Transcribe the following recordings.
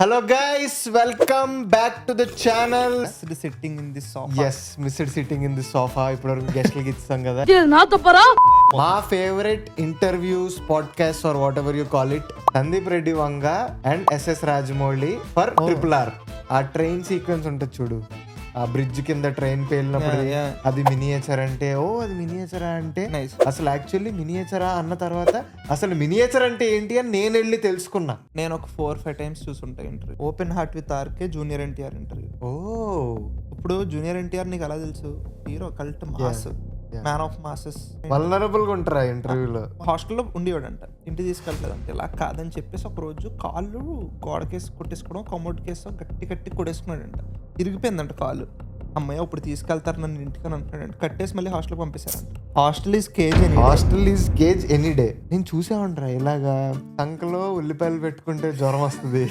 Hello guys, welcome back to the channel. Sitting in this sofa. Yes, Mr. Sitting in the sofa. ఇప్పటివరకు గెస్ట్లకి ఇస్తాం కదా. మా favourite interviews podcast or whatever you call it, Sandeep Reddy Vanga and SS Rajamouli for RRR. ఆ train sequence ఉంటుంది చూడు, ఆ bridge కింద ట్రైన్ పేలినప్పుడు అది మినియేచర్ అంటే అది మినియేచరా అంటే అసలు యాక్చువల్లీ మినియేచరా అన్న తర్వాత అసలు మినియేచర్ అంటే ఏంటి అని నేను వెళ్ళి తెలుసుకున్నా. నేను ఒక 4-5 టైమ్స్ చూసుంటా interview. Open heart with RK junior NTR interview. ఇప్పుడు జూనియర్ ఎన్టీఆర్ నీకు ఎలా తెలుసు? Hero, cult mass, man of masses, vulnerable గా ఉంటారా ఇంటర్వ్యూలో. హాస్టల్లో ఉండేవాడంట, ఇంటికి తీసుకెళ్తాడంట. ఇలా కాదని చెప్పేసి ఒక రోజు కాళ్ళు గోడకేసి కొట్టేసుకోవడం, కమోడ్ కేసు గట్టి గట్టి కొట్టేసుకున్నాడంట. ఇరిగిపోయిందంట కాలు. అమ్మాయి ఇప్పుడు తీసుకెళ్తారు నన్ను ఇంటికి అని అంటున్నాడు. కట్టేసి మళ్ళీ హాస్టల్ పంపిస్తారంట. Hostel is cage any day. నేను చూసా ఉంటా ఇలాగా సంకలో ఉల్లిపాయలు పెట్టుకుంటే జ్వరం వస్తుంది.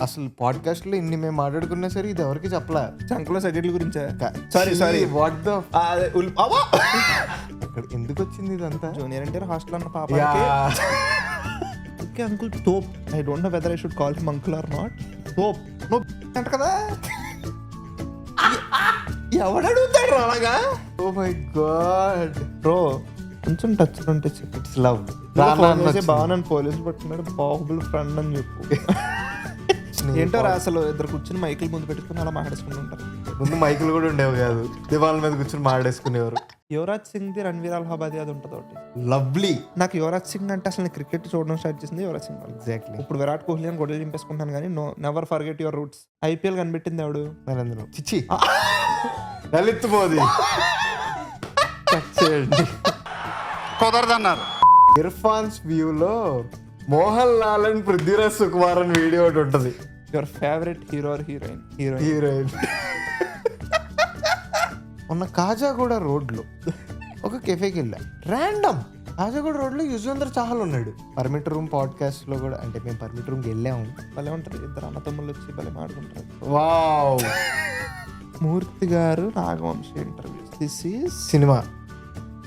అసలు పాడ్కాస్ట్ లో ఇన్ని మేము మాట్లాడుకున్నా సరే ఇది ఎవరికి చెప్పలే. సంకలో సబ్జెక్టుల గురించా? సారీ వాట్ ద అక్కడ ఎందుకు వచ్చింది ఇదంతా? జూనియర్ ఎన్టీఆర్ హాస్టల్ అన్న పాప అంకుల్ తోప్. I don't know whether I should call him uncle or not. తోప్ నో అంట కదా. ఎవడు అడుగుతాడు అలాగా? ఓ మై గాడ్ బ్రో, కొంచెం టచ్ ఉంటే చెప్పు. It's love. బాగా పోలీసులు పట్టుకున్నాడు, బాహుబలి ఫ్రెండ్ అని చెప్పు. ఏంటో అసలు ఇద్దరు కూర్చుని మైకులు ముందు పెట్టుకుని అలా మాట్లాడుకుంటూ ఉంటారు. ముందు మైకులు కూడా ఉండేవి కాదు, దివాళ మీద కూర్చొని మాట్లాడేసుకునేవారు. యువరాజ్ సింగ్ ది రణ్వీర్ అల్హాబాదీ అది ఉంటుంది ఒకటి. లవ్లీ. నాకు యువరాజ్ సింగ్ అంటే అసలు క్రికెట్ చూడడం స్టార్ట్ చేసింది యువరాజ్ సింగ్. ఎగ్జాక్ట్లీ. ఇప్పుడు విరాట్ కోహ్లీ అని గొడవలు చింపేసుకుంటాను కానీ never forget your roots. IPL కనిపెట్టింది ఎవడు? నరేంద్ర. చిచ్చి లలిత్ మోదీ. కుదరదన్నారు. ఇర్ఫాన్స్ వ్యూలో మోహన్ లాల్ అండ్ పృథ్వీరాజ్ సుకుమారన్ వీడియో ఒకటి ఉంటుంది. Your favourite hero or heroine? Heroine. మొన్న కాజాగూడ రోడ్లో ఒక కెఫేకి వెళ్ళా, ర్యాండమ్. కాజాగూడ రోడ్లో యుజ్వేంద్ర చాహల్ ఉన్నాడు. పర్మిట్ రూమ్ పాడ్కాస్ట్ లో కూడా, అంటే మేము పర్మిట్ రూమ్కి వెళ్ళాము. భలే ఉంటుంది, ఇద్దరు అన్నతమ్ముళ్ళు వచ్చి భలే మాట్లాడుకుంటారు. వావ్. మూర్తి గారు Nagavamsi interview. This is cinema.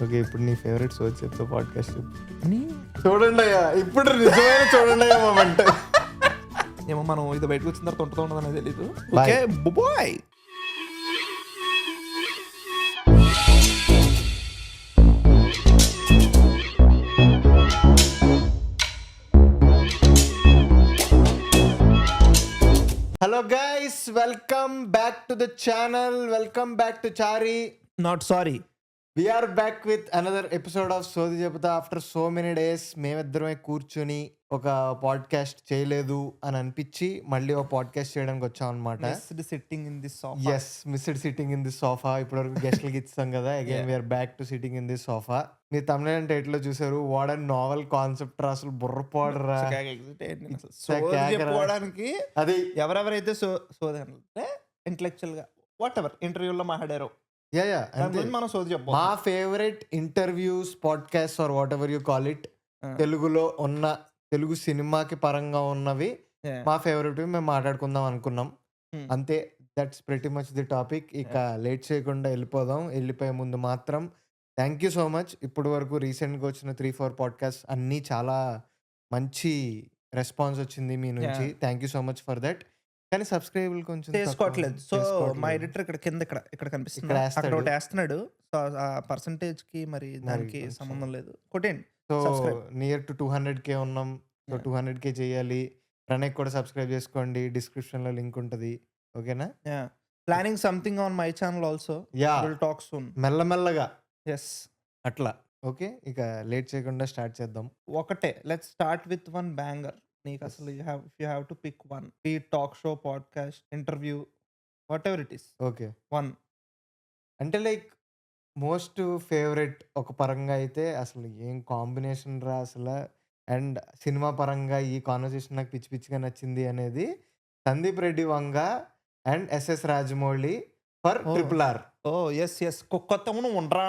Okay, ఇప్పుడు నీ ఫేవరెట్ షో చెప్తా, పాడ్కాస్ట్ అని చూడండి అయ్యా. ఇప్పుడు నిజమైన చూడండి అయ్యా మొమెంట్. ఏమో మనం ఇది బయటకు వచ్చిన తర్వాత ఉంటుందో ఉండదని తెలీదు. Okay bye. Hello guys, welcome back to the channel. Welcome back to Chari. Not sorry. We are back with another episode of సోది చెబుతా. ఆఫ్టర్ సో మెనీ డేస్ మేమిద్దరమే కూర్చుని ఒక పాడ్కాస్ట్ చేయలేదు అని అనిపించి మళ్ళీ ఒక పాడ్కాస్ట్ చేయడానికి వచ్చాం అనమాట. Sitting in this sofa. yes, missed sitting in this sofa. ఇప్పటివరకు గెస్ట్లకి ఇస్తాం కదా. Again we're back to sitting in this sofa. మీరు thumbnail and title లో చూసారు. వాట్ అండ్ నావెల్ కాన్సెప్ట్ రా, అసలు బుర్రపోడరా. అది ఎవరెవరైతే ఇంటలెక్చువల్ గా వాట్ ఎవర్ ఇంటర్వ్యూలో మాట్లాడారో మనం సోది చెప్పాలి. మా favourite interviews podcast or whatever you call it, తెలుగులో ఉన్న తెలుగు సినిమాకి పరంగా ఉన్నవి మా ఫేవరెట్ మేము మాట్లాడుకుందాం అనుకున్నాం. అంతే, that's pretty much the topic. ఇక లేట్ చేయకుండా వెళ్ళిపోదాం. వెళ్ళిపోయే ముందు మాత్రం థ్యాంక్ యూ సో మచ్. ఇప్పటి వరకు రీసెంట్గా వచ్చిన 3-4 పాడ్కాస్ట్ అన్నీ చాలా మంచి రెస్పాన్స్ వచ్చింది మీ నుంచి. Thank you so much for that. కానీ సబ్స్క్రైబ్ కొంచెం చేసుకోవట్లేదు. సో మా ఎడిటర్ ఇక్కడ కింద ఇక్కడ కనిపిస్తుంది, అక్కడ ఒకటి వేస్తున్నాడు. సో ఆ పర్సంటేజ్ కి మరి దానికి సంబంధం లేదు, కొట్టండి. సో నియర్ టు 200K ఉన్నాం. సో 200K చేయాలి. ప్రణయ్ కూడా సబ్స్క్రైబ్ చేసుకోండి, డిస్క్రిప్షన్ లో లింక్ ఉంటది. ఓకేనా? Planning something on my channel also. Will talk soon. మెల్లమెల్లగా. ఎస్, అట్లా. ఓకే, ఇక లేట్ చేయకుండా స్టార్ట్ చేద్దాం. ఒకటే, let's start with one banger. నీకు అసలు you have to pick one. ఈ talk show, podcast, interview, whatever it is. Okay, one అంటే లైక్ మోస్ట్ ఫేవరెట్ ఒక పరంగా అయితే అసలు ఏం కాంబినేషన్ రా అసలు. అండ్ సినిమా పరంగా ఈ కాన్వర్సేషన్ నాకు పిచ్చి పిచ్చిగా నచ్చింది అనేది Sandeep Reddy Vanga and SS Rajamouli for RRR. Oh yes yes, కొత్త ఉండరా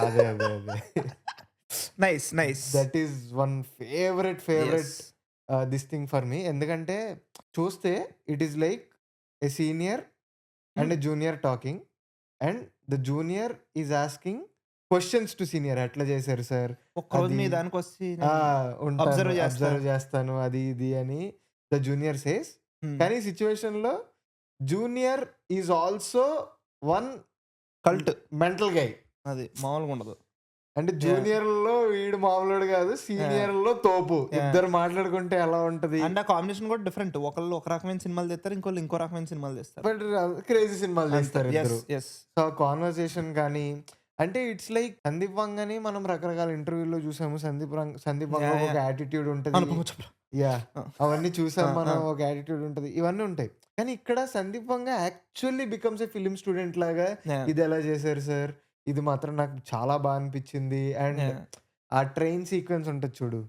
అదే అదే అదే. Nice. That is one favourite this thing for me. ఎందుకంటే చూస్తే it is like a senior and a junior talking, and the junior is asking questions to senior ఎట్లా చేశారు sir ఒక్కరోజు అది మీ దానికి వచ్చి ఉంటాను అబ్జర్వ్ చేస్తా. అబ్జర్వ్ చేస్తాను అది ఇది అని ద జూనియర్ సేస్. కానీ సిచ్యువేషన్ లో junior is also one cult mental guy. అది మామూలుగా ఉండదు. అంటే జూనియర్ లో వీడు మామూలుడు కాదు, సీనియర్ లో తోపు. ఇద్దరు మాట్లాడుకుంటే ఎలా ఉంటది. అండ్ ఆ కాంబినేషన్ కూడా డిఫరెంట్. ఒకళ్ళు ఒక రకమైన సినిమాలు తెస్తారు, ఇంకోళ్ళు ఇంకో రకమైన సినిమాలు తెస్తారు. బట్ క్రేజీ సినిమాలు చేస్తారు ఇద్దరు. Yes. సో కాన్వర్సేషన్ కానీ అంటే ఇట్స్ లైక్ సందీప్ వంగని మనం రకరకాల ఇంటర్వ్యూలో చూసాము. సందీప్ వంగ ఒక యాటిట్యూడ్ ఉంటుంది, యా అవన్నీ చూసాం మనం. ఒక యాటిట్యూడ్ ఉంటుంది, ఇవన్నీ ఉంటాయి. కానీ ఇక్కడ Sandeep Vanga actually becomes a film student లాగా ఇది ఎలా చేశారు సార్, ఇది మాత్రం నాకు చాలా బాగా అనిపించింది. అండ్ ఆ ట్రైన్ సీక్వెన్స్ ఉంటుంది చూడు,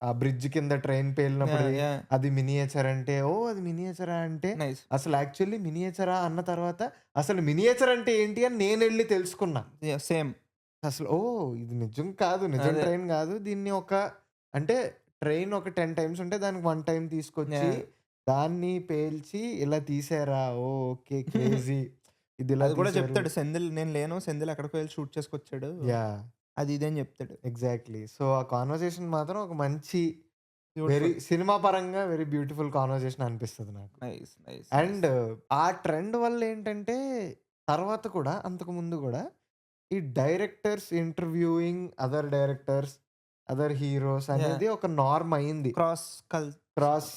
ఆ బ్రిడ్జ్ కింద ట్రైన్ పేలినప్పుడు అది మినియేచర్ అంటే ఓ అది మినియేచరా అంటే అసలు యాక్చువల్లీ మినియేచరా అన్న తర్వాత అసలు మినియేచర్ అంటే ఏంటి అని నేను వెళ్ళి తెలుసుకున్నా. సేమ్ అసలు ఓ ఇది నిజం కాదు, నిజం ట్రైన్ కాదు, దీన్ని ఒక అంటే ట్రైన్ ఒక 10 times ఉంటే దానికి 1 time తీసుకొచ్చి దాన్ని పేల్చి ఇలా తీసారా, ఓ ఓకే క్రేజీ. ఇది ఇలా కూడా చెప్తాడు సెంధిల్, నేను లేను, సెంధిల్ ఎక్కడికి వెళ్ళి షూట్ చేసుకొచ్చాడు, యా అది ఇదే అని చెప్తాడు. ఎగ్జాక్ట్లీ. సో ఆ కాన్వర్సేషన్ మాత్రం ఒక మంచి వెరీ సినిమా పరంగా వెరీ బ్యూటిఫుల్ కాన్వర్సేషన్ అనిపిస్తుంది నాకు. అండ్ ఆ ట్రెండ్ వల్ల ఏంటంటే తర్వాత కూడా అంతకు ముందు కూడా ఈ directors interviewing other directors, other heroes అనేది ఒక నార్మ్ అయింది. Cross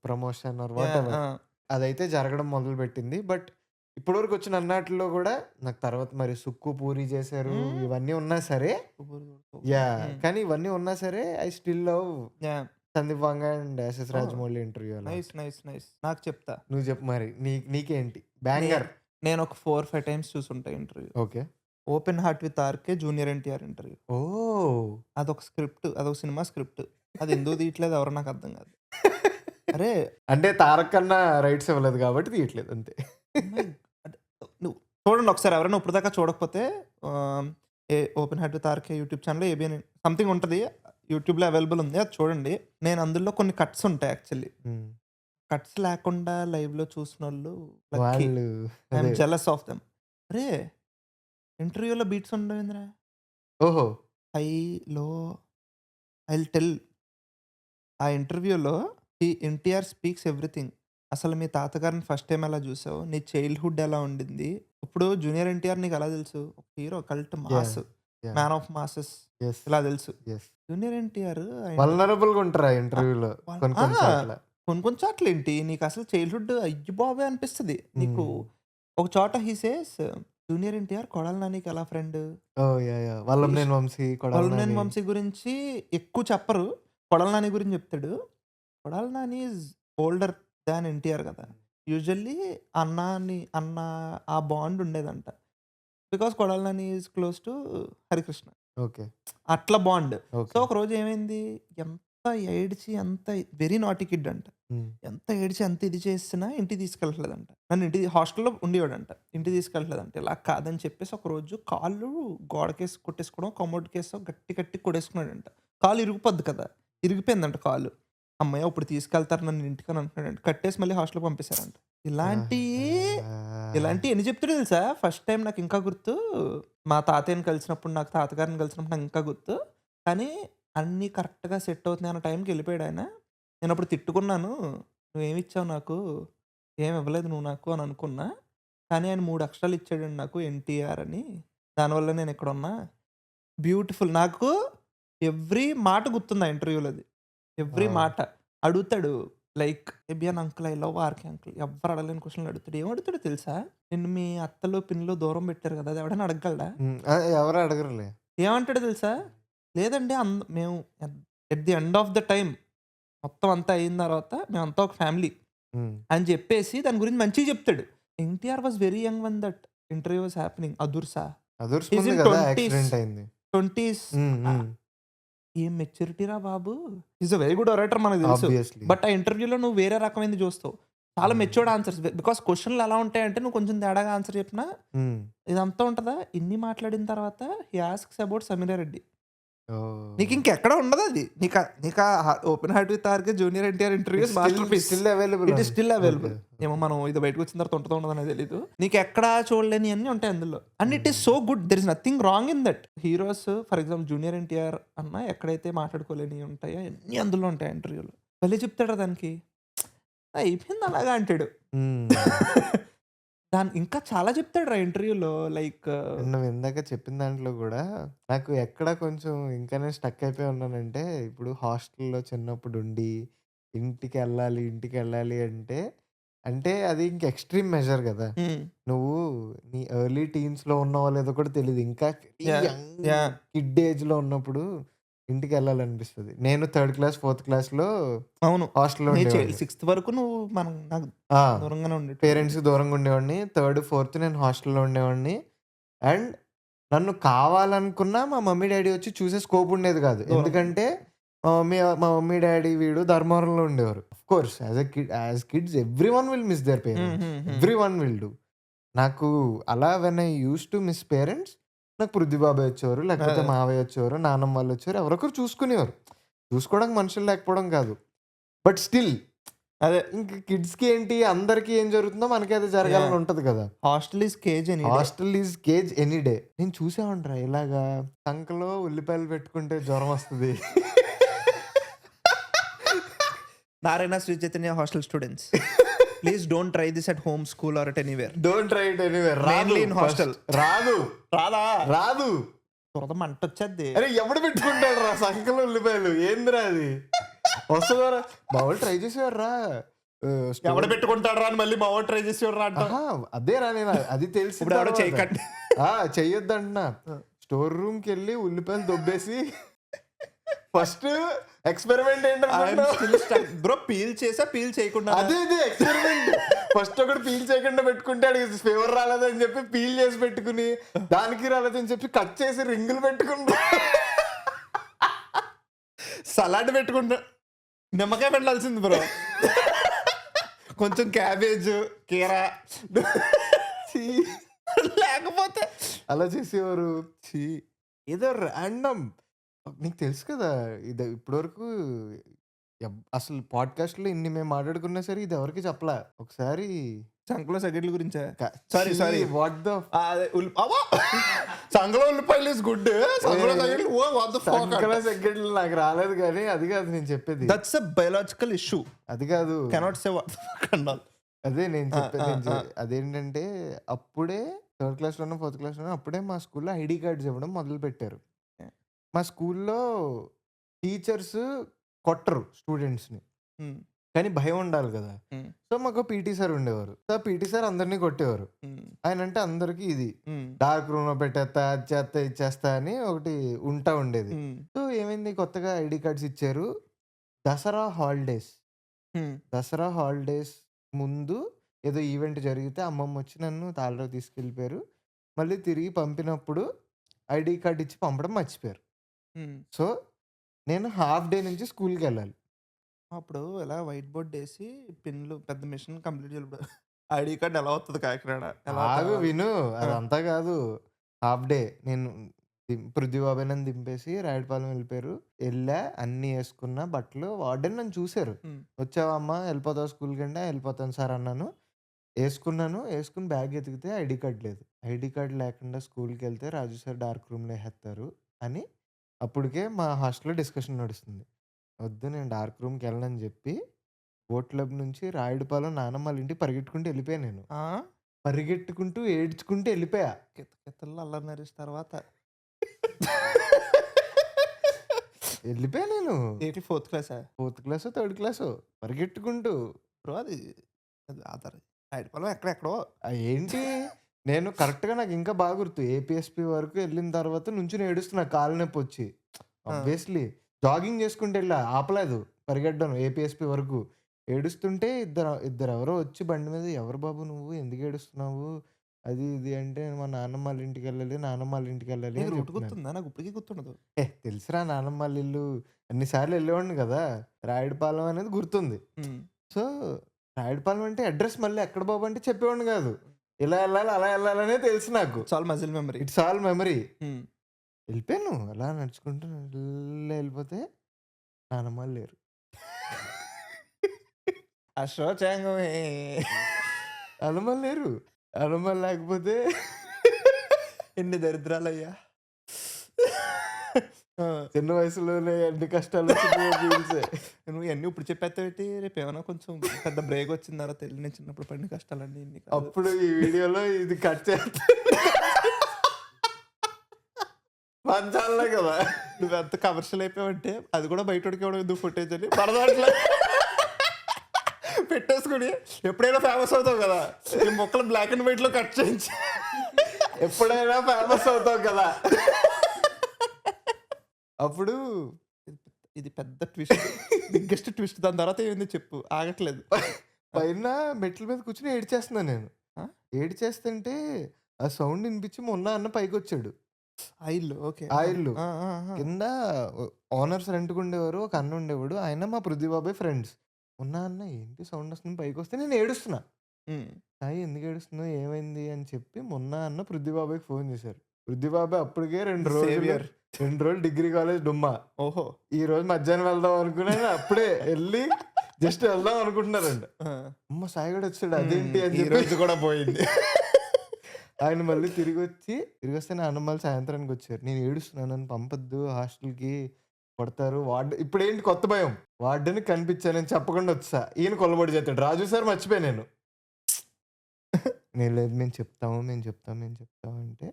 promotion are what ever అదైతే జరగడం మొదలు పెట్టింది. బట్ ఇప్పటివరకు వచ్చిన అన్నట్లో కూడా నాకు తర్వాత మరి సుక్కు పూరి చేశారు, ఇవన్నీ ఉన్నా సరే యా కానీ ఇవన్నీ ఉన్నా సరే I still love Sandeep Vanga and SS Rajamouli interview. నాకు చెప్తా, నువ్వు చెప్పు మరి నీకేంటి బ్యాంగర్. నేను ఒక 4-5 times చూసుంటా interview. Okay. Open heart with RK junior NTR interview. Oh అదొక స్క్రిప్ట్, అదొక సినిమా స్క్రిప్ట్. అది ఎందుకు తీయట్లేదు ఎవరు నాకు అర్థం కాదు. అరే అంటే తారక్ కన్నా రైట్స్ ఇవ్వలేదు కాబట్టి తీయట్లేదు అంతే. నువ్వు చూడండి ఒకసారి, ఎవరైనా ఇప్పుడు దాకా చూడకపోతే open heart with RK YouTube channel ABN something ఉంటుంది, యూట్యూబ్లో అవైలబుల్ ఉంది, అది చూడండి. నేను అందులో కొన్ని కట్స్ ఉంటాయి యాక్చువల్లీ. కట్స్ లేకుండా లైవ్లో చూసిన వాళ్ళు ఐఎమ్ జెలస్ ఆఫ్ దెమ్. అరే ఇంటర్వ్యూలో బీట్స్ ఉండవేంద్రా, ఓహో హై లో ఐ విల్ టెల్. ఆ ఇంటర్వ్యూలో ఎన్టీఆర్ స్పీక్స్ ఎవ్రీథింగ్. అసలు మీ తాతగారిని ఫస్ట్ టైం ఎలా చూసావు, నీ చైల్డ్హుడ్ ఎలా ఉండింది. ఇప్పుడు జూనియర్ ఎన్టీఆర్ నీకు ఎలా తెలుసు, ఒక hero, cult mass, man of masses ఇలా తెలుసు. జూనియర్ ఎన్టీఆర్ వల్నరబుల్ గా ఉంటారా ఇంటర్వ్యూలో కొన్ని చోట్ల ఏంటి నీకు అసలు చైల్డ్హుడ్ అయ్యి బాబే అనిపిస్తుంది నీకు. ఒక చోట he says junior NTR Kodali నానికి ఎలా ఫ్రెండ్, వల్లభనేని వంశీ గురించి ఎక్కువ చెప్పరు, కొడాలి నాని గురించి చెప్తాడు. Kodali Nani is older than NTR కదా. యూజువల్లీ అన్న ఆ బాండ్ ఉండేదంట. Because Kodali Nani is close to Harikrishna. Okay అట్లా బాండ్. సో ఒక రోజు ఏమైంది, ఎంత ఏడ్చి ఎంత వెరీ నాటీ కిడ్ అంట, ఎంత ఏడ్చి ఎంత ఇది చేసినా ఇంటికి తీసుకెళ్ళట్లేదంట. నన్ను ఇంటి హాస్టల్లో ఉండేవాడంట, ఇంటికి తీసుకెళ్ళట్లేదంట. ఇలా కాదని చెప్పేసి ఒక రోజు కాళ్ళు గోడకేసి కొట్టేసుకోవడం, కమోడ్ కేసు గట్టి గట్టి కొట్టేసుకున్నాడంట. కాలు ఇరిగిపోద్ది కదా, ఇరిగిపోయిందంట కాలు. అమ్మయ్య ఇప్పుడు తీసుకెళ్తారు నన్ను ఇంటికి అని అంటున్నాడంట. కట్టేసి మళ్ళీ హాస్టల్కి పంపిస్తారంట. ఇలాంటి ఎన్ని చెప్తాడో తెలుసా. ఫస్ట్ టైం నాకు ఇంకా గుర్తు, మా తాతయ్యని కలిసినప్పుడు, నాకు తాతగారిని కలిసినప్పుడు నాకు ఇంకా గుర్తు. కానీ అన్నీ కరెక్ట్గా సెట్ అవుతున్నాయి అన్న టైంకి వెళ్ళిపోయాడు ఆయన. నేను అప్పుడు తిట్టుకున్నాను, నువ్వేమి ఇచ్చావు నాకు, ఏమి ఇవ్వలేదు నువ్వు నాకు అని అనుకున్నా. కానీ ఆయన 3 అక్షరాలు ఇచ్చాడండి నాకు, ఎన్టీఆర్ అని. దానివల్ల నేను ఇక్కడ ఉన్నా. బ్యూటిఫుల్. నాకు ఎవ్రీ మాట గుర్తుంది ఆ ఇంటర్వ్యూలోది. ఎవ్రీ మాట అడుగుతాడు. Like ABN uncle, I love RK uncle. ఎవరు అడగలేని క్వశ్చన్లు అడుగుతాడు. ఏం అడుగుతాడు తెలుసా, నిన్ను మీ అత్తలో పిన్లో దూరం పెట్టారు కదా, అది ఎవడైనా అడగలడా, ఎవరు అడగరులే. ఏమంటాడు తెలుసా, లేదండి మేము at the end of the time మొత్తం అంతా అయిన తర్వాత మేమంతా ఒక ఫ్యామిలీ అని చెప్పేసి దాని గురించి మంచిగా చెప్తాడు. NTR was very young one that interview was happening. అదుర్సా 20s. ఏం మెచ్యూరిటీ రా బాబు. Is a very good orator మనకు తెలుసు. బట్ ఆ ఇంటర్వ్యూలో నువ్వు వేరే రకమైనది చూస్తావు. చాలా మెచ్యూర్డ్ ఆన్సర్స్. బికాస్ క్వశ్చన్లు ఎలా ఉంటాయంటే నువ్వు కొంచెం తేడాగా ఆన్సర్ చెప్పినా ఇదంతా ఉంటుందా. ఇన్ని మాట్లాడిన తర్వాత he asks about Sameera Reddy. నీకు ఇంకెక్కడ ఉండదు అది. నీకు open heart with RK junior NTR interviews masterpiece. Still available. It is still available. ఏమో మనం ఇది బయటకు వచ్చిన తర్వాత ఉంటుందో ఉండదో అనేది తెలీదు. నీకు ఎక్కడ చూడలేని అన్ని ఉంటాయి అందులో. And it is so good. There is nothing wrong in that. Heroes for example junior NTR అన్న ఎక్కడైతే మాట్లాడుకోలేని ఉంటాయో అన్ని అందులో ఉంటాయి ఇంటర్వ్యూలో. మళ్ళీ చెప్తాడు దానికి అయిపోయింది అలాగా అంటాడు. దాని ఇంకా చాలా చెప్తాడు రా ఇంటర్వ్యూలో. లైక్ నువ్వు ఇందాక చెప్పిన దాంట్లో కూడా నాకు ఎక్కడ కొంచెం ఇంకా నేను స్టక్ అయిపోయి ఉన్నానంటే, ఇప్పుడు హాస్టల్లో చిన్నప్పుడు ఉండి ఇంటికి వెళ్ళాలి అంటే అంటే అది ఇంక ఎక్స్ట్రీమ్ మెజర్ కదా. నువ్వు నీ ఎర్లీ టీన్స్లో ఉన్నావో లేదో కూడా తెలియదు. ఇంకా కిడ్ ఏజ్లో ఉన్నప్పుడు ఇంటికి వెళ్ళాలనిపిస్తుంది. నేను 3rd క్లాస్ 4th క్లాస్లో అవును హాస్టల్లో 6th వరకు నువ్వు నాకు దూరంగానే ఉండే పేరెంట్స్కి దూరంగా ఉండేవాడిని. 3rd 4th నేను హాస్టల్లో ఉండేవాడిని. అండ్ నన్ను కావాలనుకున్నా మా మమ్మీ డాడీ వచ్చి చూసే స్కోప్ ఉండేది కాదు. ఎందుకంటే మా మమ్మీ డాడీ వీడు ధర్మవరంలో ఉండేవారు. Of course as kids every one will miss their parents. Every one will do. నాకు అలా when I use to miss parents, నాకు పృథ్వీబాబాయ్ వచ్చేవారు, లేకపోతే మావయ్య వచ్చేవారు, నానమ్మ వాళ్ళు వచ్చేవారు. ఎవరొకరు చూసుకునేవారు. చూసుకోవడానికి మనుషులు లేకపోవడం కాదు. బట్ స్టిల్ అదే ఇంక కిడ్స్కి ఏంటి, అందరికి ఏం జరుగుతుందో మనకి అది జరగాలని ఉంటది కదా. Hostel is cage any day. నేను చూసేవాడిరా ఇలాగా సంకలో ఉల్లిపాయలు పెట్టుకుంటే జ్వరం వస్తుంది. Narayana Sri Chaitanya hostel students, please don't try this at home, school or at anywhere. Don't try it anywhere. Mainly in hostel. రాదు. తురద మంట వచ్చేది. అరే ఎవడు పెట్టుకుంటాడు రా సంకలో ఉల్లిపాయలు? ఏందిరా అది? వస్తుందా? మా వాళ్ళు ట్రై చేసేవారు రా. ఎవడ పెట్టుకుంటాడు రా అని మళ్ళీ మా వాడు ట్రై చేసేవాడు రా అంట. అదే రా, నేను అది తెలిసి చెయ్యొద్దు అంటున్నా. స్టోర్ రూమ్ కి వెళ్ళి ఉల్లిపాయలు దొబ్బేసి ఫస్ట్ ఎక్స్పెరిమెంట్ ఏంటంటే బ్రో పీల్ చేయకుండా. అదే ఎక్స్పెరిమెంట్. ఫస్ట్ ఒకటి పీల్ చేయకుండా పెట్టుకుంటే అడిగి ఫేవర్ రాలేదని చెప్పి పీల్ చేసి పెట్టుకుని, దానికి రాలేదని చెప్పి కట్ చేసి రింగులు పెట్టుకుంటా, సలాడ్ పెట్టుకుంటా, నిమ్మకాయ పెట్టాల్సింది బ్రో, కొంచెం క్యాబేజ్ కీరా లేకపోతే అలా చేసేవారు. ఏదో ర్యాండమ్. నీకు తెలుసు కదా, ఇది ఇప్పటివరకు అసలు పాడ్కాస్ట్ లో ఇన్ని మేము మాట్లాడుకున్నా సరే ఇది ఎవరికి చెప్పలా. ఒకసారి సంకలో సెకండ్ల గురించే. సారీ వాట్ ద సంకలో ఉల్లిపాయలు ఇస్ గుడ్. సెకండ్లు నాకు రాలేదు కానీ అది కాదు నేను చెప్పేది. That's a biological issue. అది కాదు, cannot say what the fuck and all. అదే నేను చెప్పేది. అదేంటంటే అప్పుడే 3rd క్లాస్లోనో 4th క్లాస్లోనో అప్పుడే మా స్కూల్లో ఐడి కార్డ్స్ ఇవ్వడం మొదలు పెట్టారు. మా స్కూల్లో టీచర్స్ కొట్టరు స్టూడెంట్స్ని, కానీ భయం ఉండాలి కదా. సో మాకు పీటీ సార్ ఉండేవారు. సో పీటీ సార్ అందరినీ కొట్టేవారు. ఆయన అంటే అందరికి ఇది డార్క్ రూమ్ లో పెట్టేస్తా, అది చేస్తా, ఇది చేస్తా అని ఒకటి ఉండేది. సో ఏమైంది, కొత్తగా ఐడి కార్డ్స్ ఇచ్చారు. దసరా హాలిడేస్ ముందు ఏదో ఈవెంట్ జరిగితే అమ్మమ్మ వచ్చి నన్ను తాళ్ళలో తీసుకెళ్ళిపోయారు. మళ్ళీ తిరిగి పంపినప్పుడు ఐడి కార్డ్ ఇచ్చి పంపడం మర్చిపోయారు. సో నేను హాఫ్ డే నుంచి స్కూల్కి వెళ్ళాలి. అప్పుడు ఎలా వైట్ బోర్డ్ వేసి పిన్లు పెద్ద మిషన్ కంప్లీట్ చేయాలి. ఐడి కార్డ్ ఎలా వస్తుంది కాకినాడ? ఆగు విను, అదంతా కాదు. హాఫ్ డే నేను పృథ్వీబాబాయ్ నన్ను దింపేసి రాయడపాలెం వెళ్ళిపోయారు. వెళ్ళా, అన్ని వేసుకున్న బట్టలు. వార్డెన్ నన్ను చూశారు. వచ్చావా అమ్మ, వెళ్ళిపోతావు స్కూల్కి అంటే వెళ్ళిపోతాను సార్ అన్నాను. వేసుకుని బ్యాగ్ ఎతికితే ఐడి కార్డ్ లేదు. ఐడి కార్డ్ లేకుండా స్కూల్కి వెళ్తే రాజు సార్ డార్క్ రూమ్లో వేస్తారు అని అప్పటికే మా హాస్టల్లో డిస్కషన్ నడుస్తుంది. వద్దు నేను డార్క్ రూమ్కి వెళ్ళనని చెప్పి బోట్ క్లబ్ నుంచి రాయుడుపాలెం నానమ్మ వాళ్ళ ఇంటికి పరిగెట్టుకుంటూ వెళ్ళిపోయా. నేను పరిగెట్టుకుంటూ ఏడ్చుకుంటూ వెళ్ళిపోయా. కిత్తలు అల్లరి నరేష్ తర్వాత వెళ్ళిపోయా నేను. 4th క్లాసా? 4th క్లాసో 3rd క్లాసో పరిగెట్టుకుంటూ. బ్రో అది రాయుడుపాలెం ఎక్కడెక్కడో ఏంటి, నేను కరెక్ట్గా నాకు ఇంకా బాగా గుర్తు. ఏపీఎస్పీ వరకు వెళ్ళిన తర్వాత నుంచి ఏడుస్తున్నా, కాలు నొప్పి వచ్చి. ఆబ్వియస్లీ జాగింగ్ చేసుకుంటే వెళ్ళా, ఆపలేదు పరిగెట్టడం. ఏపీఎస్పీ వరకు ఏడుస్తుంటే ఇద్దరు ఎవరో వచ్చి బండి మీద, ఎవరు బాబు నువ్వు, ఎందుకు ఏడుస్తున్నావు, అది ఇది అంటే, మా నాన్నమ్మ వాళ్ళ ఇంటికి వెళ్ళాలి రూట్ గుర్తుందా? నాకు ఇప్పటికీ గుర్తుండదు. తెలుసురా, నాన్నమ్మ వాళ్ళ ఇల్లు అన్నిసార్లు వెళ్ళేవాడిని కదా. రాయుడుపాలెం అనేది గుర్తుంది. సో రాయుడుపాలెం అంటే అడ్రస్ మళ్ళీ ఎక్కడ బాబు అంటే చెప్పేవాడిని కాదు. ఇలా వెళ్ళాలి, అలా వెళ్ళాలనే తెలుసు నాకు. It's all muscle memory. It's all memory. వెళ్ళిపోయాను. అలా నడుచుకుంటూ వెళ్ళిపోతే నానమ్మ వాళ్ళు లేరు. అశోచంగమే. నానమ్మ వాళ్ళు లేరు. నానమ్మ వాళ్ళు లేకపోతే ఎన్ని దరిద్రాలయ్యా. ఆ! చిన్న వయసులోనే ఎన్ని కష్టాలొచ్చినాయో ఫీల్సే. నువ్వు ఇయన్నీ ఇప్పుడు చెప్పేత్తావేంటి? రేపేమన్నా కొంచెం పెద్ద బ్రేక్ వచ్చిన తర్వాత ఎళ్లి నేను చిన్నప్పుడు పడిన కష్టాలన్నీ ఇన్ని కాదు. అప్పుడు ఈ వీడియోలో ఇది కట్ చేస్తే పంచాలే కదా! నువ్వెంత కమర్షియల్ అయిపోయావంటే అది కూడా బయటోడికి ఇవ్వడం ఎందుకు ఫుటేజ్ అని పడదాంట్లో పెట్టేసుకొని ఎప్పుడైనా ఫేమస్ అవుతావు కదా! ఈ మొక్కలు బ్లాక్ అండ్ వైట్‌లో కట్ చేయించి ఎప్పుడైనా ఫేమస్ అవుతావు కదా! అప్పుడు ఇది పెద్ద ట్విస్ట్. Biggest twist. దాని తర్వాత ఏమైందో చెప్పు. ఆగట్లేదు. పైన మెట్ల మీద కూర్చొని ఏడ్చేస్తున్నా నేను. ఆ? ఏడ్చేస్తుంటే ఆ సౌండ్ వినిపించి మొన్న అన్న పైకొచ్చాడు. ఆ ఇల్లు. ఓకే. ఆ ఇల్లు. ఆ! ఆ! ఆ! కింద ఓనర్స్ రెంట్‌కుండేవారు. ఒక అన్న ఉండేవాడు. ఆయన మా పృథ్వీ బాబాయ్ ఫ్రెండ్స్. ఉన్న అన్న ఏంటి సౌండ్ వస్తుంది పైకొస్తే నేను ఏడుస్తున్నా. హ్మ్. సాయి ఎందుకు ఏడుస్తున్నావు? ఏమైంది? అని చెప్పి మొన్న అన్న పృథ్వీ బాబాయ్‌కి ఫోన్ చేశారు. పృథ్వీ బాబాయ్ అప్పటికే 2 సేవియర్. రోజులు డిగ్రీ కాలేజ్ డుమ్మా. ఓహో! ఈరోజు మధ్యాహ్నం వెళ్దాం అనుకున్నాను. అప్పుడే ఎళ్లి జస్ట్ వెళ్దాం అనుకుంటున్నారంట. ఆ! అమ్మ సాయిగాడు వచ్చాడు అదేంటి అని ఈ చెప్పి రోజు కూడా పోయింది. ఆయన మళ్ళీ తిరిగొస్తే నాన్నమ్మ వాళ్ళు సాయంత్రానికి వచ్చారు. నేను ఏడుస్తున్నాను నన్ను పంపొద్దు హాస్టల్‌కి కొడతారు. ఇప్పుడేంటి కొత్త భయం. వార్డెన్‌కి కనిపించానని చెప్పకుండా వచ్చేసా. ఈయన కొల్లబొడి చేస్తాడు. రాజు సార్ మర్చిపోయా నేను. లేదు మేము చెప్తాము అంటే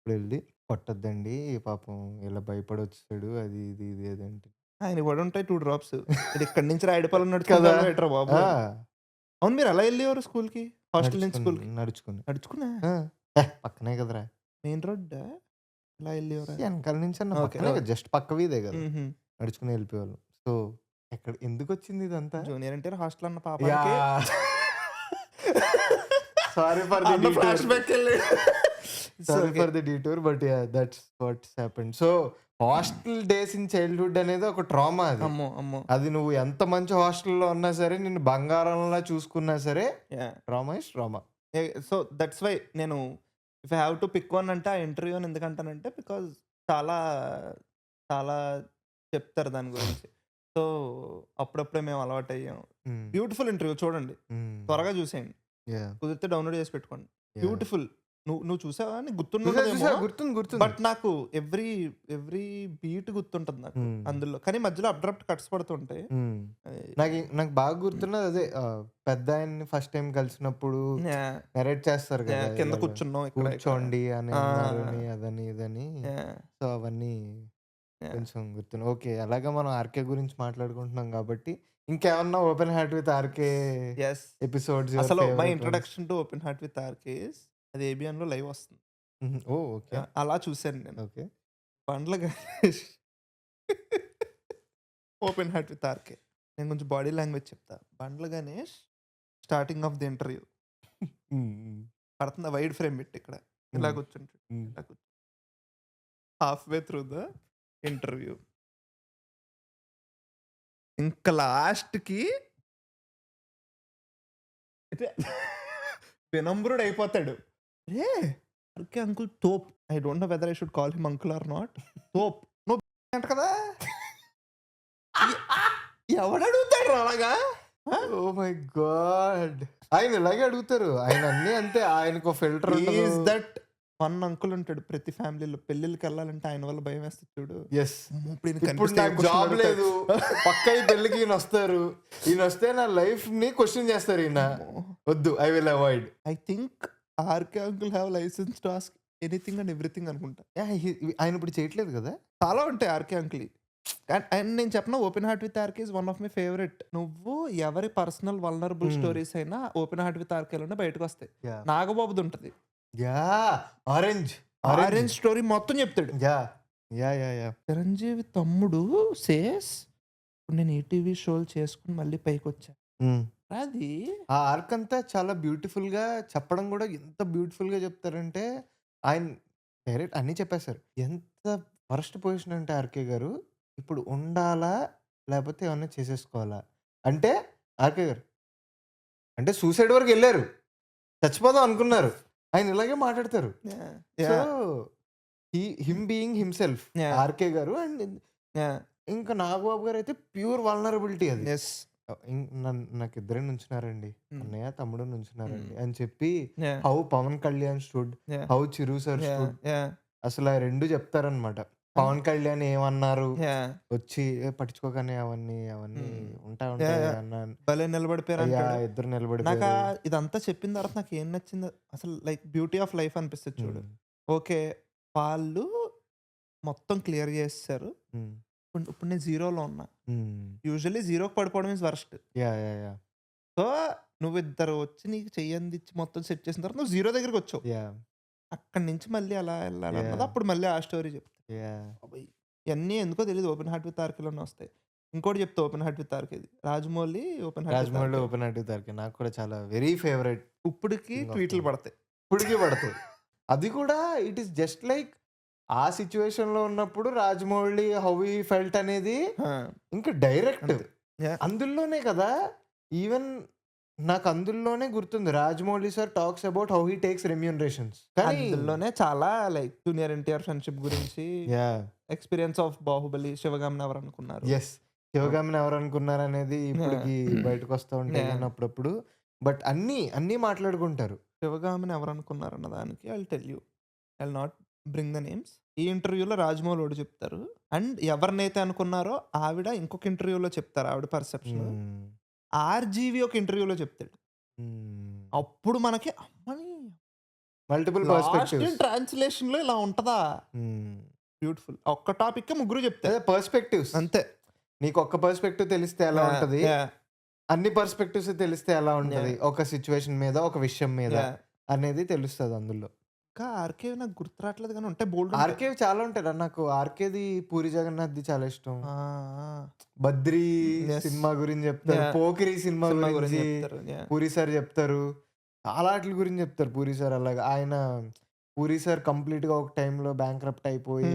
ఇప్పుడెళ్ళి కొట్టొద్దండి పాపం ఇలా భయపడొచ్చేసాడు అది ఇది అది అంటే. ఆయనకి కూడా ఉంటాయి 2 డ్రాప్స్. ఇది ఇక్కడి నుంచి రాయడిపాలెం కదా! నడుచుకుంటారా ఏంట్రా బాబు? ఆ! అవును మీరు ఎలా ఎళ్ళేవారు స్కూల్‌కి? హాస్టల్ నుంచి స్కూల్‌కి? నడుచుకొని. నడుచుకునా? ఆ! పక్కనే కదరా! మెయిన్ రోడ్డా? ఎలా ఎళ్ళేవారా? ఎనకాల నుంచన్నా ఓకే. పక్కనే కదా! జస్ట్ పక్క వీధే కదా! హుహు. నడుచుకొని వెళ్ళిపోయేవాళ్ళం. సో, ఎందుకొచ్చింది ఇదంతా? జూనియర్ ఎన్టీఆర్ హాస్టల్ అన్న పాపానికి యాహ్! సారీ ఫర్ ది అన్న ఫ్లాష్ డీటూర్. బ్యాక్ ఎళ్ళాడు. Sorry for the detour but yeah! That's what's happened. So, hostel days in childhood అనేది ఒక ట్రామా అది. అమ్మో! అమ్మో! అది నువ్వు ఎంత మంచి హాస్టల్‌లో ఉన్నా సరే, నిన్ను బంగారంలా చూసుకున్నా సరే, yeah! Trauma is trauma. So that's why నేను if I have to pick one అంటే ఆ ఇంటర్వ్యూ అని ఎందుకంటానంటే బికాజ్ చాలా చాలా చెప్తారు దాని గురించి. సో అప్పుడప్పుడే మేము అలవాటయ్యాం. హ్మ్. బ్యూటిఫుల్ ఇంటర్వ్యూ చూడండి. హ్మ్. త్వరగా చూసేయండి. యాహ్! కుదిరితే డౌన్‌లోడ్ చేసి పెట్టుకోండి. యాహ్! బ్యూటిఫుల్. నువ్వు చూసావా? నీకు చూసా, గుర్తుండదేమో. గుర్తుంది. బట్ నాకు ఎవ్రీ బీట్ గుర్తుంటది నాకు హ్మ్. అందులో. కానీ మధ్యలో అబ్రప్ట్ కట్స్ పడుతుంటాయి. హ్మ్. నాకు బాగా గుర్తున్నది అదే పెద్దాయన్ని ఫస్ట్ టైమ్ కలిసినప్పుడు యాహ్! నరేట్ చేస్తారు కదా! కింద ఇలాగ కూర్చున్నాం ఇక్కడ కూర్చోండి అని ఆ! అన్నారని, అదని, ఇదని. యాహ్! సో, అవన్నీ యాహ్! కొంచెం గుర్తున్నాయి. ఓకే. అలాగా మనం ఆర్‌కే గురించి మాట్లాడుకుంటున్నాం కాబట్టి, ఇంకేమన్నా open heart with RK yes. Episodes your అసలు my favourite ones? Introduction to open heart with RK's అది ఏబిఎన్‌లో లైవ్ వస్తుంది. హుహు. ఓహ్! ఓకే. అలా చూసాను నేను. Okay. Bandla Ganesh open heart with RK. నేను కొంచెం బాడీ లాంగ్వేజ్ చెప్తా. Bandla Ganesh starting of the interview hmm. పడుతుందా వైడ్ ఫ్రేమ్ పెట్టి ఇక్కడ. ఇలా హ్మ్. కూర్చుంటాడు. హ్మ్. ఇలా కూర్చో half way through the interview. ఇంక లాస్ట్‌కి అయితే వినమ్రుడు అయిపోతాడు. రే ఆర్‌కే అంకుల్ తోప్. I don't know whether I should call him uncle or not. తోప్. నువ్వు అంట కదా! ఎవడడుగుతాడురా అలాగా? ఆ? Oh my god! ఆయన ఇలాగే అడుగుతారు. ఆయన అన్నీ అంతే. ఆయనకో ఫిల్టర్ ఉండదు. ఈస్ దట్ వన్ అంకుల్ ఉంటాడు ప్రతి ఫ్యామిలీలో. పెళ్ళిళ్ళకెళ్ళాలంటే ఆయన వల్ల భయమేస్తది చూడు. యెస్. అమ్మో! ఇప్పుడు ఈయనకి ఇప్పుడు కనిపిస్తే ఏం నాకు క్వెషన్ జాబ్ లేదు. అడుగుతాడు. పక్కా ఈ పెళ్ళికి ఈయనొస్తారు. ఈయనొస్తే నా లైఫ్‌ని క్వెషన్ చేస్తారు ఈయన. అమ్మో! వద్దు. I will avoid. I think RK uncle have licence to ask anything and everything అనుకుంటా. యాహ్! ఆయన ఇప్పుడు చేయట్లేదు కదా! చాలా ఉంటాయి ఆర్‌కే అంకుల్‌యి. అండ్ నేను చెప్పనా open heart with RK is one of my favourite. నువ్వు ఎవరి పర్సనల్ వల్నరబుల్ హ్మ్. స్టోరీస్ అయినా ఓపెన్ హార్ట్ విత్ ఆర్‌కేలోనే బయటకొస్తాయి. యాహ్! నాగబాబుది ఉంటది. యాహ్! ఆరెంజ్. ఆరెంజ్ స్టోరీ మొత్తం చెప్తాడు. యాహ్! యాహ్! చిరంజీవి తమ్ముడు సేస్ ఇప్పుడు నేను ఈటీవీ షోలు చేసుకొని మళ్ళీ పైకొచ్చా. హ్మ్. అది ఆ ఆర్క్ అంతా చాలా బ్యూటిఫుల్‌గా చెప్పడం గూడా ఎంత బ్యూటిఫుల్‌గా చెప్తారంటే, ఆయన డైరెక్ట్ అన్నీ చెప్పేసారు. ఎంత వరస్ట్ పొజిషన్ అంటే ఆర్‌కే గారు, ఇప్పుడు ఉండాలా? లేపోతే ఏమన్నా చేసేసుకోవాలా? అంటే ఆర్‌కే గారు అంటే సూసైడ్ వరకెళ్లారు. చచ్చిపోదాం అనుకున్నారు. ఆయన ఇలాగే మాట్లాడతారు. Yeah! So, yeah! Him being himself Yeah. RK గారు. And Yeah. ఇంకా నాగబాబు గారు అయితే ప్యూర్ వల్నరబిలిటీ అది. Yes. నాకు ఇద్దరే నుంచున్నారండి, Hmm. అన్నయ్య తమ్ముడు నుంచున్నారండి అని చెప్పి Yeah. How Pavan Kalyan stood, Yeah. How Chiru sir Yeah. Stood, Yeah. అసలు ఆ రెండు చెప్తారనమాట. పవన్ కళ్యాణ్ ఏమన్నారు Yeah. వచ్చి పట్టించుకోకనే అవన్నీ ఉంటా Yeah, ఉంటాయి yeah. అన్న. భలే నిలబడిపోయారు అయ్యా అంటాడు. ఇద్దరు నాకు నిలబడిపోయారు. ఇదంతా చెప్పిన తర్వాత నాకు ఏం నచ్చింది అసలు, లైక్ బ్యూటీ ఆఫ్ లైఫ్ అనిపిస్తుంది చూడు. ఓకే, వాళ్ళు మొత్తం క్లియర్ చేస్తారు. ఇప్పుడు నేను జీరోలో ఉన్నా. యూజువల్లీ జీరోకి పడిపోవడం ఇస్ వర్స్ట్. సో నువ్వు ఇద్దరు వచ్చి నీకు చెయ్యందిచ్చి మొత్తం సెట్ చేసిన తర్వాత నువ్వు జీరో దగ్గరికి వచ్చావు. అక్కడి నుంచి మళ్ళీ అలా వెళ్ళాలన్నది Yeah. అప్పుడు మళ్ళీ ఆ స్టోరీ చెప్తా. ఇవన్నీ ఎందుకో తెలియదు, ఓపెన్ హార్ట్ విత్ ఆర్కేలోనే వస్తాయి. ఇంకోటి చెప్తా ఓపెన్ హార్ట్ విత్ ఆర్కేది, Rajamouli open heart with Rajamouli RK. Open heart with RK నాకు కూడా చాలా వెరీ ఫేవరెట్. ఇప్పటికి King of ట్వీట్లు Kings. పడతాయి. ఇప్పటికీ పడతాయి. అది కూడా ఇట్ ఈస్ జస్ట్ లైక్ ఆ సిచ్యువేషన్ లో ఉన్నప్పుడు రాజమౌళి హౌ హీ ఫెల్ట్ అనేది ఇంకా డైరెక్ట్ అంతే. Yeah. అందులోనే కదా. ఈవెన్ నాకు అందులోనే గుర్తుంది Rajamouli sir talks about how he takes remunerations. కానీ అందులోనే చాలా లైక్ జూనియర్ ఎన్టీఆర్ ఫ్రెండ్షిప్ గురించి, ఎక్స్పీరియన్స్ ఆఫ్ బాహుబలి, శివగామిని ఎవరు అనుకున్నారు. ఎస్, శివగామిని ఎవరు అనుకున్నారు అనేది ఇప్పటికి బయటకు వస్తూ ఉంటాయి Yeah. కానీ అప్పుడప్పుడు. బట్ అన్నీ మాట్లాడుకుంటారు. శివగామిని ఎవరు అనుకున్నారు అన్న దానికి I tell you, I not bring the names. ఈ ఇంటర్వ్యూలో రాజమౌళి ఒకటి చెప్తారు, అండ్ ఎవరినైతే అనుకున్నారో ఆవిడ ఇంకొక ఇంటర్వ్యూలో చెప్తారు ఆవిడ పర్సెప్షన్. ఆర్జీవి ఒక ఇంటర్వ్యూలో చెప్తాడు. అప్పుడు మనకి అమ్మని మల్టిపుల్ పర్స్పెక్టివ్స్. ట్రాన్స్లేషన్ లో ఇలా ఉంటదా, బ్యూటిఫుల్. ఒక్క టాపిక్ ముగ్గురు చెప్తారు పర్స్పెక్టివ్స్ అంతే. నీకు ఒక్క పర్స్పెక్టివ్ తెలిస్తే ఎలా ఉంటది, Yeah. అన్ని పర్స్పెక్టివ్స్ తెలిస్తే ఎలా ఉంటది, ఒక సిచ్యువేషన్ మీద ఒక విషయం మీద Yeah. అనేది తెలుస్తుంది అందులో. ఇంకా ఆర్కే నాకు గుర్తు రావట్లేదు కానీ ఉంటే బోల్డ్. ఆర్కే చాలా ఉంటాయి. నాకు ఆర్కేది పూరి జగన్నాథ్ది చాలా ఇష్టం. బద్రీ Yes. సినిమా గురించి చెప్తారు, Yeah. పోకిరి సినిమా గురించి చెప్తారు. Yeah. పూరి సార్ చెప్తారు, చాలా వాటి గురించి చెప్తారు పూరి సార్. అలాగా ఆయన పూరి సార్ కంప్లీట్ గా ఒక టైంలో బ్యాంక్రప్ట్ అయిపోయి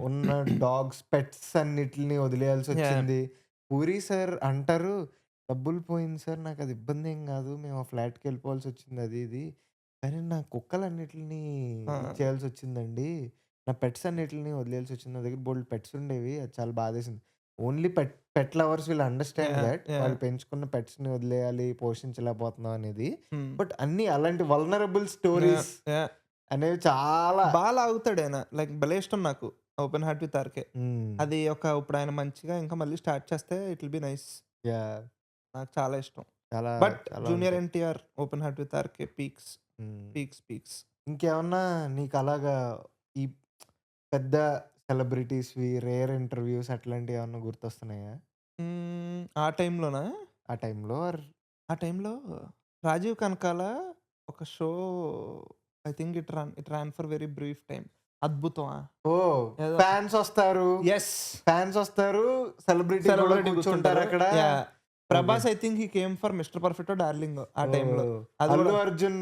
ఉన్న డాగ్స్ పెట్స్ అన్నిటిని వదిలేయాల్సి వచ్చింది. పూరి సార్ అంటారు డబ్బులు పోయింది సార్, నాకు అది ఇబ్బంది ఏం కాదు, మేము ఆ ఫ్లాట్కి వెళ్ళిపోవాల్సి వచ్చింది అది ఇది, కానీ నా కుక్కలన్నిటిని ఇచ్చేయాల్సి వచ్చిందండి, నా పెట్స్ అన్నిటిని వదిలేయాల్సి వచ్చింది, నా దగ్గర బోల్డ్ పెట్స్ ఉండేవి, అది చాలా బాధేసింది. Only pet lovers will understand that వాళ్ళు పెంచుకున్న పెట్స్ ని వదిలేయాలి, పోషించలేకపోతున్నాం అనేది. బట్ అన్ని అలాంటి వల్నరబుల్ స్టోరీస్ అనేవి చాలా బాగా లాగుతాడు ఆయన. లైక్ భలే ఇష్టం నాకు ఓపెన్ హార్ట్ విత్ ఆర్కే. అది ఒక ఇప్పుడు ఆయన మంచిగా ఇంకా మళ్ళీ స్టార్ట్ చేస్తే ఇట్ విల్ బి నైస్. నాకు చాలా ఇష్టం. చాలా but junior NTR open heart with RK peaks. ఇంకేమన్నా నీకు అలాగా ఈ పెద్ద సెలబ్రిటీస్వి రేర్ ఇంటర్వ్యూస్ అట్లాంటివి ఏమన్నా గుర్తొస్తున్నాయా ఆ టైంలోనా? ఆ టైంలో? ఆ టైంలో రాజీవ్ కనకాల ఒక show, I think it ran for very brief time. అద్భుతమా? ఫ్యాన్స్ వస్తారు, సెలబ్రిటీ కూర్చుంటారు అక్కడ. Prabhas I think he came for mister perfect darling ఆ టైంలో. అల్లు అర్జున్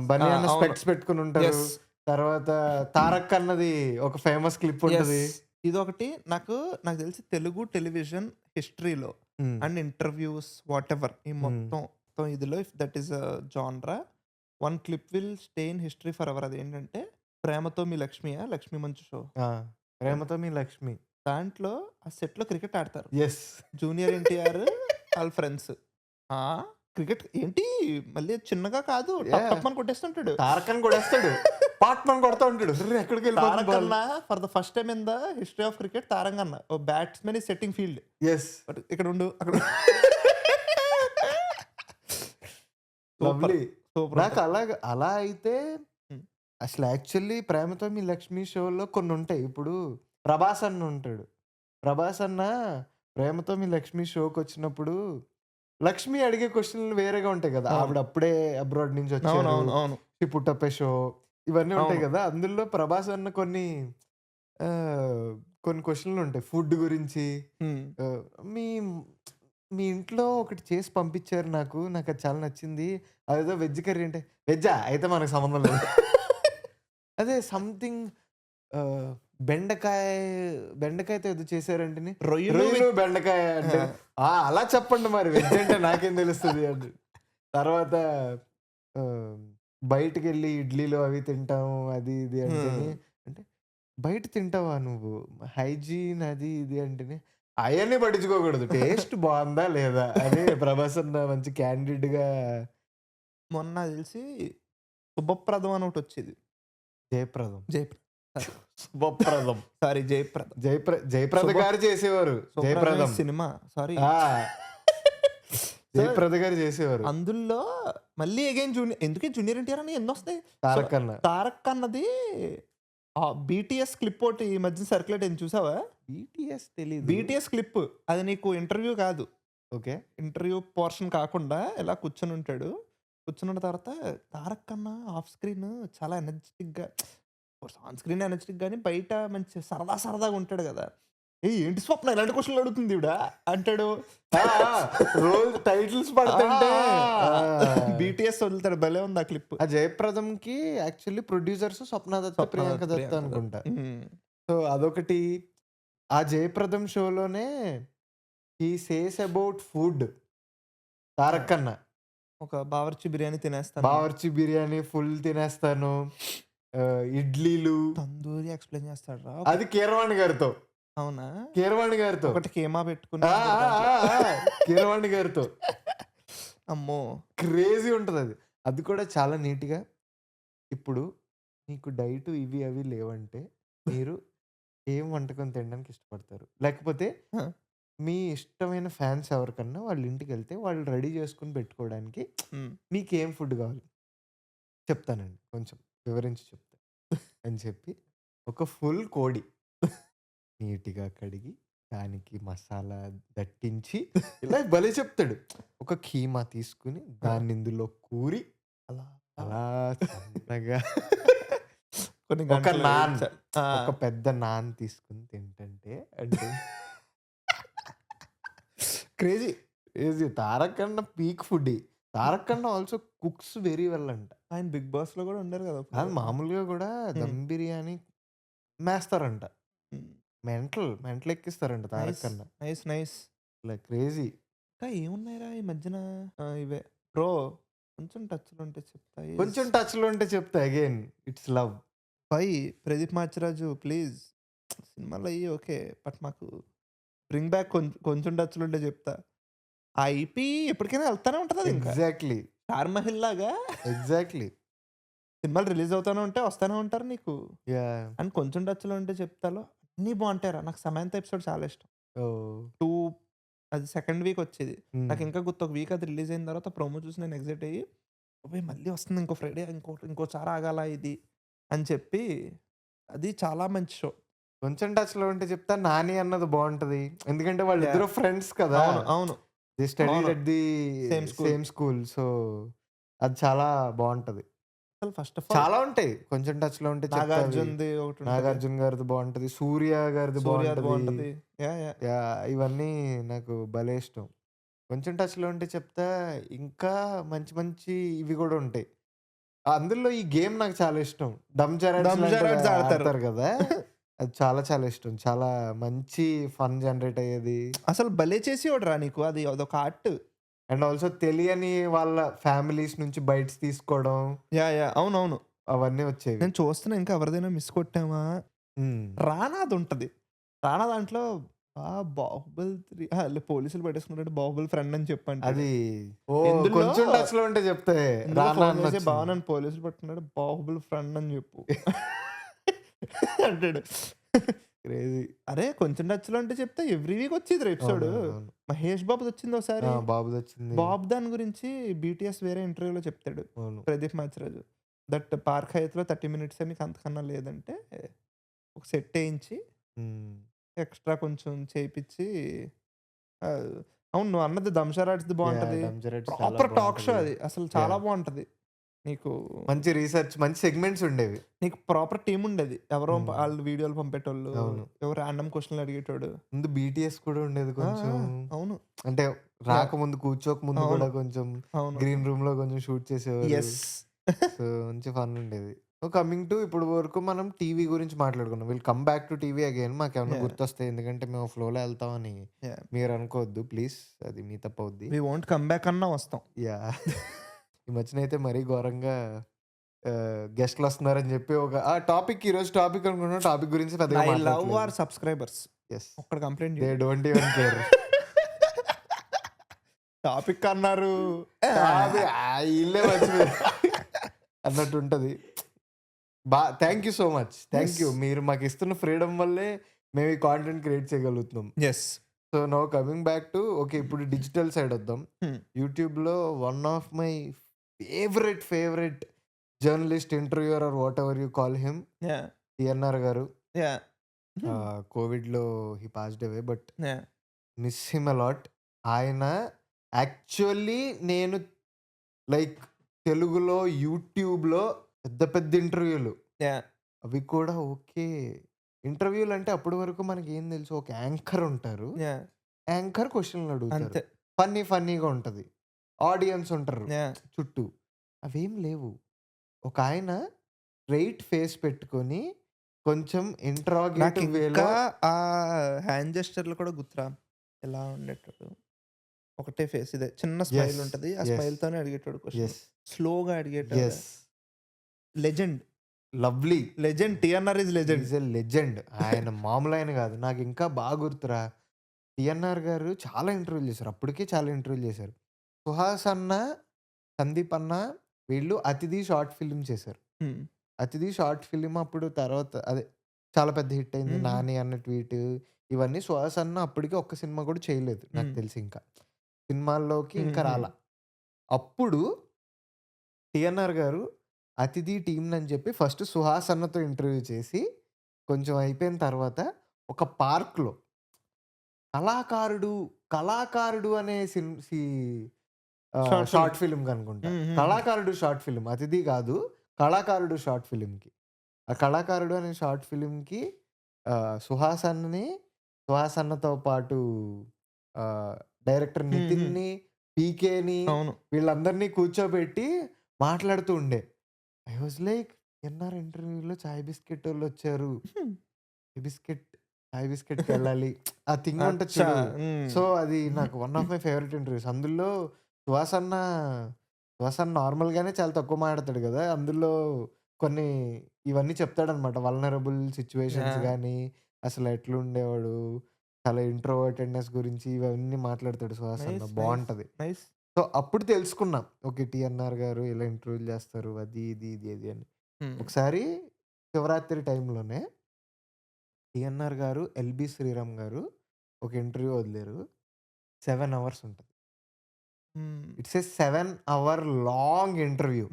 బనియాన్ స్పెక్ట్స్ పెట్టుకుని ఉంటారు. తర్వాత తారక్ అన్నది ఒక ఫేమస్ క్లిప్ ఉంటది. ఇదొకటి నాకు తెలిసి తెలుగు టెలివిజన్ హిస్టరీలో అండ్ ఇంటర్వ్యూస్ వాట్ ఎవర్ ఈ మొత్తం ఇదిలో, if that is genre, one clip will stay in history for ever. అది ఏంటంటే ప్రేమతో మీ లక్ష్మి మంచు షో. ప్రేమతో మీ లక్ష్మి దాంట్లో ఆ సెట్ లో క్రికెట్ ఆడతారు. జూనియర్ ఎన్టీఆర్ వాళ్ళ ఫ్రెండ్స్. క్రికెట్ ఏంటి మళ్ళీ చిన్నగా కాదు, టప్ కొట్టేస్తుంటాడు, తారకన్ కొడేస్తాడు, పాట్మన్ కొడతా ఉంటాడు. ఎక్కడికి వెళ్ళిపోతున్నా for the first time in the history of cricket తారంగన్న ఓ బ్యాట్స్మెన్ ఈ సెట్టింగ్ ఫీల్డ్. బట్ ఇక్కడ ఉండు అక్కడ. నాకు అలా అయితే అసలు యాక్చువల్లీ ప్రేమతో మీ లక్ష్మి షోలో కొన్ని ఉంటాయి. ఇప్పుడు ప్రభాస్ అన్న ఉంటాడు. ప్రభాస్ అన్న ప్రేమతో మీ లక్ష్మి షోకి వచ్చినప్పుడు లక్ష్మి అడిగే క్వశ్చన్లు వేరేగా ఉంటాయి కదా. ఆవిడ అప్పుడే అబ్రాడ్ నుంచి వచ్చారు, పుట్టప్పే షో ఇవన్నీ ఉంటాయి కదా. అందులో ప్రభాస్ అన్న కొన్ని క్వశ్చన్లు ఉంటాయి ఫుడ్ గురించి. మీ ఇంట్లో ఒకటి చేసి పంపించారు, నాకు అది చాలా నచ్చింది, అదేదో వెజ్ కర్రీ అంటే, వెజ్జా అయితే మనకు సంబంధం లేదు. అదే సంథింగ్ బెండకాయతో ఏదో చేశారంటే, రొయ్యలు బెండకాయ అంటే అలా చెప్పండి మరి, వెజ్ అంటే నాకేం తెలుస్తుంది అంటే. తర్వాత బయటికెళ్ళి ఇడ్లీలు అవి తింటాము అది ఇది అంటేనే అంటే బయట తింటావా నువ్వు? హైజీన్ అది ఇది అంటేనే అయన్నీ పట్టించుకోకూడదు. టేస్ట్ బావుందా లేదా అని ప్రభాస్ అన్న మంచి క్యాండిడ్‌గా మొన్న నాకు తెలిసి 'శుభప్రదం' అని ఒకటొచ్చేది. జయప్రదం. జయప్ర సారీ. శుభప్రదం. సారీ 'జయప్రదం'. జయప్రద శుభ గారు చేసేవారు. 'శుభప్రదం' జయప్రదం. Cinema sorry. ఆ! జయప్రద గారు చేసేవారు. అందులో మళ్ళీ అగైన్ ఎందుకే జూనియర్ ఎన్టీఆర్ అని ఎన్నొస్తాయి. తారక్ అన్న. తారక్ అన్నది బీటీఎస్ క్లిప్ ఒకటి ఈ మధ్య సర్క్యులేట్ అయింది చూసావా? బీటీఎస్ తెలీదు. బీటీఎస్ క్లిప్ అది నీకు ఇంటర్వ్యూ కాదు. ఓకే. ఇంటర్వ్యూ పోర్షన్ కాకుండా ఇలా కూర్చొని ఉంటాడు. కూర్చున్న తర్వాత తారక్ అన్న ఆఫ్ స్క్రీన్ చాలా ఎనర్జెటిక్‌గా ఆన్ స్క్రీన్ ఎనర్జెటిక్ గాని బయట మంచి సరదాగా ఉంటాడు కదా! ఏంటి స్వప్న ఇలాంటి క్వెషన్‌లు అడుగుతుంది ఈవిడ అంటాడు. ఆ! రోల్ టైటిల్స్ పడుతుంటే బీటీఎస్ వదులుతాడు. భలే ఉంది ఆ క్లిప్. ఆ జయప్రదంకి యాక్చువల్లీ ప్రొడ్యూసర్స్ స్వప్న దత్త, ప్రియాంక దత్త అనుకుంటా. సో అదొకటి. ఆ జయప్రదం షోలోనే he says about food. Tarak అన్న ఒక బావర్చి బిర్యానీ తినేస్తాను. బావర్చి బిర్యానీ ఫుల్ తినేస్తాను. ఇడ్లీలు తందూరి ఎక్స్‌ప్లెయిన్ చేస్తాడురా. అది కీరవాణి గారితో. అవునా? కీరవాణి గారితో. ఒకటి కీమా పెట్టుకుని కీరవాణి గారితో. అమ్మో! క్రేజీ ఉంటదది. అది కూడా చాలా నీట్‌గా ఇప్పుడు మీకు డైట్ ఇవి అవి లేవంటే మీరు ఏం వంటకం తినడానికి ఇష్టపడతారు? లేకపోతే ఆ! మీ ఇష్టమైన ఫ్యాన్స్ ఎవరికన్నా వాళ్ళ ఇంటికెళ్తే వాళ్ళు రెడీ చేసుకొని పెట్టుకోవడానికి హ్మ్. మీకేం ఫుడ్ కావాలి? చెప్తానండి. కొంచెం వివరించి చెప్తా అని చెప్పి ఒక ఫుల్ కోడి నీట్‌గా కడిగి దానికి మసాలా దట్టించి ఇలా భలే చెప్తాడు. ఒక కీమా తీసుకొని దాన్ని ఇందులో కూరి అలా అలా సన్నగా కొన్ని ఒక గంటలు నాన్ ఆ! ఒక పెద్ద నాన్ తీసుకొని తింటంటే అంటే క్రేజీ. ఈజీ. తారక్ అన్న పీక్ ఫుడ్డీ. తారక్ అన్న ఆల్సో కుక్స్ వెరీ వెల్ అంట. ఆయన 'బిగ్ బాస్‌లో' కూడా ఉన్నారు కదా! అది మామూలుగా కూడా దమ్ బిర్యానీ మేస్తారంట. హ్మ్. మెంటల్ ఎక్కిస్తారంట తారక్ నైస్. అన్న. నైస్. నైస్. Like crazy. ఇంకా ఏమున్నాయిరా ఈ మధ్యన? ఇవే. బ్రో కొంచెం టచ్‌లో ఉంటే చెప్తా. కొంచెం టచ్‌లో ఉంటే చెప్తా again it's love. By Pradeep Machiraju please సినిమాలు అయ్యి ఓకే. బట్ మాకు బ్రింగ్ బ్యాక్ కొంచెం టచ్‌లో ఉంటే చెప్తా. ఆ ఐపీ ఎప్పటికైనా వెళ్తానే ఉంటది అది ఇంకా. ఎగ్జాక్ట్‌లీ. 'స్టార్ మహిల్' లాగా ఎగ్జాక్ట్‌లీ. సినిమాలు రిలీజ్ అవుతానే ఉంటాయి. వస్తానే ఉంటారు నీకు. యాహ్! అండ్ కొంచెం టచ్‌లో ఉంటే చెప్తాలో అన్నీ బావుంటాయిరా. నాకు 'సమంత' ఎపిసోడ్ చాలా ఇష్టం. ఓహ్! 2 అది సెకండ్ వీక్ వచ్చేది. హ్మ్. నాకు ఇంకా గుర్తు. ఒక వీక్ అది రిలీజ్ అయిన తర్వాత ప్రోమో చూసి నేను ఎక్సైట్ అయ్యి, అబ్బోయ్! మళ్ళీ వస్తుంది ఇంకో ఫ్రైడే ఇంకోసారి ఆగాల ఇది అని చెప్పి అది చాలా మంచి షో. కొంచెం టచ్‌లో ఉంటే చెప్తా 'నాని' అన్నది బావుంటది. ఎందుకంటే వాళ్ళిద్దరు ఫ్రెండ్స్ కదా! అవును. అవును. దే స్టడీడ్ అవును. At the same school. Same school. So, అది చాలా బావుంటది. అసలు ఫస్ట్ ఆఫ్ ఆల్ చాలా ఉంటాయి. కొంచెం టచ్‌లో ఉంటే చెప్తావి. 'నాగార్జున'ది ఒకటుంటది. 'నాగార్జున' గారిది బావుంటది. 'సూర్య' గారిది 'సూర్యది' బావుంటది. బావుంటది. యాహ్! యాహ్! యాహ్! ఇవన్నీ నాకు భలే ఇష్టం. కొంచెం టచ్‌లో ఉంటే చెప్తా ఇంకా మంచి మంచి ఇవి గూడా ఉంటాయి. అందులో ఈ గేమ్ నాకు చాలా ఇష్టం. డమ్ జెరాడ్స్ డమ్ లాంటిది జెరాడ్స్ ఆడతారు. ఆడతారు గదా! అది చాలా చాలా ఇష్టం. చాలా మంచి ఫన్ జనరేట్ అయ్యేది. అసలు భలే చేసేవాడురా నీకు. అదొక ఆర్ట్. అండ్ ఆల్సో తెలియని వాళ్ళ ఫ్యామిలీస్ నుంచి బైట్స్ తీసుకోవడం యాహ్! యాహ్! అవునవును. అవన్నీ వచ్చేవి. నేను చూస్తున్నా ఇంకా ఎవరిదైనా మిస్ కొట్టామా? హ్మ్. 'రానా'ది ఉంటది. 'రానా' దాంట్లో 'బాహుబలి 3' పోలీసులు పట్టేసుకున్నాడు 'బాహుబలి ఫ్రెండ్' అని చెప్పంటాడు. అది ఓహ్! ఇందులో కొంచెం టచ్‌లో ఉంటే చెప్తే ఇందులో రానా ఫోన్ అని చేసి వచ్చింది. బావ నన్ను పోలీసులు పట్టుకున్నాడు 'బాహుబలి ఫ్రెండ్' అని చెప్పు అంటాడు. క్రేజీ. అరే కొంచెం టచ్‌లో అంటే చెప్తే ఎవ్రీ వీక్ వచ్చేదిరా ఎపిసోడ్. అవునవును. మహేష్ బాబుది వచ్చింది ఒకసారి. ఆ! బాబుదొచ్చింది. బాబు దాని గురించి బీటీఎస్ వేరే ఇంటర్వ్యూలో చెప్తాడు అవును. ప్రదీప్ మాచిరాజు. దట్ పార్క్ హయత్‌లో 30 మినిట్స్ మీకు అంతకన్నా లేదంటే ఒక సెట్ ఏయించి హ్మ్. ఎక్స్‌ట్రా కొంచెం చేపిచ్చి ఆహ్, అవును నువ్వు అన్నది 'దంషరాడ్స్‌ది' యాహ్! బావుంటది. డమ్ జెరాడ్స్ చాలా ప్రాపర్ టాక్ షో బావుంటది. అది. అసలు చాలా యాహ్! బావుంటది. నీకు మంచి రిసర్చ్, మంచి సెగ్మెంట్స్ ఉండేవి. నీకు ప్రాపర్ టీమ్ ఉండేది. ఎవరో హ్మ్. ఆళ్ళు వీడియోలు పంపేటోళ్ళు. అవును. ఎవరో రాండమ్ క్వెషన్‌లు అడిగేటోడు. ముందు బీటీఎస్ కూడా ఉండేది ఆ! కొంచెం. ఆ! అవును. అంటే యాహ్! రాకముందు కూర్చోకముందు అవును. కూడా కొంచెం అవును. గ్రీన్ రూమ్‌లో కొంచెం షూట్ చేసేవారు. యెస్. సో, మంచి ఫన్ ఉండేది. సో, కమింగ్ టు ఇప్పుడు వరకు మనం టీవీ గురించి మాట్లాడుకున్నాం. Will come back to TV again. మాకేమన్నా యాహ్! గుర్తొస్తాయి. ఎందుకంటే మేము ఫ్లోలో ఎళ్తామని యాహ్! మీరనుకోవద్దు ప్లీజ్. అది మీ తప్పవుద్ది. వి వోంట్ కమ్ బ్యాక్ అన్నా వస్తాం. యాహ్! ఈ మధ్యనైతే మరీ ఘోరంగా గెస్ట్లు వస్తున్నారని చెప్పి ఒక టాపిక్ ఈరోజు టాపిక్ అనుకున్నా టాపిక్ గురించి పెద్దగా ఐ లవ్ మాట్లాడట్లేదు. Our subscribers. ఎస్, ఒక్కడ complaint they don't even care. Topic అన్నారు ఇల్లే మర్చిపోయారు అన్నట్టు ఉంటది. Thank you so much, thank you. మీరు మాకు ఇస్తున్న ఫ్రీడమ్ వల్లే మేము ఈ కాంటెంట్ క్రియేట్ చేయగలుగుతున్నాం. Yes. So now coming back to okay, ఇప్పుడు డిజిటల్ సైడ్ వద్దాం. యూట్యూబ్లో one of my favourite journalist, interviewer or whatever you call him, TNR గారు. కోవిడ్లో he passed away, but miss him a lot. ఆయన యాక్చువల్లీ నేను like తెలుగులో యూట్యూబ్లో పెద్ద పెద్ద ఇంటర్వ్యూలు అవి కూడా ఓకే. ఇంటర్వ్యూలు అంటే అప్పటి వరకు మనకి ఏం తెలుసు, ఒక యాంకర్ ఉంటారు, యాంకర్ క్వశ్చన్లు అడుగుతారు, ఫన్నీగా ఉంటది, ఆడియన్స్ ఉంటారు చుట్టూ. అవేం లేవు. ఒక ఆయన స్ట్రైట్ ఫేస్ పెట్టుకొని కొంచెం ఇంట్రాగేటివ్ వేలో ఆ హ్యాండ్ జెస్చర్లు కూడా గుర్తురా ఎలా ఉండేటప్పుడు. ఒకటే ఫేస్, ఇదే చిన్న స్మైల్ ఉంటది, ఆ స్మైల్ తోనే అడిగేటాడు క్వశ్చన్, స్లోగా అడిగేటాడు. Legend, lovely legend. TNR is legend, is a legend. ఆయన మామూలు ఆయన కాదు. నాకు ఇంకా బాగా గుర్తురా, టిఎన్ఆర్ గారు చాలా ఇంటర్వ్యూలు చేశారు, అప్పటికే చాలా ఇంటర్వ్యూలు చేశారు. సుహాస్ అన్న, సందీప్ అన్న వీళ్ళు అతిథి షార్ట్ ఫిలిం చేశారు. అతిథి షార్ట్ ఫిలిం అప్పుడు తర్వాత అదే చాలా పెద్ద హిట్ అయింది. నాని అన్న ట్వీట్ ఇవన్నీ. సుహాస్ అన్న అప్పటికే ఒక్క సినిమా కూడా చేయలేదు నాకు తెలిసి, ఇంకా సినిమాల్లోకి ఇంకా రాలా. అప్పుడు టిఎన్ఆర్ గారు అతిథి టీం అని చెప్పి ఫస్ట్ సుహాస్ అన్నతో ఇంటర్వ్యూ చేసి కొంచెం అయిపోయిన తర్వాత ఒక పార్క్లో కళాకారుడు అనే షార్ట్ ఫిలిం కనుకుంటా. కళాకారుడు షార్ట్ ఫిలిం, అతిథి కాదు, కళాకారుడు షార్ట్ ఫిలింకి. ఆ కళాకారుడు అనే షార్ట్ ఫిలింకి సుహాస్ అన్నతో పాటు డైరెక్టర్ నితిన్ని, పీకేని, వీళ్ళందరినీ కూర్చోబెట్టి మాట్లాడుతూ ఉండే. ఐ వాజ్ లైక్, ఎన్ఆర్ ఇంటర్వ్యూలో చాయ్ బిస్కెట్ వాళ్ళు వచ్చారు, చాయ్ బిస్కెట్కి వెళ్ళాలి ఆ థింగ్ ఉంటుంది చూడు. సో అది నాకు one of my favourite interviews. అందులో సుహాస్ అన్న నార్మల్గానే చాలా తక్కువ మాట్లాడతాడు కదా, అందులో కొన్ని ఇవన్నీ చెప్తాడనమాట. వల్నరబుల్ సిచ్యువేషన్స్ కానీ, అసలు ఎట్లుండేవాడు, చాలా ఇంట్రోవర్టెడ్నెస్ గురించి ఇవన్నీ మాట్లాడతాడు సుహాస్ అన్న. బాగుంటది. సో అప్పుడు తెలుసుకున్నాం, ఓకే టిఎన్ఆర్ గారు ఇలా ఇంటర్వ్యూలు చేస్తారు, అది ఇది అని. ఒకసారి శివరాత్రి టైంలోనే టిఎన్ఆర్ గారు, ఎల్బి శ్రీరామ్ గారు ఒక ఇంటర్వ్యూ వదిలేరు. 7 hours ఉంటుంది. It's a 7 hour long interview.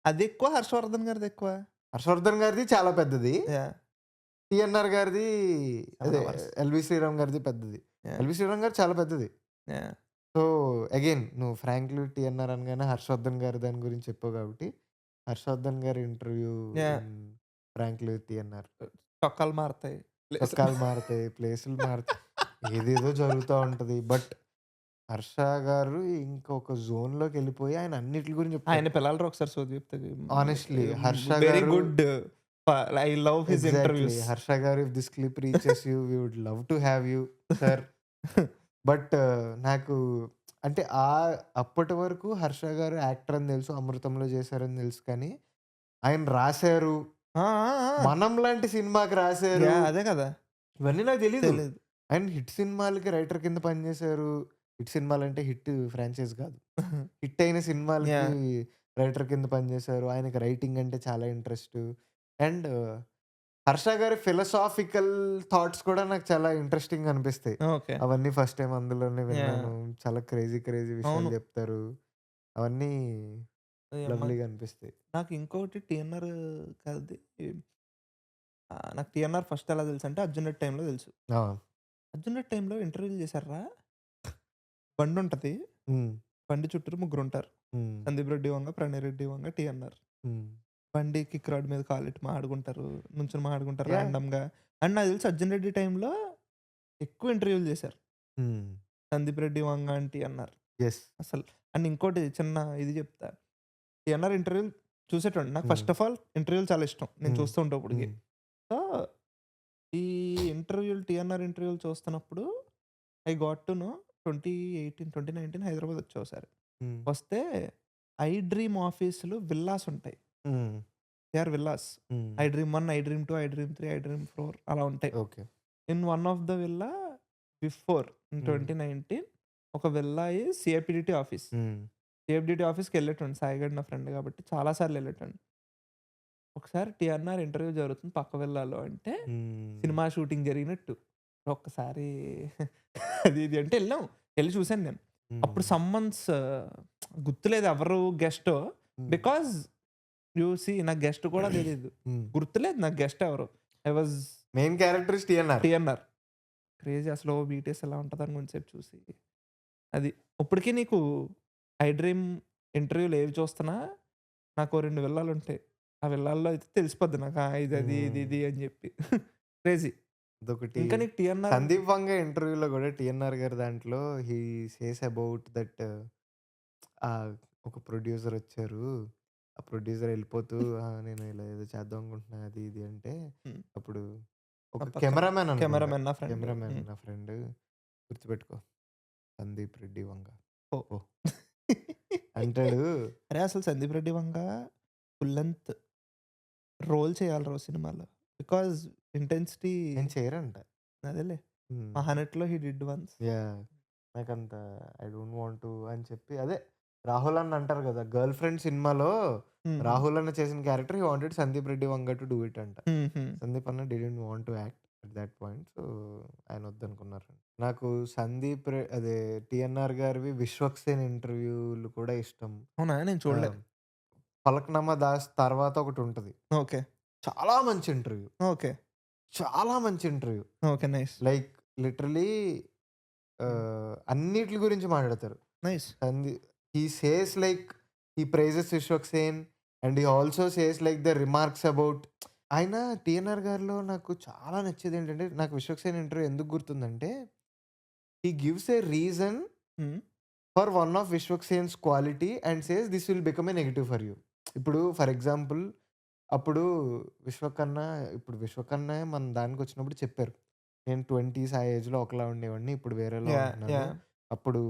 అది ఎక్కువ, హర్షవర్ధన్ గారిది ఎక్కువ. హర్షవర్ధన్ గారిది చాలా పెద్దది, టిఎన్ఆర్ గారిది అదే ఎల్బి శ్రీరామ్ గారిది పెద్దది. ఎల్బి శ్రీరామ్ గారు చాలా పెద్దది. సో అగైన్ నువ్వు ఫ్రాంక్లీ టిఎన్ఆర్ అనగానే హర్షవర్ధన్ గారి దాని గురించి చెప్పావు కాబట్టి, హర్షవర్ధన్ గారి ఇంటర్వ్యూ ఫ్రాంక్లీ టిఎన్ఆర్. చొక్కాలు మారుతాయి, ప్లేసులు మారుతాయి, ఏదేదో జరుగుతూ ఉంటది. బట్ హర్ష గారు ఇంకొక జోన్ లోకి వెళ్ళిపోయి ఆయన అన్నిటి గురించి ఆయన పిల్లలు ఒకసారి సోది చెప్తాడు. Honestly Harsha very good, I love his interviews. Harsha గారు, if this clip reaches you, we would love to have you sir. But నాకు అంటే అప్పటి వరకు హర్ష గారు యాక్టర్ అని తెలుసు, అమృతంలో చేశారని తెలుసు, కానీ ఆయన రాశారు, మనం లాంటి సినిమాకి రాశారు, అదే కదా, ఇవన్నీ నాకు తెలియదు. అండ్ హిట్ సినిమాలకి రైటర్ కింద పనిచేశారు. హిట్ సినిమాలు అంటే హిట్ ఫ్రాంచైజ్ కాదు, హిట్ అయిన సినిమాలకి రైటర్ కింద పనిచేశారు. ఆయనకి రైటింగ్ అంటే చాలా ఇంట్రెస్ట్. అండ్ హర్ష గారి ఫిలసాఫికల్ థాట్స్ కూడా నాకు చాలా ఇంట్రెస్టింగ్ అనిపిస్తాయి. అవన్నీ ఫస్ట్ టైం అందులోనే విన్నాను. చాలా క్రేజీ విషయాలు చెప్తారు, అవన్నీ లవ్లీగా అనిపిస్తాయి. నాకు ఇంకొకటి టిఎన్ఆర్ కాదు, నాకు టిఎన్ఆర్ ఫస్ట్ ఎలా తెలుసు అంటే అర్జున్ రెడ్డి టైంలో తెలుసు. అర్జున్ రెడ్డి టైంలో ఇంటర్వ్యూలు చేశారా, బండి ఉంటది, బండి చుట్టూ 3 ఉంటారు, సందీప్ రెడ్డి వంగ, ప్రణయ్ రెడ్డి వంగ, టిఎన్ఆర్. బండి కిక్ రాడ్ మీద కాలెట్టి మాడుకుంటారు, నుంచుని మాడుకుంటారు ర్యాండమ్ గా. అండ్ నాకు తెలిసి అర్జున్ రెడ్డి టైంలో ఎక్కువ ఇంటర్వ్యూలు చేశారు సందీప్ రెడ్డి వంగ అని టిఎన్ఆర్ అసలు. అండ్ ఇంకోటి చిన్న ఇది చెప్తా, టిఎన్ఆర్ ఇంటర్వ్యూలు చూసేటండి. నాకు ఫస్ట్ ఆఫ్ ఆల్ ఇంటర్వ్యూలు చాలా ఇష్టం, నేను చూస్తూ ఉంటా ఇప్పటికి. సో ఈ ఇంటర్వ్యూలు, టిఎన్ఆర్ ఇంటర్వ్యూలు చూస్తున్నప్పుడు I got to know 2019 Hyderabad వచ్చా ఒకసారి. వస్తే ఐ డ్రీమ్ ఆఫీసులు, విల్లాస్ ఉంటాయి. హ్మ్. They are villas. హ్మ్. IDream 1, iDream 2, iDream 3, iDream 4 అలా ఉంటాయి. Okay. In one of the villa before in hmm. 2019 ఒక విల్లా ఈజ్ సిఐపిడిటి ఆఫీస్. హ్మ్. సిఐపిడిటి ఆఫీస్‌కెళ్ళేటోడిని. సాయిగడ్ నా ఫ్రెండ్ కాబట్టి చాలా సార్లు ఎళ్ళేటోడిని. ఒకసారి టీఎన్ఆర్ ఇంటర్వ్యూ జరుగుతుంది పక్క విల్లాలో అంటే హ్మ్. సినిమా షూటింగ్ జరిగినట్టు. ఒక్కసారి అది ఇది అంటే ఎళ్ళాం. ఎళ్లి చూసాను నేను. అప్పుడు హ్మ్. సమ్మన్స్ గుర్తులేదు ఎవరు గెస్టో. హ్మ్. బికాజ్ యూ సీ నాకు గెస్ట్ కూడా తెలీదు. హ్మ్. గుర్తులేదు నాకు గెస్ట్ ఎవరు. I was main character is TNR. TNR. Crazy అసలు బీటీఎస్ ఎలా ఉంటదని కొంచెంసేపు చూసి అది. ఇప్పటికి నీకు ఐ డ్రీమ్ ఇంటర్వ్యూలు ఏవి చూస్తున్నా నాకో 2 విల్లాలుంటాయి. ఆ విల్లాల్లో అయితే తెలిసిపోద్ది నాకు. ఆ! ఇదది, ఇది, హ్మ్. ఇది అని జెప్పి. క్రేజీ. అదొకటి. ఇంకా నీకు టీఎన్ఆర్ 'సందీప్ వంగ' ఇంటర్వ్యూలో గూడా టీఎన్ఆర్ గారి దాంట్లో హి సేస్ అబౌట్ దట్ ఒక ప్రొడ్యూసర్ వచ్చారు. ఆ ప్రొడ్యూసర్ ఎళ్ళిపోతూ నేను ఇలా ఏదో చేద్దాం అనుకుంటున్నా అది ఇది అంటే, హ్మ్. అప్పుడు ఒక పక్కన కెమెరామాన్ అనుకుంటా. కెమెరామెన్ నా ఫ్రెండ్. కెమెరామాన్ హ్మ్. నా ఫ్రెండ్ గుర్తుపెట్టుకో 'సందీప్ రెడ్డి వంగ' ఓహ్! ఓహ్! అంటాడు. అరే! అసలు 'సందీప్ రెడ్డి వంగ' ఫుల్ లెంత్ రోల్ చేయాలిరా ఓ సినిమాలో. బికాజ్ ఇంటెన్సిటీ ఆయన చేయరంట. అదేలే. హ్మ్. 'మహానటి'లో హి డిడ్ వన్స్. యాహ్! నాకంత ఐ డోంట్ వాంట్ టు అని చెప్పి అదే 'రాహుల్' అన్న అంటారు గదా! 'గర్ల్ ఫ్రెండ్' సినిమాలో హ్మ్. 'రాహుల్' అన్న చేసిన character he wanted 'Sandeep Reddy Vanga' to do it అంట. హుహు. సందీప్ అన్న didn't want to act at that point. So, ఆయన వద్దనుకున్నారు. నాకు అదే 'టీఎన్ఆర్' గారివి 'విశ్వక్సేన్' ఇంటర్వ్యూలు కూడా ఇష్టం. అవునా? నేను చూడలే. ఆహ్, 'ఫలక్నామా దాస్' తర్వాత ఒకటుంటది. ఓకే. చాలా మంచి ఇంటర్వ్యూ. ఓకే. చాలా మంచి interview. Okay. Nice. Like literally hmm. అన్నిట్లి గురించి మాట్లాడతారు. నైస్. సంది he says like he praises Vishwaksen and he also says like the remarks about ఆయన 'టీఎన్ఆర్' గారిలో నాకు చాలా నచ్చేదేంటంటే, నాకు 'విశ్వక్సేన్' ఇంటర్వ్యూ ఎందుకు గుర్తుందంటే, he gives a reason hmm. For one of Vishwaksen's quality and says this will become a negative for you. ఇప్పుడు for example అప్పుడు విశ్వకన్న ఇప్పుడు విశ్వకన్నే మన దానికొచ్చినప్పుడు చెప్పారు. నేను 20స్ ఆ ఏజ్‌లో ఒకలా ఉండేవాడిని. ఇప్పుడు వేరేలా యాహ్! ఉంటున్నాను. యాహ్! అప్పుడు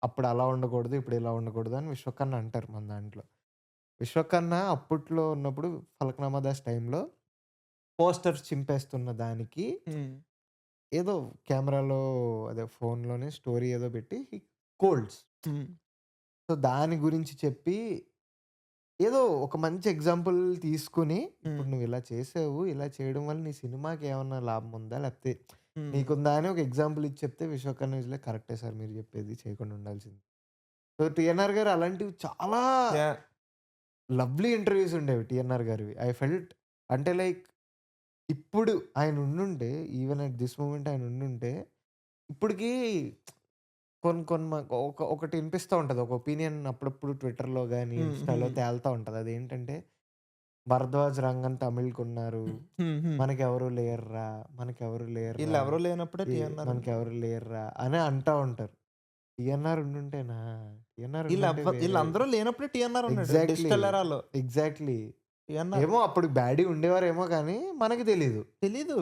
అప్పుడు అలా ఉండకూడదు. ఇప్పుడు ఇలా ఉండకూడదు అని విశ్వకన్న అంటారు మన దాంట్లో. విశ్వకన్న అప్పట్లో ఉన్నప్పుడు 'ఫలక్నామా దాస్' టైంలో పోస్టర్స్ చింపేస్తున్న దానికి హ్మ్. ఏదో కెమెరాలో అదే ఫోన్‌లోనే స్టోరీ ఏదో పెట్టి కోల్డ్స్. హ్మ్. సో, దాని గురించి చెప్పి ఏదో ఒక మంచి ఎగ్జాంపుల్ తీసుకొని, హ్మ్. ఇప్పుడు నువ్విలా చేసావు. ఇలా చేయడం వల్ల నీ సినిమాకేమన్నా లాభం ఉందా? లేకపోతే హ్మ్. నీకుందా అని ఒక ఎగ్జాంపుల్ ఇచ్చి చెప్తే విశ్వకర్మ ఈస్‌లైక్ కరెక్టే సార్ మీరు చెప్పేది చేయకుండా ఉండాల్సింది. సో, టీఎన్ఆర్ గారు అలాంటివి చాలా యాహ్! లవ్లీ ఇంటర్వ్యూస్ ఉండేవి టీఎన్ఆర్ గారివి. ఐ ఫెల్ట్ అంటే లైక్ ఇప్పుడు ఆయన ఉండుంటే ఈవెన్ అట్ థిస్ మొమెంట్ ఆయన ఉండుంటే ఇప్పటికి కొన్ని కొన్ని ఒకటి ఇనిపిస్తా ఉంటది. ఒక ఒపీనియన్ అప్పుడప్పుడు ట్విట్టర్‌లో గాని, హ్మ్. ఇన్‌స్టాలో హ్మ్. తేలుతా ఉంటది. అదేంటంటే 'భరద్వాజ్ రంగన్ తమిళ్‌కున్నారు. హ్మ్. హ్మ్. మనకెవరు లేర్రా, మనకెవరు లేర్రా, ఈళ్ళెవరు లేనప్పుడే ఈ టీఎన్ఆర్ ఉన్నాడు. మనకెవరు లేర్రా' అని అంటా ఉంటారు. టీఎన్ఆర్ ఉండుంటేనా? టీఎన్ఆర్ ఉండుంటే వేరే ఈళ్ళందరూ లేనప్పుడే టీఎన్ఆర్ ఉన్నాడు. ఎగ్జాక్ట్‌లీ. డిజిటల్ ఎరాలో. ఎగ్జాక్ట్‌లీ. టీఎన్ఆర్ ఏమో అప్పుడు బ్యాడీ ఉండేవారేమో కానీ మనకి తెలీదు. తెలీదు.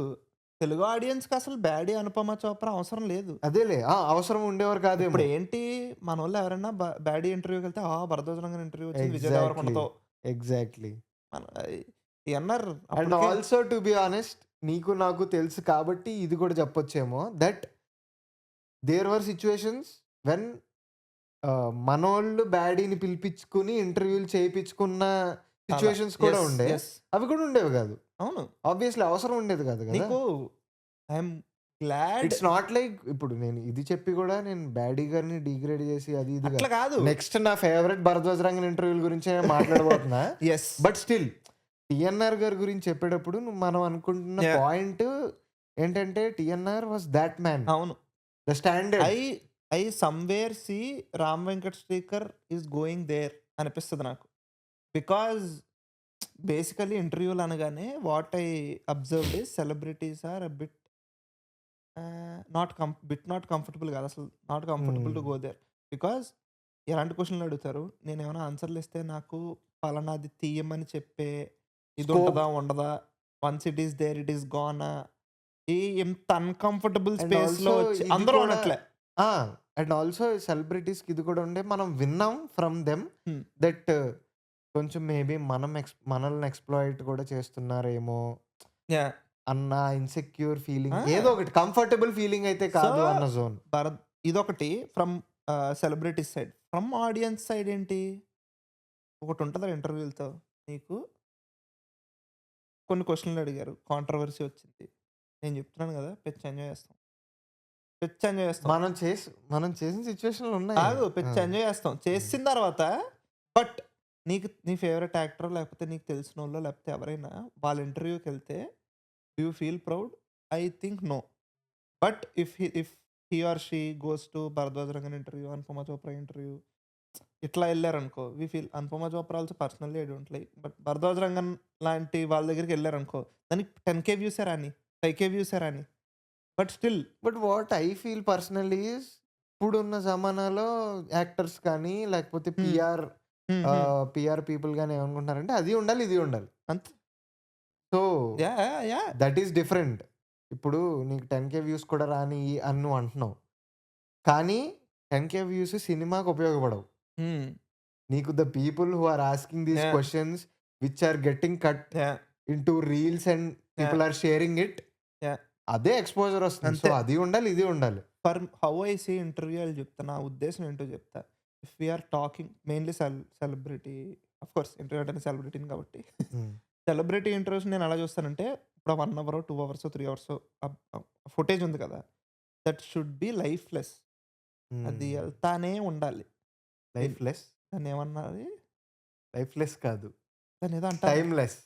తెలుగు ఆడియన్స్‌కి అసలు బ్యాడీ అనుపమ చోప్రా అవసరం లేదు. అదేలే. అవసరం ఉండేవారు కాదేమో. ఇప్పుడేంటి మనోళ్ళు ఎవరైనా బ్యాడీ ఇంటర్వ్యూకెళ్తే భరద్వాజ్ రంగన్ ఇంటర్వ్యూ వచ్చింది విజయ్ ఎగ్జాక్ట్‌లీ. దేవరకొండతో. ఎగ్జాక్ట్‌లీ. మన టీఎన్ఆర్ అండ్ అప్పటికే ఆల్సో టు బి హానెస్ట్ నీకు నాకు తెలుసు కాబట్టి ఇది కూడా చెప్పొచ్చేమో that there were situations when మనోళ్ళు బ్యాడీని పిలిపించుకొని ఇంటర్వ్యూలు చేపించుకున్న చాలా. సిట్యుయేషన్స్ కూడా యెస్. ఉండే. యెస్. అవి కూడా ఉండేవి కాదు. అవును. ఆబ్వియస్లీ అవసరం ఉండేది కాదు కదా! నీకు I am glad it's not like ఇప్పుడు నేను ఇది చెప్పి కూడా నేను బ్యాడీ గారిని డిగ్రేడ్ చేసి అది ఇది అట్లా కాదు. కాదు. నెక్స్ట్ నా ఫేవరెట్ భరద్వాజ్ రంగన్ ఇంటర్వ్యూల గురించే నేను మాట్లాడబోతున్నా. యెస్. బట్ స్టిల్ టీఎన్ఆర్ గారి గురించి చెప్పేటప్పుడు మనం అనుకుంటున్న యాహ్! పాయింట్ ఏంటంటే టీఎన్ఆర్ వాస్ థాట్ మ్యాన్. అవును. The standard. I I somewhere see 'Ram Venkat Srikar' is going there అనిపిస్తది నాకు. బికాజ్ బేసికల్లీ ఇంటర్వ్యూలు అనగానే what I observed is celebrities are bit not comfortable కాదు అసలు. Not comfortable hmm. To go there. Because ఎలాంటి క్వెషన్‌లు అడుగుతారు? నేనేమైనా ఆన్సర్‌లు ఇస్తే నాకు పలానాది తీయమని చెప్పే ఇది స్కోప్ ఉంటదా? ఉండదా? Once it is there it is గానా? ఎంత అన్‌కంఫర్టబుల్ అండ్ స్పేస్‌లో ఆల్సో వచ్చి ఇది అందరూ కూడా అనట్లే. ఆ! అండ్ ఆల్సో సెలబ్రిటీస్‌కి ఇది కూడా ఉండే మనం విన్నాం ఫ్రమ్ దెమ్ హ్మ్. దట్ కొంచెం మేబీ మనల్ని ఎక్స్‌ప్లాయిట్ కూడా చేస్తున్నారేమో యాహ్! అన్న ఇన్‌సెక్యూర్ ఫీలింగ్ ఆ! ఏదో ఒకటి కంఫర్టబుల్ ఫీలింగ్ అయితే సో, కాదు అన్న జోన్. ఇదొకటి from celebrities side. From audience side ఏంటి? ఒకటుంటదిరా ఇంటర్వ్యూలతో నీకు కొన్ని క్వెషన్‌లు అడిగారు. కాంట్రోవర్సీ వచ్చింది. నేను చెప్తున్నాను గదా! ఎంజాయ్ చేస్తాం. ఎంజాయ్ చేస్తాం. మనం చేసిన సిట్యుయేషన్‌లు ఉన్నాయి. కాదు ఆ! ఎంజాయ్ చేస్తాం. హ్మ్. చేసిన తర్వాత బట్ నీ ఫేవరెట్ యాక్టరో లేకపోతే నీకు తెలిసినోళ్ళో లేకపోతే ఎవరైనా వాళ్ళ ఇంటర్వ్యూకెళ్తే do you feel proud? I think no. But if he or she goes to Bharadwaj Rangan interview, Anupama Chopra interview ఇట్లా ఎళ్లారనుకో we feel Anupama Chopra also personally I don't like. But Bharadwaj Rangan లాంటి వాళ్ళ దగ్గరికెళ్లారనుకో దానికి 10,000 వ్యూసే రాని, 5,000 వ్యూసే రాని. But still but what I feel personally is ఇప్పుడున్న జమానాలో actors కానీ లేకపోతే హ్మ్. హ్మ్. హ్మ్. పీఆర్ పీపుల్ గాని ఏమనుకుంటున్నారంటే అది ఉండాలి, ఇది ఉండాలి. అంతే. So yeah! Yeah! Yeah! That is different. ఇప్పుడు నీకు 10,000 వ్యూస్ కూడా రానియి అని నువ్వు అంటున్నావు. కానీ 10,000 వ్యూస్ సినిమాకి ఉపయోగపడవు. హ్మ్. నీకు the people who are asking these yeah! Questions which are getting cut yeah! Into reels and yeah! People are sharing it. Yeah! అదే ఎక్స్‌పోజర్ వస్తుంది. సో అంతే. అది ఉండాలి, ఇది ఉండాలి. For how I see interview అని చెప్తా. నా ఉద్దేశ్యం ఏంటో చెప్తా. If we are talking mainly celebrity of course interview అంటేనే సెలబ్రిటీని కాబట్టి. హ్మ్. సెలబ్రిటీ ఇంటర్వ్యూస్ నేను ఎలా చూస్తానంటే ఇప్పుడు 1 అవరో, 2 అవర్సో, 3 అవర్సో ఫుటేజ్ ఉంది కదా! That should be lifeless. అది హ్మ్. ఎళ్తానే ఉండాలి. లైఫ్‌లెస్? దాన్నేమన్నది? లైఫ్‌లెస్ కాదు. దాన్నేదో అంటారు. టైమ్‌లెస్.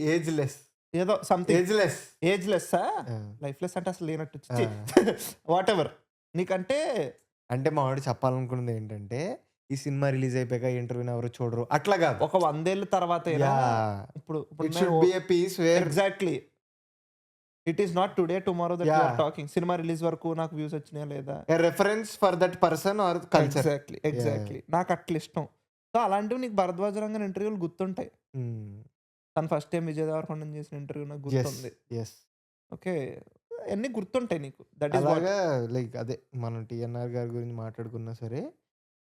ఏజ్‌లెస్. ఏదో సంథింగ్. ఏజ్‌లెస్. ఏజ్‌లెస్సా? ఆ! లైఫ్‌లెస్ అంటే అసలు లేనట్టు. ఆ! ఛీ! వాటెవర్. నీకంటే అంటే మా వాడు చెప్పాలనుకున్నదేంటంటే, ఈ సినిమా రిలీజ్ అయిపోయాక ఇంటర్వ్యూని ఎవరు చూడరు. అట్లా గాదు. ఒక 100 ఏళ్ల తర్వాతైనా యాహ్! ఇప్పుడు ఇప్పుడు ఇట్ నేను should be a piece where exactly. It is not today, tomorrow that we are yeah! Talking. Cinema release వరకు నాకు వ్యూస్ వచ్చినాయా లేదా? A reference for that person or culture. Exactly. Yeah! Exactly. నాకట్లిష్టం. So, అలాంటివి నీకు 'భరద్వాజ్ రంగన్' ఇంటర్వ్యూలు గుర్తుంటాయి. హ్మ్. తను ఫస్ట్ టైమ్ విజయ్ దేవరకొండని చేసిన ఇంటర్వ్యూ నాకు యెస్. గుర్తుంది. యెస్. ఓకే. అయన్నీ గుర్తుంటాయి నీకు. That is what. అలాగా లైక్ అదే మనం 'టీఎన్ఆర్' గారి గురించి మాట్లాడుకున్నా సరే,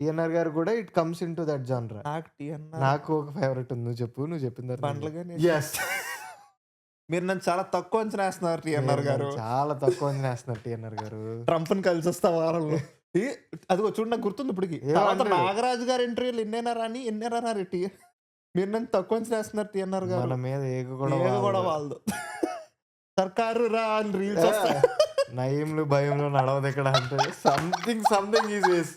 'టీఎన్ఆర్' గారు కూడా it comes into that genre. నాకు టీఎన్ఆర్ నాకు ఒక ఫేవరెట్ ఉంది. నువ్వు చెప్పు. నువ్వు చెప్పిన తర్వాత నేను బండ్ల చెప్తా. గణేష్. యెస్. మీరు నన్ను చాలా తక్కువ అంచనా ఏస్తున్నారు మీరు టీఎన్ఆర్ గారు. నన్ను చాలా తక్కువ అంచనా ఏస్తున్నారు 'టీఎన్ఆర్' గారు. ట్రంప్‌ని కలిసొస్తా వారంలో. ఈ అదిగో చూడు నాకు గుర్తుంది ఇప్పటికి. ఏమో తర్వాత అంటాడు. నాగరాజు గారి ఇంటర్వ్యూలు ఎన్నైనా రాని, ఎన్నైనా రాని మీరు నన్ను తక్కువ అంచనా ఏస్తున్నారు టీఎన్ఆర్ గారు. మన మీద ఏగ కూడా ఏది కూడా వాలదు. వాళ్ళదు. సర్కారు రా అని రీల్స్ ఆ! వస్తాయి. నయంలు భయంలో నడవదు ఇక్కడ అంటే సంథింగ్ ఈజ్ వేస్.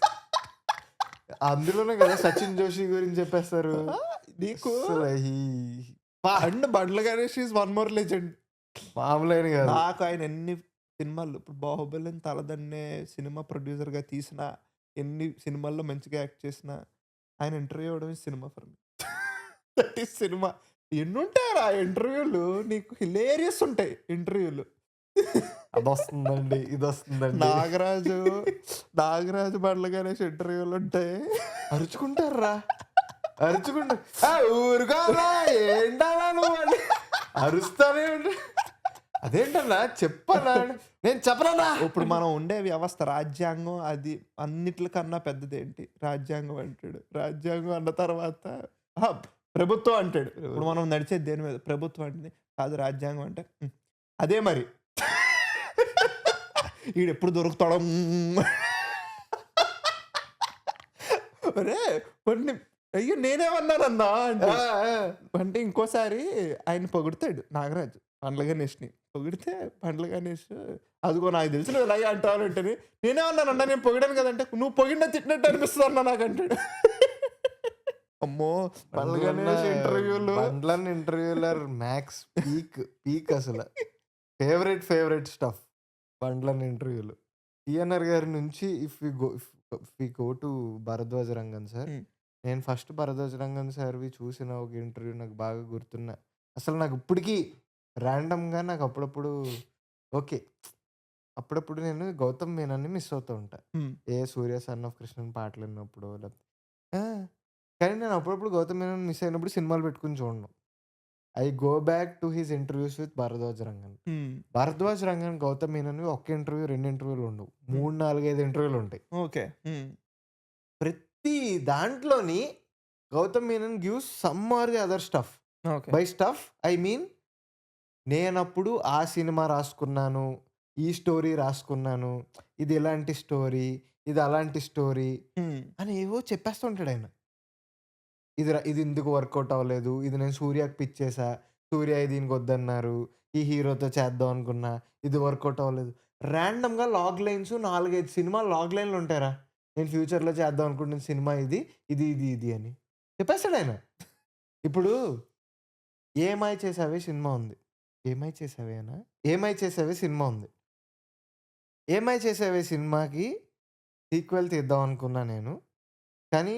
అందులోనే కదా సచిన్ జోషి గురించి చెప్పేస్తారు. నీకు అసలు and Bandla Ganesh is one more legend. మామూలైన కాదు. నాకు ఆయన ఎన్ని సినిమాలు ఇప్పుడు 'బాహుబలిని' తలదన్నే సినిమా ప్రొడ్యూసర్‌గా తీసిన, ఎన్ని సినిమాల్లో మంచిగా యాక్ట్ చేసిన, ఆయన ఇంటర్వ్యూ ఇవ్వడమే cinema for me. That is cinema. ఎన్నుంటాయిరా ఇంటర్వ్యూలు నీకు హిలేరియస్ ఉంటాయి ఇంటర్వ్యూలు. అదొస్తుందండి, ఇదొస్తుందండి. నాగరాజు బండ్ల గణేష్ ఇంటర్వ్యూలు ఉంటాయి. అరుచుకుంటారా? అరుచుకుంటారు. ఊరుకోరా ఏంటన్నా నువ్వు అని అరుస్తానే ఉంటా. అదేంటన్నా చెప్పన్నా నేను చెప్పనన్నా. ఇప్పుడు మనం ఉండే వ్యవస్థ రాజ్యాంగం అది అన్నిట్లకన్నా పెద్దదేంటి? రాజ్యాంగం అంటాడు. రాజ్యాంగం అన్న తర్వాత అహా! ప్రభుత్వం అంటాడు. ఇప్పుడు మనం నడిచేది దేని మీద? ప్రభుత్వం అంటేనే కాదు రాజ్యాంగం అంటే అదే మరి. ఈడెప్పుడు దొరుకుతాడో ఒరేయ్! కొన్ని అయ్యో! నేనేమన్నానన్నా అంటే, అంటే ఇంకోసారి ఆయన పొగుడుతాడు నాగరాజు బండ్ల గణేష్‌ని. పొగిడితే బండ్ల గణేష్ అదిగో నాకు తెలుసు నువ్వు ఇలాగే అంటావు అంటేని నేనేమన్నానన్నా నేను పొగిడాను కదంటే నువ్వు పొగిడినా తిట్టినట్టు అనిపిస్తుందన్నా నాకంటాడు. అమ్మో! బండ్ల గణేష్ ఇంటర్వ్యూలు బండ్లన్ ఇంటర్వ్యూలర్ మ్యాక్స్ పీక్ అసలు. ఫేవరెట్ స్టఫ్ బండ్లన్ ఇంటర్వ్యూలు. టీఎన్ఆర్ గారి నుంచి if we go to Bharadwaj Rangan sir. Hmm. నేను ఫస్ట్ భరద్వాజ్ రంగన్ సార్‌వి చూసిన ఒక ఇంటర్వ్యూ నాకు బాగా గుర్తున్న అసలు నాకు ఇప్పటికి ర్యాండమ్‌గా నాకు అప్పుడప్పుడు ఓకే. అప్పుడప్పుడు నేను 'గౌతమ్ మీనన్‌ని' మిస్ అవుతూ ఉంటా. హ్మ్. ఏ 'సూర్య సన్ ఆఫ్ కృష్ణన్' పాటలు విన్నప్పుడో లేకపోతే ఆ! కానీ నేను అప్పుడప్పుడు 'గౌతమ్ మీనన్' మిస్ అయినప్పుడు సినిమాలు పెట్టుకొని చూడను. I go back to his interviews with Bharadwaj Rangan. హ్మ్. భరద్వాజ్ రంగన్, 'గౌతమ్ మీనన్‌వి' ఒక్క ఇంటర్వ్యూ, 2 ఇంటర్వ్యూలు ఉండవు. హ్మ్. 3, 4, 5 ఇంటర్వ్యూలు ఉంటాయి. ఓకే. హ్మ్. ప్రతి దాంట్లోని Gautham Menon gives some are the other stuff. Okay. By stuff I mean నేనప్పుడు ఆ సినిమా రాసుకున్నాను. ఈ స్టోరీ రాసుకున్నాను. ఇది ఇలాంటి స్టోరీ. ఇది అలాంటి స్టోరీ హ్మ్. అని ఏవో చెప్పేస్తూ ఉంటాడాయన. ఇది ఇందుకు వర్కౌట్ అవ్వలేదు. ఇది నేను సూర్యకి పిచ్చేసా. సూర్య దీనికొద్దన్నారు. ఈ హీరోతో చేద్దాం అనుకున్నా. ఇది వర్కౌట్ అవ్వలేదు. రాండమ్‌గా లాగ్ లైన్స్ 4, 5 సినిమాలు లాగ్ లైన్‌లు ఉంటాయిరా. నేను ఫ్యూచర్‌లో చేద్దాం అనుకుంటున్న సినిమా ఇది. ఇది అని. చెప్పేస్తాడాయన. ఇప్పుడు 'ఏమాయ చేసావే' సినిమా ఉంది. 'ఏమాయ చేసావేనా?' 'ఏమాయ చేసావే' సినిమా ఉంది. 'ఏమాయ చేసావే' సినిమాకి సీక్వెల్ తీద్దాం అనుకున్నా నేను. కానీ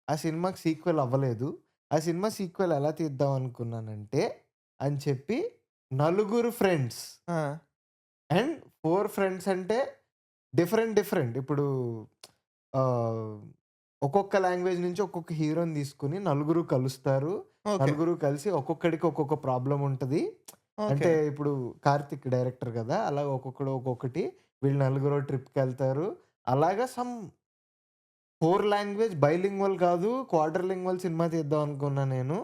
ఆ సినిమాకి సీక్వెల్ అవ్వలేదు. ఆ సినిమా సీక్వెల్ ఎలా తీద్దాం అనుకున్నానంటే అని చెప్పి నలుగురు ఫ్రెండ్స్ ఆ! అండ్ 4 ఫ్రెండ్స్ అంటే డిఫరెంట్. ఇప్పుడు ఆహ్, ఒక్కొక్క లాంగ్వేజ్ నుంచి ఒక్కొక్క హీరోని తీసుకొని నలుగురు కలుస్తారు. ఓకే. నలుగురు కలిసి ఒక్కొక్కడికి ఒక్కొక్క ప్రాబ్లమ్ ఉంటది. ఓకే. అంటే ఇప్పుడు 'కార్తిక్' డైరెక్టర్ గదా! అలా ఒక్కొక్కడు ఒక్కొక్కటి వీళ్ళు నలుగురు ట్రిప్‌కెళ్తారు. అలాగా 4 లాంగ్వేజ్ బైలింగ్వల్ కాదు, క్వార్టర్ లింగ్వల్ సినిమా తీద్దాం అనుకున్నా నేను.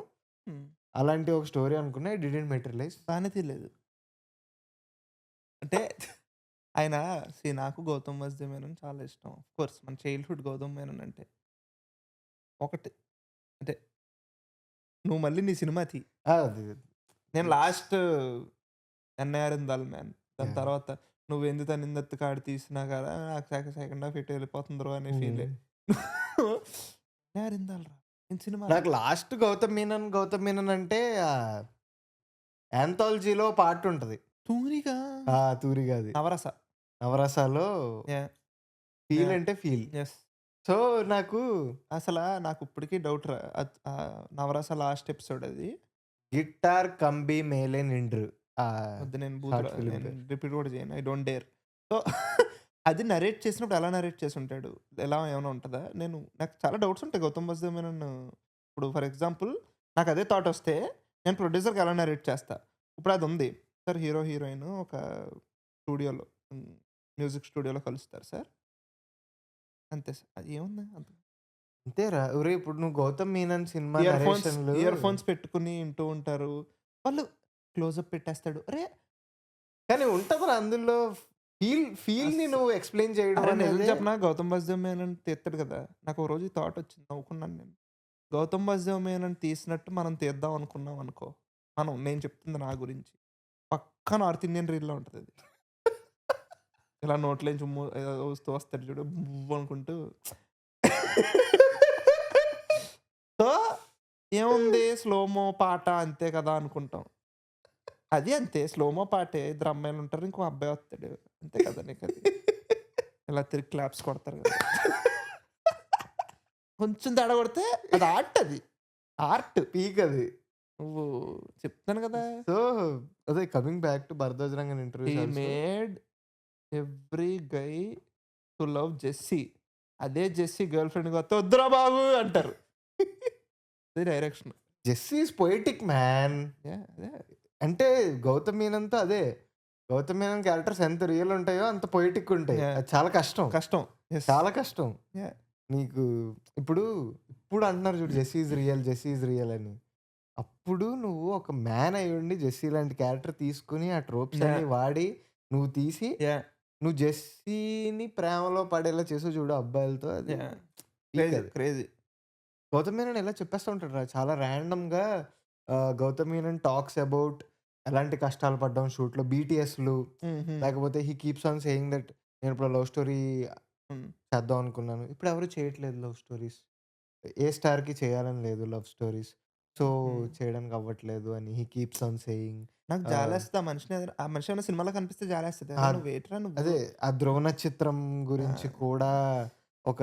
హ్మ్. అలాంటి ఒక స్టోరీ అనుకున్నా. It didn't materialise. బానే తీయలేదు. అంటే ఆయన నాకు 'గౌతమ్ వాసుదేవ్ మేనన్' చాలా ఇష్టం. ఆఫ్‌కోర్స్ మన చైల్డ్‌హుడ్ 'గౌతమ్ మేనన్' అంటే. ఒకటి అంటే నువ్వు మళ్ళీ నీ సినిమా తీ. ఆ! అది నేను లాస్ట్ 'ఎన్‌ఏఆర్ ఇన్ దుల్ మ్యాన్' దాని యాహ్! తర్వాత 'నువ్వెందు తనిందత్తు కాడు తీసినా కదా నాకు సెకండ్ హాఫ్ ఎటో వెళ్ళిపోతుందిరో' అనే హ్మ్. ఫీలే. 'ఎన్‌ఏఆర్ ఇన్ దుల్' రా ఏం సినిమా రా. నాకు లాస్ట్ 'గౌతమ్ మీనన్' అంటే యాంథాలజీలో పార్ట్ ఉంటది. 'తూనిగా' ఆ! 'తూరిగాది.' 'నవరస' 'నవరసాలో' యాహ్! Feel yeah! అంటే ఫీల్. యెస్. సో, నాకు నాకిప్పటికి డౌట్ రా. 'నవరస' లాస్ట్ ఎపిసోడ్ అది. 'గిటార్ కంబి మేలే నిండ్రు' ఆ వద్దు నేను బూతులు షార్ట్ ఫిల్మ్ నేను పేరు. రిపీట్ కూడా చేయను. I don't dare. సో, అది నరేట్ చేసినప్పుడు ఎలా నరేట్ చేసుంటాడు? ఎలా ఏమైనా ఉంటదా? నాకు చాలా డౌట్స్ ఉంటాయి 'గౌతమ్ వాసుదేవ్ మేనన్' ఇప్పుడు ఫర్ ఎగ్జాంపుల్ నాకదే థాట్ వస్తే నేను ప్రొడ్యూసర్‌కి ఎలా నరేట్ చేస్తా? ఇప్పుడు అదుంది. సార్ హీరో, హీరోయిన్ ఒక స్టూడియోలో మ్యూజిక్ స్టూడియోలో కలుస్తారు సార్. అంతే సార్. అది ఏముంది అంత అంతేరా! ఒరేయ్! ఇప్పుడు నువ్వు 'గౌతమ్ మీనన్' సినిమా నరేషన్‌లు ఇయర్ ఫోన్స్ పెట్టుకొని ఇంటూ ఉంటారు. వాళ్ళు క్లోజప్ పెట్టేస్తాడు. అరే! కానీ ఉంటదిరా అందులో ఫీల్‌ని అస్ నువ్వు ఎక్స్‌ప్లెయిన్ చేయడం అరే! నిజం అనేదే చెప్పనా 'గౌతమ్ వాసుదేవ్ మేనన్' తీత్తడు కదా! నాకో రోజు ఈ థాట్ వచ్చింది. నవ్వుకున్నాను నేను. 'గౌతమ్ వాసుదేవ్ మేనన్' తీసినట్టు మనం తీద్దాం అనుకున్నాం అనుకో. నేను చెప్తుంది నా గురించి. పక్కా నార్త్ ఇండియన్ రీల్‌లో ఉంటదది. ఇలా నోట్లోంచి ఏదో ఊస్తూ వస్తాడు చూడు బువ్వ్ అనుకుంటూ. సో, ఏముంది స్లోమో పాట అంతే కదా అనుకుంటాం. అది అంతే స్లోమో పాటే. ఇద్దరు అమ్మాయిలుంటారు. ఇంకో అబ్బాయి వస్తాడు. అంతే కదా నీకది. ఇలా తిరిగి క్లాప్స్ కొడతారు కదా! కొంచెం తేడా కొడితే అది ఆర్ట్ అది. ఆర్ట్. పీక్ అది. నువ్వు చెప్తున్నాను కదా! సో, అదే coming back to 'Bharadwaj Rangan' he interviews also made every guy to love Jessie. అదే జెస్సీ గర్ల్ ఫ్రెండ్‌గా వస్తే వద్దురా బాబు అంటారు. అది direction. 'Jessie is poetic man.' అదే. అంటే 'గౌతమ్ మీనన్‌తో' అదే. 'గౌతమ్ మీనన్' క్యారెక్టర్స్ ఎంత రియల్ ఉంటాయో అంత పొయెటిక్ ఉంటాయి. యాహ్! అది చాలా కష్టం. కష్టం. యెస్. చాలా కష్టం. యాహ్! నీకు ఇప్పుడు, ఇప్పుడు అంటున్నారు చూడు 'Jessie is real, Jessie is real' అని. అప్పుడు నువ్వు ఒక మ్యాన్ అయ్యుండి 'జెస్సీ' లాంటి క్యారెక్టర్ తీసుకొని ఆ ట్రోప్స్ అన్నీ యాహ్! వాడి నువ్వు తీసి యాహ్! నువ్వు 'జెస్సీని' ప్రేమలో పడేలా చేసావు చూడు అబ్బాయిలతో అది యాహ్! Peak crazy. అది. క్రేజీ. గౌతమ్ మీనన్ ఇలా చెప్పేస్తా ఉంటాడురా. చాలా ర్యాండమ్‌గా గౌతమ్ మీనన్ టాక్స్ అబౌట్ ఎలాంటి కష్టాలు పడ్డాం షూట్‌లో బీటీఎస్‌లు హుహు. లేకపోతే హి కీప్స్ ఆన్ సేయింగ్ దట్ నేనిప్పుడు లవ్ స్టోరీ హ్మ్. చేద్దాం అనుకున్నాను. ఇప్పుడు ఎవరు చేయట్లేదు లవ్ స్టోరీస్. ఏ స్టార్‌కి చేయాలని లేదు లవ్ స్టోరీస్. సో, హ్మ్. చేయడానికి అవ్వట్లేదు అని హి కీప్స్ ఆన్ సేయింగ్. నాకు ఆహ్, జాలేస్తది ఆ మనిషి ఏమైనా సినిమాలో కనిపిస్తే జాలేస్తది. అరే! ఆద్ నువ్వేంట్రా నువ్వు? అదే ఆ 'ధ్రువ నక్షత్రం' ఆ! గురించి కూడా ఒక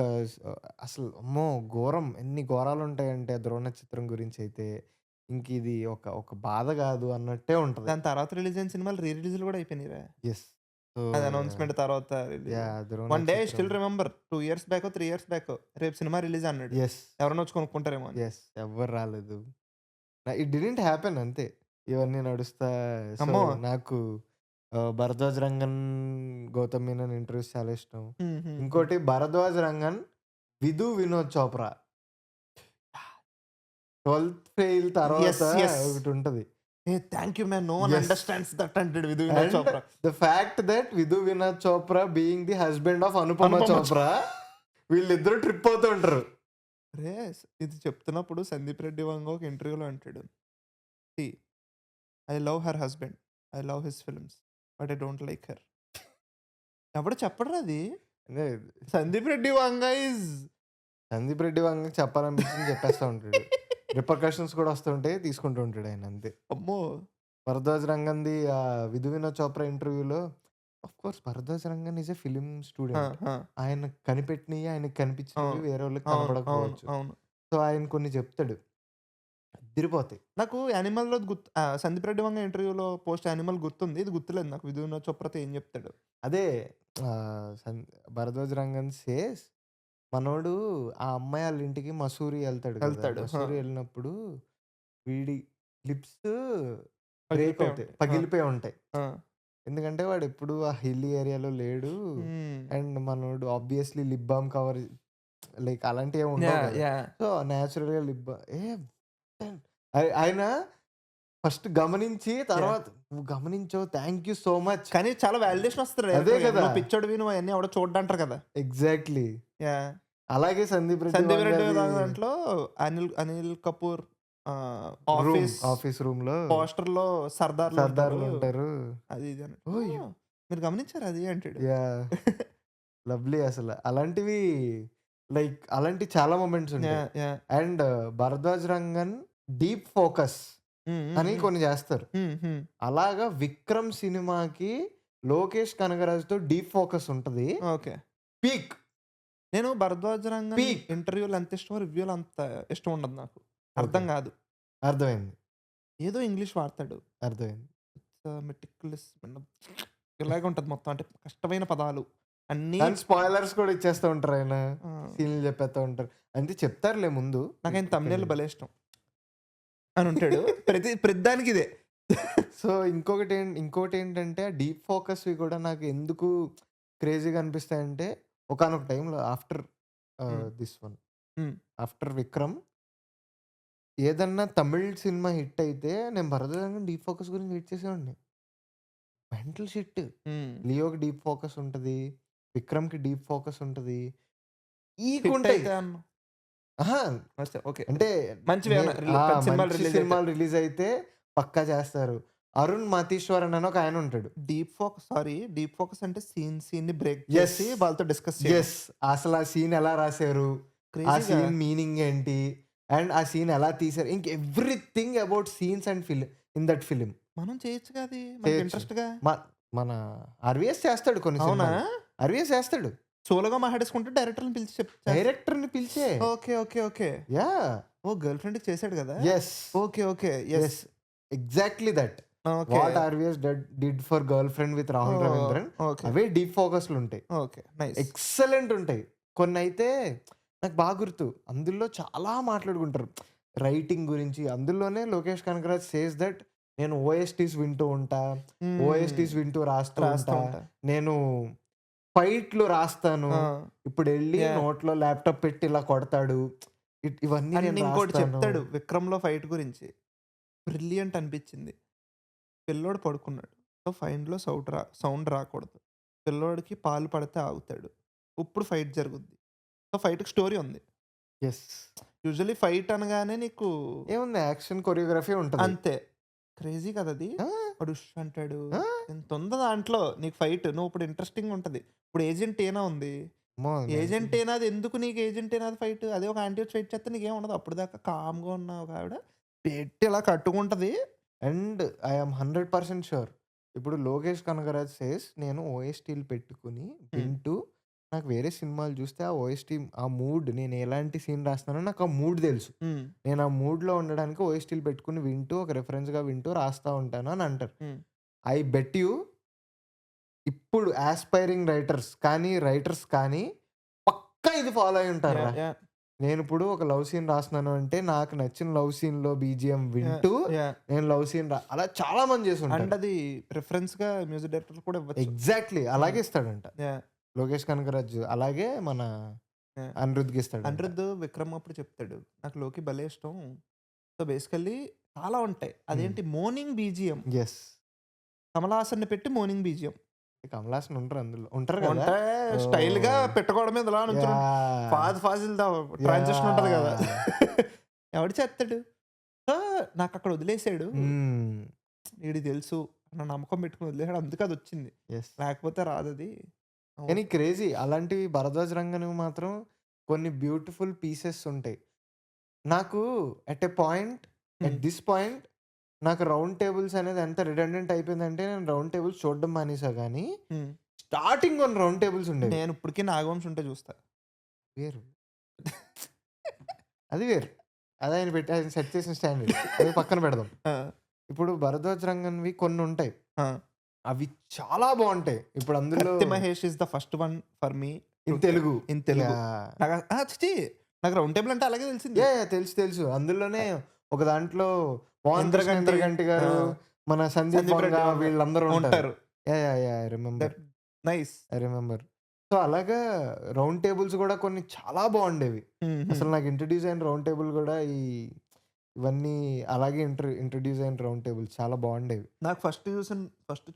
అసలు అమ్మో! ఘోరం ఎన్ని ఘోరాలుంటాయంటే ఆ 'ధ్రువ నక్షత్రం' గురించైతే ఇంకిది ఒక ఒక బాధ గాదు అన్నట్టే ఉంటది. దాని తర్వాత రిలీజ్ అయిన సినిమాలు రిలీజ్‌లు కూడా అయిపోయినాయిరా. యెస్. సో, అది అనౌన్స్‌మెంట్ తర్వాత release. Yeah! 'Dhruva one day I నక్షత్రం' స్టిల్ రిమెంబర్ 2 ఇయర్స్ బ్యాకో, 3 ఇయర్స్ బ్యాకో రేపు సినిమా రిలీజ్ అన్నాడు. యెస్. ఎవరైనా వచ్చి కొనుక్కుంటారేమో అని. యెస్. ఎవ్వరు రాలేదు. ఇట్ డిడ్‌ంట్ హ్యాపెన్ అంతే. ఇవన్నీ నడుస్తా సో, అమ్మో! నాకు 'భరద్వాజ్ రంగన్', 'గౌతమ్ మీనన్' ఇంటర్వ్యూస్ చాలా ఇష్టం. హుహుహు. ఇంకోటి 'భరద్వాజ్ రంగన్' 'విధు వినోద్ చోప్రా.' 12th ఫెయిల్ తర్వాత yes. ఒకటి ఉంటది. A thank you man, no one Yes. Understands that అంటాడు Vidhu Vinod and Chopra. The fact that Vidhu Vinod Chopra being the husband of Anupama Anupama Chopra, వీళ్ళిద్దరు ట్రిప్ అవుతూ ఉంటారు. అరే ఇది చెప్తున్నప్పుడు సందీప్ రెడ్డి వంగ ఒక ఇంటర్వ్యూలో అంటాడు, I love her husband, I love his films, but I don't like her. ఎవడు చెప్పడు అది. అంటే సందీప్ రెడ్డి వంగ ఇస్ సందీప్ రెడ్డి వంగ చెప్పాలనిపించింది చెప్పేస్తూ ఉంటాడు. రిపర్కషన్స్ కూడా వస్తుంటే తీసుకుంటూ ఉంటాడు ఆయన, అంతే. అమ్మో. భరద్వాజ్ రంగన్ది విధు వినోద్ చోప్రా ఇంటర్వ్యూలో, of course Bharadwaj Rangan is a film student. ఆయన కనిపెట్టినవి ఆయనకి కనిపించినవి వేరే వాళ్ళకి అవును అవును కనపడకపోవచ్చు. అవును. సో ఆయన కొన్ని చెప్తాడు, అదిరిపోతాయి. నాకు యానిమల్లో గుర్తు, సందీప్ రెడ్డి వంగ ఇంటర్వ్యూలో పోస్ట్ యానిమల్ గుర్తుంది, ఇది గుర్తులేదు నాకు. విధు వినోద్ చోప్రాతో ఏం చెప్తాడు? అదే భరద్వాజ్ రంగన్ సేస్, మనోడు ఆ అమ్మాయి వాళ్ళ ఇంటికి మసూరి వెళ్తాడు కదా. వెళ్తాడు, మసూరి వెళ్ళినప్పుడు వీడి లిప్స్ బ్రేక్ పగిలిపోయి అవుతాయి, ఉంటాయి. పగిలిపోయి ఉంటాయి. ఆ. ఎందుకంటే వాడు ఎప్పుడు ఆ హిల్ ఏరియాలో లేడు. మ్మ్. అండ్ మనోడు obviously lip balm cover like అలాంటివి ఏమి ఉండవు Yeah, కదా. yeah. సో న్యాచురల్ గా లిప్ బామ్ ఆయన ఫస్ట్ గమనించి తర్వాత నువ్వు గమనించావు, థ్యాంక్ యూ సో మచ్. కానీ చాలా వాలిడేషన్ వస్తుంది. అదే కదా. పిచ్చోడు నువ్వు అవన్నీ ఎవడో చూడంటారు కదా. ఎగ్జాక్ట్లీ. యా. అలాగే సందీప్ సందీప్ రెడ్డి రెడ్డి దాంట్లో అనిల్ కపూర్ ఆఫీస్ రూమ్ లో పోస్టర్ లో సర్దార్లు సర్దార్లు ఉంటారు. ఉంటారు. అది ఇది అని. ఓయ్. "ఓ, మీరు గమనించారు అది" అంటాడు. యా లవ్లీ అసలు. అలాంటివి లైక్ అలాంటి చాలా మూమెంట్స్ ఉంటాయి. Yeah, yeah. And Bharadwaj Rangan deep focus అని కొన్ని చేస్తారు. అలాగా విక్రమ్ సినిమాకి లోకేష్ కనగరాజ్తో డీప్ ఫోకస్ ఉంటది. ఓకే. పీక్. నేను భరద్వాజ్ రంగన్ Peak. ఇంటర్వ్యూలు ఎంత ఇష్టం, రివ్యూలు అంత ఇష్టం ఉండదు నాకు. అర్థం కాదు. అర్థమైంది, ఏదో ఇంగ్లీష్ వాడతాడు, అర్థమైంది. మెటిక్యులస్ ఇలాగే ఉంటది మొత్తం. అంటే కష్టమైన పదాలు అన్నీ. స్పాయిలర్స్ కూడా ఇచ్చేస్తూ ఉంటారు ఆయన, సీన్లు చెప్పేస్తూ ఉంటారు. అంటే చెప్తారులే ముందు. నాకు ఆయన తమ్నేల్ భలే ఇష్టం అని ఉంటాడు. ప్రతిదానికి ఇదే. సో ఇంకోటి ఏంటంటే డీప్ ఫోకస్ కూడా నాకు ఎందుకు క్రేజీగా అనిపిస్తాయంటే, ఒకానొక టైంలో after this one, after Vikram, ఏదన్నా తమిళ్ సినిమా హిట్ అయితే నేను భరతరంగం డీప్ ఫోకస్ గురించి వెయిట్ చేసేవాడిని. Mental shit. లియోకి డీప్ ఫోకస్ ఉంటుంది, విక్రమ్కి డీప్ ఫోకస్ ఉంటుంది. ఓకే. అంటే మంచివి ఏమైనా పెద్ద సినిమాలు release సినిమాలు రిలీజ్ అయితే పక్కా చేస్తారు. అరుణ్ మాతీశ్వరన్ అని ఒక ఆయన ఉంటాడు. డీప్ ఫోకస్ అంటే సీన్ ని బ్రేక్ Yes. చేసి వాళ్ళతో డిస్కస్ ఎస్, అసలు ఆ సీన్ ఎలా రాశారు, ఆ సీన్ మీనింగ్ ఏంటి, అండ్ ఆ సీన్ ఎలా తీశారు, ఇంక everything about scenes and film in that film మనం చేయొచ్చు కదా చేయొచ్చు. ఇంట్రెస్ట్ గా. మన ఆర్వీఎస్ చేస్తాడు కొన్ని అవునా? సినిమాలు. ఆర్వీఎస్ చేస్తాడు, సోలోగా మాట్లాడేసుకుంటే డైరెక్టర్ని పిలిచి చెప్తాడు. డైరెక్టర్ ని పిలిచే. Okay okay okay. యా. ఓ గర్ల్ ఫ్రెండ్ చేశాడు కదా. Yes okay okay. Yes, exactly that. Okay what RVS did for girl friend with Rahul Ravindran, okay అవే డీప్ ఫోకస్లు ఉంటాయి. Okay nice. ఎక్సలెంట్ ఉంటాయి. కొన్ని అయితే నాకు బాగా గుర్తు, అందులో చాలా మాట్లాడుకుంటారు రైటింగ్ గురించి. అందులోనే లోకేష్ కనగరాజ్ సేస్ దట్ నేను ఓఎస్టీస్ వింటూ ఉంటా, ఓఎస్టీస్ వింటూ రాస్తూ ఉంటా, నేను ఫైట్లు రాస్తాను, ఇప్పుడు వెళ్ళి నోట్లో ల్యాప్టాప్ పెట్టి ఇలా కొడతాడు, ఇవన్నీ నేను ఇంకోటి రాస్తాను. చెప్తాడు విక్రమ్ లో ఫైట్ గురించి, బ్రిలియంట్ అనిపించింది. పిల్లోడు పడుకున్నాడు, సో ఫైన్లో సౌండ్ రాకూడదు, పిల్లోడికి పాలు పడితే ఆగుతాడు, ఇప్పుడు ఫైట్ జరుగుద్ది. సో ఫైట్కి స్టోరీ ఉంది. ఎస్, యూజువల్లీ ఫైట్ అనగానే నీకు ఏముంది, యాక్షన్ కొరియోగ్రఫీ ఉంటుంది అంతే. క్రేజీ కదా అది. ఆ, వాడు ఉష్ అంటాడు, ఆ, ఎంత ఉందో దాంట్లో నీకు ఫైట్. నువ్వు ఇప్పుడు ఇంట్రెస్టింగ్ ఉంటుంది. ఇప్పుడు ఏజెంట్ ఏనా ఉంది, అమ్మో, ఏజెంట్ ఏనాది ఎందుకు నీకు ఏజెంట్ ఏనాది ఫైట్, అదే ఒక ఆంటీ వచ్చి ఫైట్ చేస్తే నీకేం ఉండదు. అప్పుడు దాకా కామ్గా ఉన్న ఒక ఆవిడ పెట్టి ఇలా కట్టుకుంటది. అండ్ ఐఎమ్ 100% షూర్, ఇప్పుడు లోకేష్ కనగరాజ్ సేస్ నేను ఓఎస్టీలు పెట్టుకుని వింటూ, నాకు వేరే సినిమాలు చూస్తే ఆ ఓఎస్టీ ఆ మూడ్, నేను ఎలాంటి సీన్ రాస్తానో నాకు ఆ మూడ్ తెలుసు, నేను ఆ మూడ్లో ఉండడానికి ఓఎస్టీలు పెట్టుకుని వింటూ ఒక రెఫరెన్స్గా వింటూ రాస్తా ఉంటాను అని అంటారు. ఐ బెట్ యూ ఇప్పుడు ఆస్పైరింగ్ రైటర్స్ కానీ పక్కా ఇది ఫాలో అయి ఉంటారు. నేను ఇప్పుడు ఒక లవ్ సీన్ రాస్తున్నాను అంటే నాకు నచ్చిన లవ్ సీన్ లో బీజిఎం వింటూ నేను లవ్ సీన్ అలా చాలా మంది చేసి ఉంటారు. అండ్ అది రిఫరెన్స్ గా మ్యూజిక్ డైరెక్టర్ కూడా ఇవ్వచ్చు. ఎగ్జాక్ట్లీ అలాగే ఇస్తాడంట లోకేష్ కనగరాజ్, అలాగే మన అనిరుద్ధ్కి ఇస్తాడు. అనిరుద్ధ్ విక్రమ్ అప్పుడు చెప్తాడు, నాకు లోకి భలే ఇష్టం, సో బేసికల్లీ చాలా ఉంటాయి. అదేంటి మోర్నింగ్ బీజీఎం ఎస్. కమల్ హాసన్‌ని పెట్టి మోర్నింగ్ బీజీఎం కమల్ హాసన్ ఉంటారు అందులో. ఉంటారు కదా! ఉంటే స్టైల్‌గా ఓహ్! పెట్టుకోవడం మీద ఇలా నుంచుని యాహ్! ఫాజిల్‌దా ట్రాన్సిషన్ ఉంటది కదా! యాహ్! ఎవడు చేస్తాడు? సో నాకక్కడ వదిలేసాడు. హ్మ్. ఈడికి తెలుసు అన్న నమ్మకం పెట్టుకొని వదిలేసాడు. అందుకే అదొచ్చింది. యెస్. లేకపోతే రాదది. కానీ క్రేజీ అలాంటివి 'భరద్వాజ్ రంగనివి' మాత్రం కొన్ని బ్యూటిఫుల్ పీసెస్ ఉంటాయి. నాకు ఎట్ ఎ పాయింట్ ఎట్ హ్మ్. దిస్ పాయింట్ నాకు రౌండ్ టేబుల్స్ అనేది ఎంత రిడెండెంట్ అయిపోయిందంటే నేను రౌండ్ టేబుల్స్ చూడడం మానేసా గానీ, హ్మ్. స్టార్టింగ్ కొన్ని రౌండ్ టేబుల్స్ ఉండేవి. నేను ఇప్పటికి నాగవంశి ఉంటే చూస్తా. వేరు. అది వేరు. అది ఆయన సెట్ చేసిన స్టాండర్డ్. అది పక్కన పెడదాం. ఆ! ఇప్పుడు 'భరద్వాజ్ రంగన్‌వి కొన్నుంటాయి. ఆ! అవి చాలా బావుంటాయి. ఇప్పుడు అందులో 'Kathi Mahesh' is the first one for me in Telugu. In Telugu. Yeah! నాకు రౌండ్ టేబుల్ అంటే అలాగే తెలిసింది. యాహ్! తెలుసు. తెలుసు. అందులోనే ఒక దాంట్లో పవన్ కృష్ణ ఇంద్రగంటి ఇంద్రగంటి గారు, ఆ! మన సందీప్ సందీప్ రెడ్డి వంగ వంగ వీళ్ళందరూ ఉంటారు. ఉంటారు. Yeah! Yeah! Yeah! I remember. That nice. I remember. So, అలాగా రౌండ్ టేబుల్స్ గూడా కొన్ని చాలా బావుండేవి. హుహు. అసలు నాకు ఇంట్రొడ్యూస్ అయిన రౌండ్ టేబుల్ గూడా ఇవన్నీ అలాగే ఇంట్రొడ్యూస్ అయిన రౌండ్ టేబుల్స్ చాలా బావుండేవి. నాకు ఫస్ట్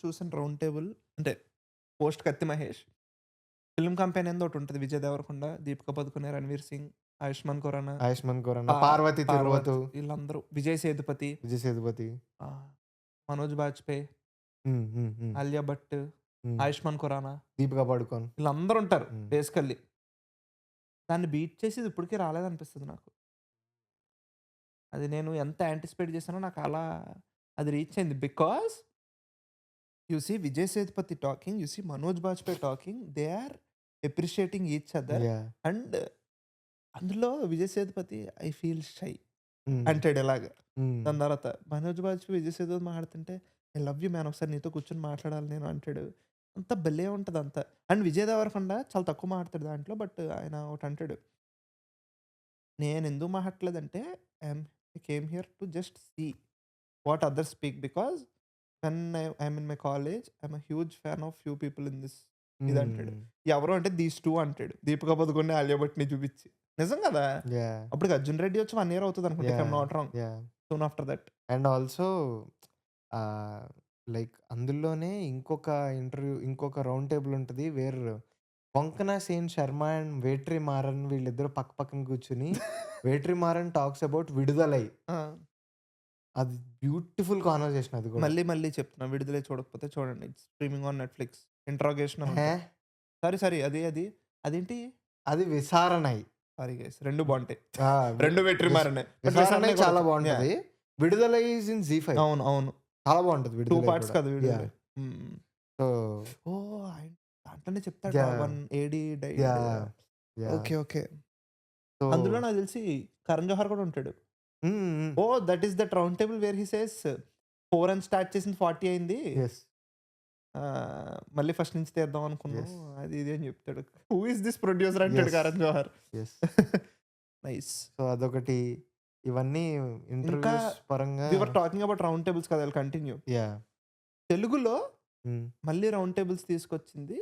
చూసిన రౌండ్ టేబుల్ అంటే post 'Kathi Mahesh' film company అనేది ఒకటుంటది. విజయ్ దేవరకొండ, దీపిక పదుకొనె, రణవీర్ సింగ్, ఆయుష్మాన్ ఖురానా, 'ఆయుష్మాన్ ఖురానా', పా 'పార్వతి తిరువతు', వీళ్ళందరూ, విజయ్ సేతుపతి, 'విజయ్ సేతుపతి'. మనోజ్ బాజ్‌పేయి, హ్మ్. హ్మ్. హ్మ్. ఆలియా భట్, హ్మ్. ఆయుష్మాన్ ఖురానా 'దీపికా పడుకోన్'. వీళ్ళందరూ ఉంటారు హ్మ్. బేసికల్లీ. దాన్ని బీట్ చేసేది ఇప్పటికి రాలేదనిపిస్తది నాకు. అది నేను ఎంత యాంటిసిపేట్ చేశానో నాకు అలా అది రీచ్ అయింది. Because you see Vijay Sethupathi talking, you see Manoj Bajpayee talking, they are appreciating each other yeah! And అందులో Vijay Sethupathi I feel shy hmm. అంటాడు ఇలాగ. హ్మ్. దాని తర్వాత మనోజ్ బాజ్‌పేయి, విజయ్ సేతుపతి మాట్లాడుతుంటే ఐ లవ్ యూ మ్యాన్ ఒకసారి నీతో కూర్చొని మాట్లాడాలి నేను అంటాడు. అంతా భలే ఉంటది అంతా. అండ్ విజయ్ దేవరకొండ చాలా తక్కువ మాట్లాడతాడు దాంట్లో. బట్ ఆయన ఒకటి అంటాడు. నేనెందుకు మాట్లాడట్లేదంటే I came here to just see what others speak because when I'm in my college I'm a huge fan of few people in this ఇది అంటాడు. హ్మ్. ఎవరు అంటే దీస్ 2 అంటాడు. 'దీపిక పదుకొనె', 'ఆలియా భట్‌ని' చూపించి. నిజం కదా! యాహ్! అప్పటికి 'అర్జున్ రెడ్డి' వచ్చి 1 ఇయర్ అవుతది అనుకుంటా. If I'm yeah! Not wrong. Yeah! Soon after that. And also like అందులోనే ఇంకొక రౌండ్ టేబుల్ ఉంటది. కొంకణ సేన్ శర్మ అండ్ వేట్రి మారన్ వీళ్ళిద్దరూ పక్క పక్కన కూర్చొని వేట్రి మారన్ టాక్స్ అబౌట్ 'విడుదలై'. ఆ! అది బ్యూటిఫుల్ కాన్వర్జేషన్ అది గూడా. మళ్ళీ చెప్తున్నా. 'విడుదలై' చూడకపోతే చూడండి. It's streaming on Netflix. Interrogation అని హే! ఉంటది. సారీ అదేంటి? అది 'విసారణై'. సారీ గైస్ 2 బావుంటాయి. ఆ! 2 వెట్రి విస్ మారనే. బట్ 'విసారణై' 'విసారణై' కూడా చాలా యాహ్! బావుంటది. 'విడుదలై' ఈజ్ ఇన్ జీ5. అవును. చాలా బావుంటది 2 'విడుదలై' పార్ట్స్ కూడా. కదా yeah! 'Viduthalai'. Hmm. So, oh! దాంట్లోనే చెప్తాడు yeah! 1 AD died. Yeah! Yeah! Okay. So అందులో నాకు తెలిసి 'కరణ్ జోహార్' కూడా ఉంటాడు. Hmm. Hmm. Oh! That is that round table where he says 4 అని స్టార్ట్ చేసింది 40 అయింది. యెస్. మళ్ళీ ఫస్ట్ నుంచి తీద్దాం అనుకున్నాం. యెస్. అది ఇది అని చెప్తాడు. హూ ఈస్ దిస్ ప్రొడ్యూసర్ అంటాడు yes. 'Karan Johar'. Yes. Nice. So, అదొకటి. ఇవన్నీ ఇంకా ఇంటర్‌వ్యూస్ పరంగా we were talking about round tables కదా! I'll continue. యాహ్! తెలుగులో హ్మ్. మళ్ళీ రౌండ్ టేబుల్స్ తీసుకొచ్చింది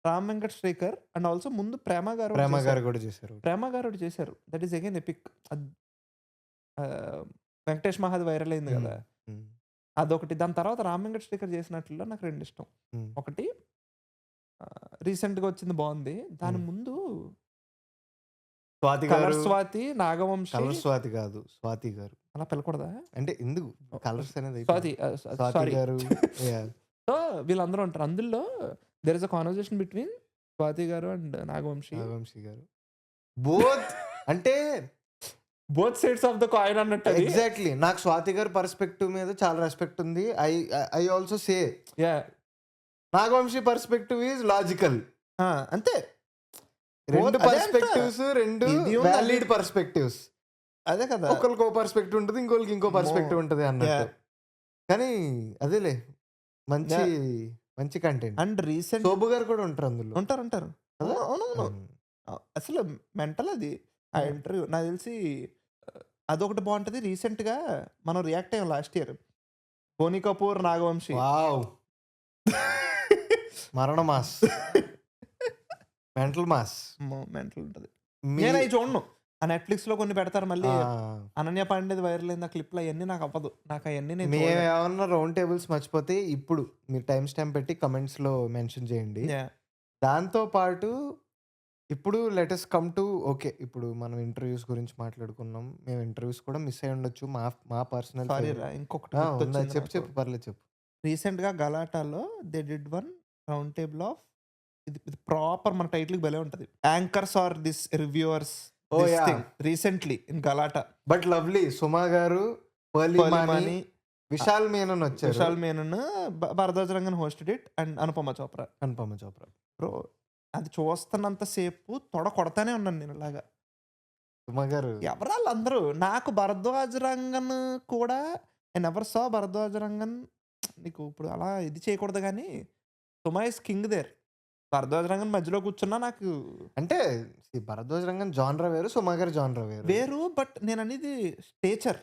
'రామ్ వెంకట్ శ్రేకర్' అండ్ ఆల్సో ముందు 'ప్రేమ' గారు ఒకటి 'ప్రేమ' గారు చేశారు. గూడా చేశారు. 'ప్రేమ' గారు ఒకటి చేశారు. That is again epic. ఆహ్, 'వెంకటేష్ మహాది' వైరల్ అయింది హ్మ్. కదా! హ్మ్. అదొకటి. దాని తర్వాత 'రామ్ వెంకట్ శ్రేకర్' చేసినట్లో నాకు 2 ఇష్టం. హ్మ్. ఒకటి రీసెంట్‌గా వచ్చింది బావుంది. దాని హ్మ్. ముందు 'స్వాతి' 'కలర్ గారు స్వాతి', 'నాగవంశి' 'కలర్ స్వాతి' కాదు. 'స్వాతి' గారు. అలా పిలకూడదా? అంటే ఎందుకు కలర్స్ అనేది అయిపోయింది. 'స్వాతి' 'స్వాతి' సారీ. గారు యాహ్! సో, వీళ్ళందరూ ఉంటారు. అందులో there is a conversation between 'Swathi' గారు అండ్ 'నాగవంశి.' 'నాగవంశి' గారు. బోత్ అంటే both sides of the coin అన్నట్టది. ఎగ్జాక్ట్‌లీ. నాకు 'స్వాతి' గారి పర్స్‌పెక్టివ్ మీద చాలా రెస్పెక్ట్ ఉంది. I also say yeah! 'Nagavamsi' perspective is logical. అంతే. 2 అదే అంటున్నా. పర్స్‌పెక్టివ్స్ 2 ఇది ఉంది, అది వాలిడ్ పర్స్‌పెక్టివ్స్. అదే కదా! ఒకళ్ళకో పర్స్‌పెక్టివ్ ఉంటది. ఇంకోళ్ళకి ఇంకో అమ్మో! పర్స్‌పెక్టివ్ ఉంటది అన్నట్టు. యాహ్! కానీ అదేలే మంచి, యాహ్! మంచి కంటెంట్. అండ్ రీసెంట్ 'శోభు' గారు కూడా ఉంటారు అందులో. ఉంటారు. కదా! అవునవును. హ్మ్. అసలు మెంటల్ అది. ఆ యాహ్! ఇంటర్వ్యూ నాకు తెలిసి అదొకటి బావుంటది. రీసెంట్‌గా మనం రియాక్ట్ అయ్యాం last year. 'Boney Kapoor', 'Nagavamsi.' Wow! మరణ మాస్. Mental mass. అమ్మో! మెంటల్ ఉంటది. మీ నేనయి చూడను. ఆ నెట్‌ఫ్లిక్స్‌లో కొన్ని పెడతారు మళ్ళీ. ఆ! అనన్య పాండేది వైరల్ అయింది ఆ క్లిప్‌లు అయన్నీ నాకు అవ్వదు. నాకు అయన్నీ నేను చూడలేను. మేమేమన్నా రౌండ్ టేబుల్స్ మర్చిపోతే ఇప్పుడు మీరు టైమ్ స్టాంప్ పెట్టి కమెంట్స్‌లో మెన్షన్ చేయండి. యాహ్! దాంతో పాటు ఇప్పుడు let us come to okay. ఇప్పుడు మనం ఇంటర్‌వ్యూస్ గురించి మాట్లాడుకున్నాం. మేము ఇంటర్‌వ్యూస్ కూడా మిస్ అయ్యి ఉండొచ్చు. మా మా పర్సనల్ సారీ రా ఫేవరెట్. ఇంకొకటి ఆ! ఉందా? గుర్తొచ్చింది చెప్పు నాకు. చెప్పు. పర్లేదు చెప్పు. రీసెంట్‌గా 'గలాటాలో' they did one round table of ఇది ఇది ప్రాపర్ మన టైటిల్‌కి భలే ఉంటది. Anchors or this reviewers oh! This yeah! Thing recently in 'Galatta'. But lovely. Suma గారు, పర్లీ పర్లీ మాని, మాని, ఆహ్, విశాల్ మేనన్ వచ్చారు. Vishal Menon, Bharadwaj Rangan hosted it and Anupama Chopra. Anupama Chopra. Bro అది చూస్తున్నంత సేపు తొడ కొడతానే ఉన్నాను నేను ఇలాగా. సుమ గారు ఎవరాళ్ళందరూ? నాకు 'భరద్వాజ్ రంగన్' కూడా I never saw 'Bharadwaj Rangan' నీకు ఇప్పుడు అలా ఇది చేయకూడదు గానీ, 'Suma is king there.' 'Bharadwaj Rangan' మధ్యలో కూర్చున్నా నాకు అంటే భరద్వాజ్ రంగన్ జాన్రా వేరు. సుమ గారి జాన్రా వేరు. వేరు. బట్ నేననేది స్టేచర్.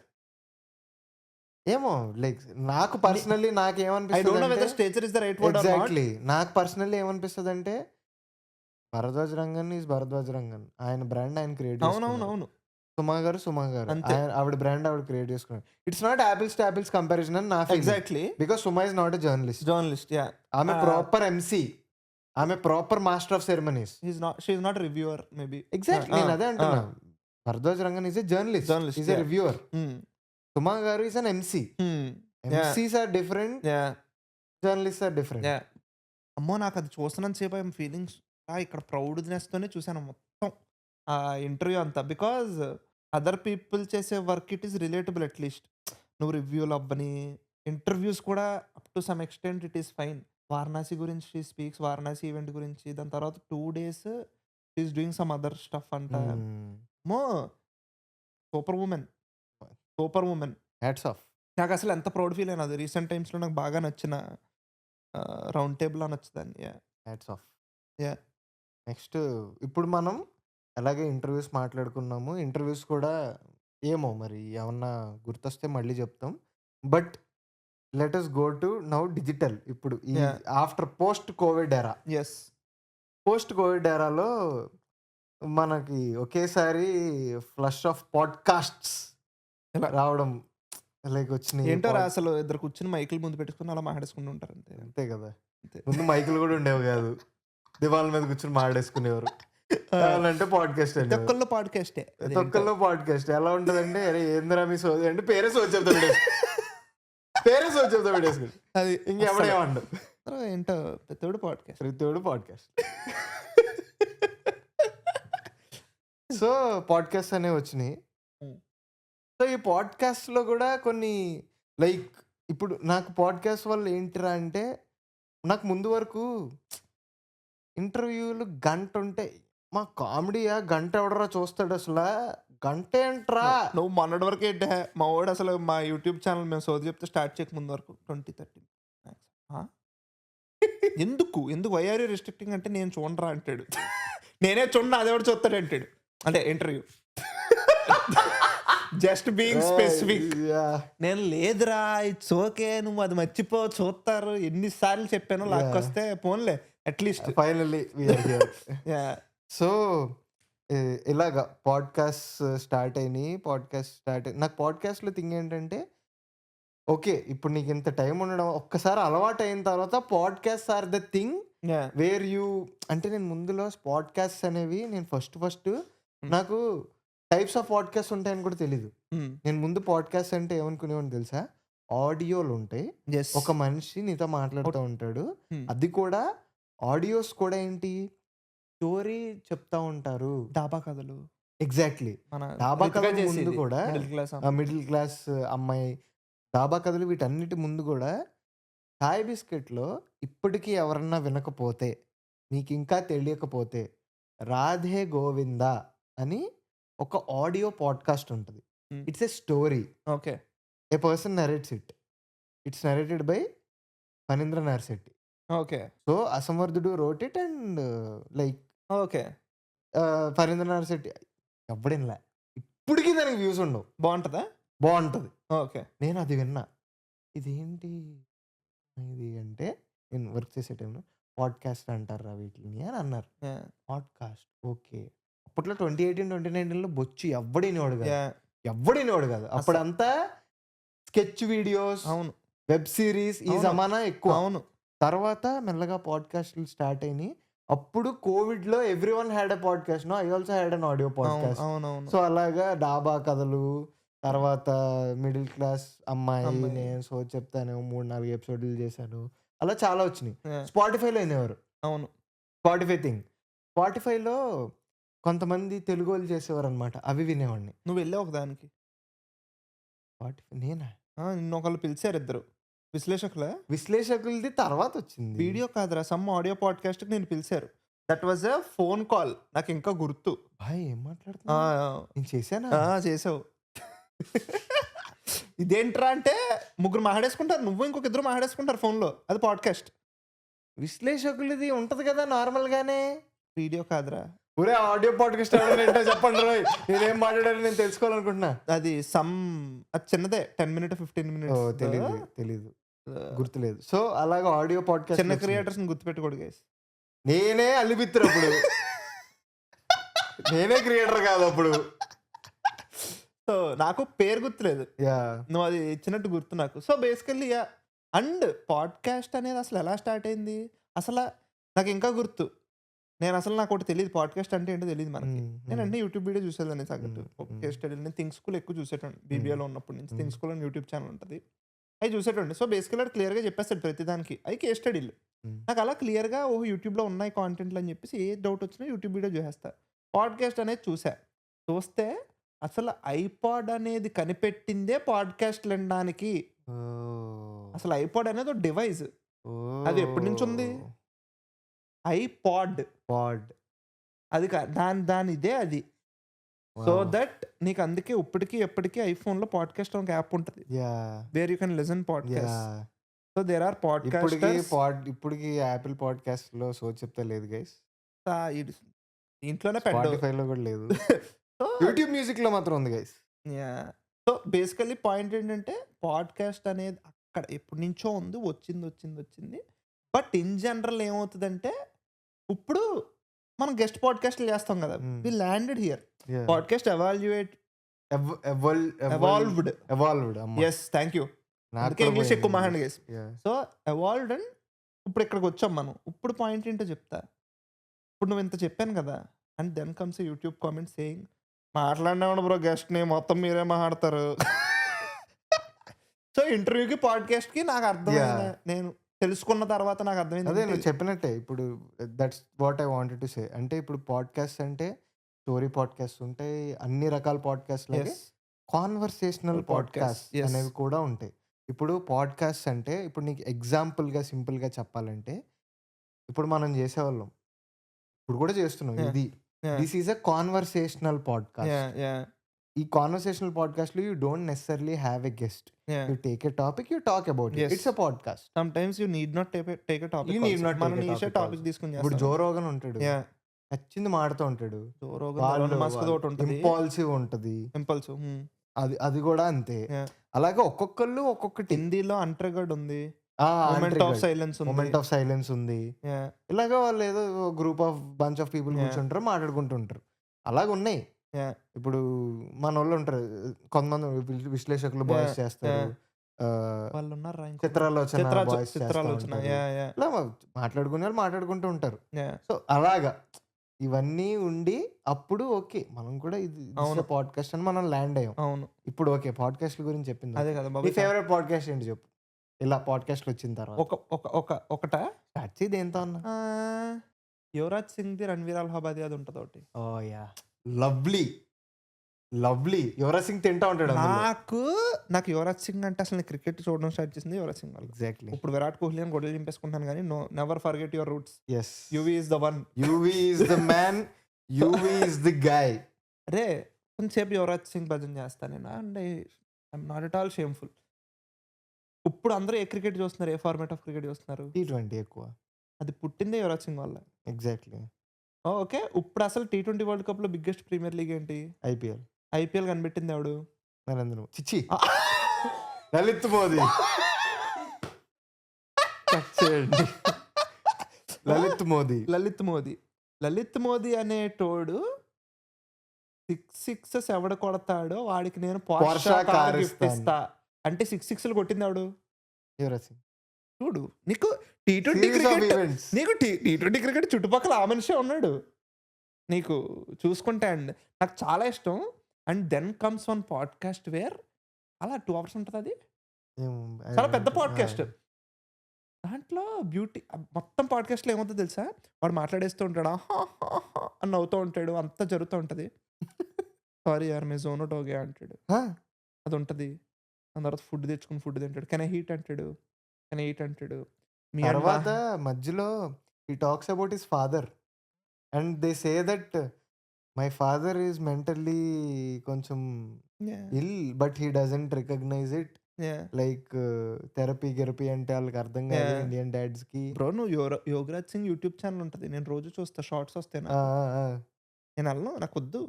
ఏమో లైక్ నాకు ని పర్సనల్లీ ఐ డోంట్ నో నాకేమనిపిస్తదంటే whether stature is the right word or not. Exactly. నాకు పర్సనల్లీ ఏమనిపిస్తదంటే భరద్వాజ్ రంగన్ ఈస్ భరద్వాజ్ రంగన్. ఆయన బ్రాండ్ ఆయన క్రియేట్ చేసుకున్నారు. అవునవునవును. సుమ గారు, సుమ గారు. అంతే. ఆవిడ బ్రాండ్ ఆవిడ క్రియేట్ చేసుకున్నారు. It's not apples to apples comparison అని నా feeling. Exactly. Because Suma is not a journalist. Journalist yeah! ఆమె ఆహ్, ప్రాపర్ ఎంసీ. ఆమె proper master of ceremonies. She is not reviewer maybe. Exactly. ఆ! నేను అదే ఆ! అంటున్నా. Bharadwaj Rangan is a journalist. Journalist is a yeah! Reviewer. Hmm. Suma garu is an MC. Hmm. Yeah! MCs are different. Yeah! Journalists are different. Yeah! అమ్మో! నాకది చూస్తున్నంత సేపు I'm feeling ఇక్కడ ప్రౌడ్‌నెస్‌తోనే చూసాను మొత్తం. ఆ ఇంటర్వ్యూ అంతా. బికాజ్ అదర్ పీపుల్ చేసే work it is relatable at least. నువ్వు రివ్యూలు అవ్వని, ఇంటర్వ్యూస్ కూడా up to some extent it is fine. Varanasi గురించి షీ స్పీక్స్. వారణాసి ఈవెంట్ గురించి. దాని తర్వాత 2 days she is doing some other stuff అంట. హ్మ్. అమ్మో! Super women. Super women. Hats off. నాకసలు ఎంత ప్రౌడ్ ఫీల్ అయినా అది రీసెంట్ టైమ్స్‌లో నాకు బాగా నచ్చిన రౌండ్ టేబుల్ అనొచ్చుదాన్ని. Yeah! Hats off. Yeah! Next ఇప్పుడు మనం అలాగే ఇంటర్వ్యూస్ మాట్లాడుకున్నాము. ఇంటర్వ్యూస్ కూడా ఏమో మరి ఏమన్నా గుర్తొస్తే మళ్ళీ చెప్తాం. But let us go to now digital. ఇప్పుడు ఈ yeah! After post covid era. Yes. Post covid ఎరాలో మనకి ఒకేసారి ఫ్లష్ ఆఫ్ పాడ్‌కాస్ట్స్ ఇలా రావడం లైక్ వచ్చినాయి. ఏంటోరా అసలు ఇద్దరు కూర్చొని మైకులు ముందు పెట్టుకొని అలా మాట్లాడేసుకుంటూ ఉంటారు అంతే. అంతే కదా! అంతే. ముందు మైకులు కూడా ఉండేవి కాదు. దివాన్ల మీద కూర్చొని మాట్లాడేసుకునేవారు. ఆ! కావాలంటే పాడ్‌కాస్ట్ ప్రతి అనేవారు. ఒక్కళ్ళు పాడ్‌కాస్టే. ప్రతి ఒక్కళ్ళు పాడ్‌కాస్ట్. ఎలా ఉంటదంటే, "అరే! ఏందిరా మీ సోది" అంటే పేరే సోది చెప్తా పేరే సోది చెప్తా పెట్టేసుకుండు. అది ఇంకెవడేమనడు. ఏంటో ప్రతోడు పాడ్‌కాస్ట్. ప్రతివోడు పాడ్‌కాస్ట్. సో, పాడ్‌కాస్ట్స్ అనేవి వచ్చినియి. హ్మ్. సో, ఈ పాడ్‌కాస్ట్‌లో గూడా కొన్ని లైక్ ఇప్పుడు నాకు పాడ్‌కాస్ట్ వల్ల ఏంటిరా అంటే, నాకు ముందు వరకు ఇంటర్వ్యూలు గంటుంటే, మా కామెడీయా గంట ఎవడురా చూస్తాడసలా? గంటేంట్రా? నువ్వు మొన్నటి వరకు ఏంటే మా వోడు అసలు మా యూట్యూబ్ ఛానెల్ మేము సోది చెప్తే స్టార్ట్ చేయక ముందు వరకు 20, 30 మాక్స్. ఆ! ఎందుకు? వై ఆర్ యూ రిస్ట్రిక్టింగ్ అంటే నేను చూడనురా అంటాడు. నేనే చూడను అదెవడు చూస్తాడంటాడు. అంటే interview. Just being specific. Yeah! నేను లేదురా ఇట్స్ ఓకే. నువ్వు అది మర్చిపో చూస్తారు. ఎన్ని సార్లు చెప్పాను లాక్కొస్తే పోన్లే at least. Finally we are here. Yeah! So, ఇలాగ పాడ్‌కాస్ట్స్ నాకు పాడ్‌కాస్ట్‌లో థింగ్ ఏంటంటే, ఓకే. ఇప్పుడు నీకింత టైమ్ ఉండడం ఒక్కసారి అలవాటయిన తర్వాత podcasts are the thing yeah! Where you అంటే నేను ముందులో పాడ్‌కాస్ట్స్ అనేవి నేను ఫస్ట్ హ్మ్. నాకు టైప్స్ ఆఫ్ పాడ్‌కాస్ట్స్ ఉంటాయని కూడా తెలీదు. హ్మ్. నేను ముందు పాడ్‌కాస్ట్ అంటే ఏమనుకునేవాడిని తెలుసా? ఆడియోలుంటాయి. యెస్. ఒక మనిషి నీతో మాట్లాడుతూ ఉంటాడు. హ్మ్. అది కూడా ఆడియోస్ కూడా ఏంటి? స్టోరీ చెప్తా ఉంటారు. డాబా కథలు. ఎగ్జాక్ట్‌లీ. మన డాబా రితిక కథల ముందు చేసేది. కూడా మిడిల్ క్లాస్ అమ్మాయి. మిడిల్ క్లాస్ అమ్మాయి, డాబా కథలు వీటన్నిటి ముందు గూడా 'ఛాయ్ బిస్కెట్‌లో' ఇప్పటికి ఎవరన్నా వినకపోతే, మీకింకా తెలియకపోతే 'రాధే గోవింద' అని ఒక ఆడియో పాడ్‌కాస్ట్ ఉంటది. Hmm. It's a story. Okay. A person narrates it. It's narrated by Phanindra Narasetti. Okay. So, అసమర్థుడు wrote it and like okay. Phanindra Narasetti ఎవ్వడినలే. ఇప్పటికి దానికి వ్యూస్ ఉండవు. బావుంటదా? బావుంటది. ఓకే. నేను అది విన్నా. ఇదేంటి ఇది అంటే, నేను వర్క్ చేసే టైంలో పాడ్‌కాస్ట్ అంటార్రా వీటిలిని అని అన్నారు. యాహ్! Podcast okay. అప్పట్లో 2018, 2019లో బొచ్చు ఎవ్వడినేవాడు కాదు. యాహ్! ఎవ్వడినేవాడు కాదు. అప్పుడంతా స్కెచ్ వీడియోస్, అవును. వెబ్ సీరీస్ ఈ అవును. జమానా ఎక్కువ. అవును. తర్వాత మెల్లగా పాడ్‌కాస్ట్‌లు స్టార్ట్ అయినియి. అప్పుడు కోవిడ్‌లో everyone had a podcast. I also had an audio అవును. పాడ్‌కాస్ట్. అవునవును. సో, అలాగా డాబా కథలు, తర్వాత మిడిల్ క్లాస్ అమ్మాయి, అమ్మాయి. నేను సోది చెప్తాను 3, 4 ఎపిసోడ్‌లు చేశాను. అలా చాలా వచ్చినియి. యాహ్! స్పాటిఫైలో వినేవారు. అవును. Spotify thing. స్పాటిఫైలో కొంతమంది తెలుగోళ్ళు చేసేవారనమాట. అవి వినేవాడిని. నువ్వెళ్ళావు ఒకదానికి. స్పాటిఫై నేనా? నిన్నొకళ్ళు పిలిచారు ఇద్దరు. విశ్లేషకులా? విశ్లేషకులది తర్వాతొచ్చింది. వీడియో కాదురా సమ్ ఆడియో పాడ్‌కాస్ట్‌కి నిన్ను పిలిచారు. That was a phone call. నాకింకా గుర్తు. భాయ్ ఏం ఆ! మాట్లాడుతున్నావు? నేను చేశానా? చేసావు. ఇదేంట్రా అంటే ముగ్గురు మాట్లాడేసుకుంటారు. నువ్వు ఇంకొక ఇద్దరు మాట్లాడేసుకుంటారు ఫోన్‌లో. అది పాడ్‌కాస్ట్. విశ్లేషకులది ఉంటది కదా నార్మల్‌గానే. వీడియో కాదురా. ఒరేయ్! ఆడియో పాడ్‌కాస్ట్ ఎవడన్నా ఏంటో చెప్పండి రోయ్. నేనేం మాట్లాడానో నేను తెలుసుకోవాలనుకుంటున్నా. అది అది చిన్నదే 10 మినిట్, 15 ఓహ్! మినిట్స్. తెలీదు. గుర్తులేదు. సో, అలాగా ఆడియో పాడ్‌కాస్ట్ చిన్న క్రియేటర్స్‌ని గుర్తుపెట్టుకోడు గైస్. నేనే అల్లిబిత్తిరప్పుడు. నేనే క్రియేటర్ కాదప్పుడు. సో, నాకు పేరు గుర్తులేదు. యాహ్! నువ్వు అది ఇచ్చినట్టు గుర్తు నాకు. So, basically yeah! And podcast అనేది అసలు ఎలా స్టార్ట్ అయింది? నాకింకా గుర్తు. నాకోటి తెలీదు. పాడ్‌కాస్ట్ అంటే ఏంటో తెలీదు మనకి. నేను అన్నీ యూట్యూబ్ వీడియో చూసేదాన్ని సంగతి. ఒక కేస్ స్టడీలు నేను థింక్ స్కూల్ ఎక్కువ చూసేటోడిని. బీబీఏలో ఉన్నప్పటి నుంచి థింక్ స్కూల్ అని యూట్యూబ్ ఛానల్ ఉంటది. అయి చూసేటోడిని. సో, బేసికల్లీ ఆడు క్లియర్‌గా చెప్పేస్తాడు ప్రతిదానికి. అయి కేస్ స్టడీలు. నాకు అలా క్లియర్‌గా యూట్యూబ్‌లో ఉన్నాయి కాంటెంట్లు అని చెప్పేసి ఏ డౌట్ వచ్చినా యూట్యూబ్ వీడియో చూసేస్తా. పాడ్‌కాస్ట్ అనేది చూసా. చూస్తే అసలు ఐపాడ్ అనేది కనిపెట్టిందే పాడ్‌కాస్ట్‌లు వినడానికి. ఓహ్! అసలు ఐపాడ్ అనేది ఒక డివైస్. ఓహ్! అది ఎప్పటి నుంచి ఉంది? ఐపాడ్. పాడ్. అది దాని ఇదే అది. So wow! దట్ నీకు అందుకే ఇప్పటికి ఎప్పటికి ఐఫోన్‌లో పాడ్‌కాస్ట్ ఒక యాప్ ఉంటది. Yeah! Where you can listen podcast. Yeah! So there are podcasters. ఇప్పటికి యాపిల్ పాడ్‌కాస్ట్‌లో సోది చెప్తే లేదు గైస్. ఇది ఇంట్లోనే పెట్టు. స్పాటిఫైలో కూడా లేదు. సో యూట్యూబ్ మ్యూజిక్‌లో మాత్రం ఉంది guys. Yeah! So basically point ఏంటంటే పాడ్‌కాస్ట్ అనేది అక్కడ ఎప్పటినుంచో ఉంది. వచ్చింది. బట్ ఇన్ జనరల్ ఏమవుతదంటే ఇప్పుడు మనం గెస్ట్ పాడ్‌కాస్ట్‌లు చేస్తాం గదా! We landed here. Yeah! Podcast evolved. Evolved అమ్మ. యెస్. Thank you. నాకు అందుకే కూడా ఇంగ్లీష్ పోయింది ఎక్కువ మాట్లాడను English. Guys. Yeah! So evolved and ఇప్పుడు ఇక్కడికొచ్చాం మనం. ఇప్పుడు పాయింట్ ఏంటో చెప్తా. ఇప్పుడు నువ్వు ఇంత చెప్పాను కదా! And then comes a YouTube comment saying మాట్లాడినామండి బ్రో గెస్ట్‌ని మొత్తం మీరే మాట్లాడతారు. సో ఇంటర్వ్యూకి, పాడ్‌కాస్ట్‌కి నాకు అర్థమైన యాహ్! నేను తెలుసుకున్న తర్వాత నాకు అదే అర్థమైంది నువ్వు చెప్పినట్టే ఇప్పుడు that's what I wanted to say. అంటే ఇప్పుడు పాడ్‌కాస్ట్ అంటే స్టోరీ పాడ్‌కాస్ట్ ఉంటాయి. అన్ని రకాల పాడ్‌కాస్ట్ లాగే యెస్. Conversational podcast yes. అనేవి కూడా ఉంటాయి. ఇప్పుడు పాడ్‌కాస్ట్ అంటే ఇప్పుడు నీకు ఎగ్జాంపుల్‌గా సింపుల్‌గా చెప్పాలంటే ఇప్పుడు మనం చేసేవాళ్ళం. ఇప్పుడు కూడా చేస్తున్నాం. యాహ్! ఇది yeah! This is a conversational podcast. Yeah! ఈ కాన్వర్సేషనల్ పాడ్‌కాస్ట్‌లో you don't necessarily have a guest. Yeah! You take a topic, you talk about it. Yes. It's a podcast. Sometimes you need not take a topic. You need not మనం take a niche topic topic also. తీసుకొని ఇప్పుడు చేస్తాం. 'Joe Rogan' ఉంటాడు. Yeah! నచ్చింది మాడుతూ ఉంటాడు. జో Rogan, Elon మస్క్‌ది ఒకటి ఉంటది. ఇంపాల్సివ్ ఉంటది. ఇంపల్స్. అది కూడా అంతే. యాహ్! అలాగే ఒక్కొక్కళ్ళు ఒక్కొక్కటి. హిందీలో అన్‌ట్రిగర్డ్ ఉంది. ఆ! Moment of untriggered. సైలెన్స్ ఉంది. మొమెంట్ ఆఫ్ సైలెన్స్ ఉంది. యాహ్! ఇలాగ వాళ్ళు ఏదో group of bunch of people yeah! కూర్చుంటారు, మాట్లాడుకుంటూ ఉంటారు. అలాగున్నాయి. యాహ్! ఇప్పుడు మనోళ్ళు ఉంటారు. కొంతమంది విశ్లేషకులు బాయ్స్ యాహ్! చేస్తారు. యాహ్! ఆహ్, వాళ్ళున్నారా ఇంకొకరు? చిత్రాలోచన బాయ్స్ చేస్తా చిత్రాలోచన. ఉంటారు. యాహ్! ఇలా మాట్లాడుకునే వాళ్ళు మాట్లాడుకుంటూ ఉంటారు. యాహ్! సో, అలాగా ఇవన్నీ ఉండి అప్పుడు ఓకే. మనం కూడా అవును. పాడ్‌కాస్ట్ అని మనం ల్యాండ్ అయ్యాం. అవును. ఇప్పుడు ఓకే. పాడ్‌కాస్ట్‌ల గురించి చెప్పింది అదే ఓకే. కదా నీ బాబోయ్! ఫేవరెట్ పాడ్‌కాస్ట్ ఏంటి చెప్పు? ఇలా పాడ్‌కాస్ట్‌లు వచ్చిన తర్వాత. ఒకటా? స్టార్ట్ చెయ్యి దేనితో అన్నా. యువరాజ్ సింగ్‌ది, రణ్వీర్ అలహాబాది అది ఉంటది ఒకటి. ఓహ్! యాహ్! లవ్లీ. యువరాజ్ సింగ్ తింటా ఉంటాడు అందులో. నాకు యువరాజ్ సింగ్ అంటే అసలు నేను క్రికెట్ చూడడం స్టార్ట్ చేసింది యువరాజ్ సింగ్ వల్ల. ఎగ్జాక్ట్‌లీ. ఇప్పుడు విరాట్ కోహ్లీ అని గొడ్డలి చింపేసుకుంటాను గానీ never forget your roots. Yes. Yuvi is the one. Yuvi is the man. Yuvi is the guy. అరే! కొంతసేపు యువరాజ్ సింగ్ భజన చేస్తా నేను. And I'm not at all shameful. ఇప్పుడు అందరూ ఏ క్రికెట్ చూస్తున్నారు? ఏ ఫార్మాట్ ఆఫ్ క్రికెట్ చూస్తున్నారు? టీ20 ఎక్కువ. అది పుట్టిందే యువరాజ్ సింగ్ వల్ల. ఎగ్జాక్ట్‌లీ. ఓకే. ఇప్పుడు అసలు టీ20 వరల్డ్ కప్‌లో బిగ్గెస్ట్ ప్రీమియర్ లీగ్ ఏంటి? ఐపీఎల్. ఐపీఎల్ కనిపెట్టింది ఎవడు? నరేంద్ర మోదీ. ఛీ! లలిత్ మోదీ. కట్ చేయండి. లలిత్ మోదీ. లలిత్ మోదీ అనేటోడు 6 ఎవడు కొడతాడో వాడికి నేను Porsche పోర్షా కార్ కార్ గిఫ్ట్ ఇస్తాను. ఇస్తా. అంటే 6 కొట్టింది ఎవడు? యువరాజ్ సింగ్. చూడు నీకు T20 series of cricket events. నీకు T20 క్రికెట్ చుట్టుపక్కల ఆ మనిషే ఉన్నాడు. నీకు చూసుకుంటే అండ్ నాకు చాలా ఇష్టం. And then comes one podcast where అలా 2 అవర్స్ ఉంటదది. ఏమో చాలా పెద్ద ఆ! పాడ్‌కాస్ట్. దాంట్లో బ్యూటీ మొత్తం పాడ్‌కాస్ట్‌లో ఏమవుద్దో తెలుసా? వాడు మాట్లాడేస్తూ ఉంటాడు. అని నవ్వుతూ ఉంటాడు. అంతా జరుగుతూ ఉంటది. సారీ యార్ మే జోన్ ఔట్ హో గయా అంటాడు. ఆ! అదుంటది. దాని తర్వాత ఫుడ్ తెచ్చుకొని ఫుడ్ తింటాడు. కెన్ ఐ ఈట్ అంటాడు. కెన్ ఐ ఈట్ అంటాడు. మీ అండ్ మా తర్వాత మధ్యలో he talks about his father and they say that my father is mentally కొంచెం yeah! Ill but he doesn't recognise it. Yeah! Like therapy అంటే వాళ్ళకి అర్థం కాదు యాహ్! ఇండియన్ డాడ్స్‌కి. బ్రో నువ్వు యోగరాజ్ సింగ్ యూట్యూబ్ ఛానెల్ ఉంటది. నేను రోజు చూస్తా షార్ట్స్ వస్తాయి ఆ! నాకు. ఆ! ఆ! నేనెళ్ళను. నాకొద్దు.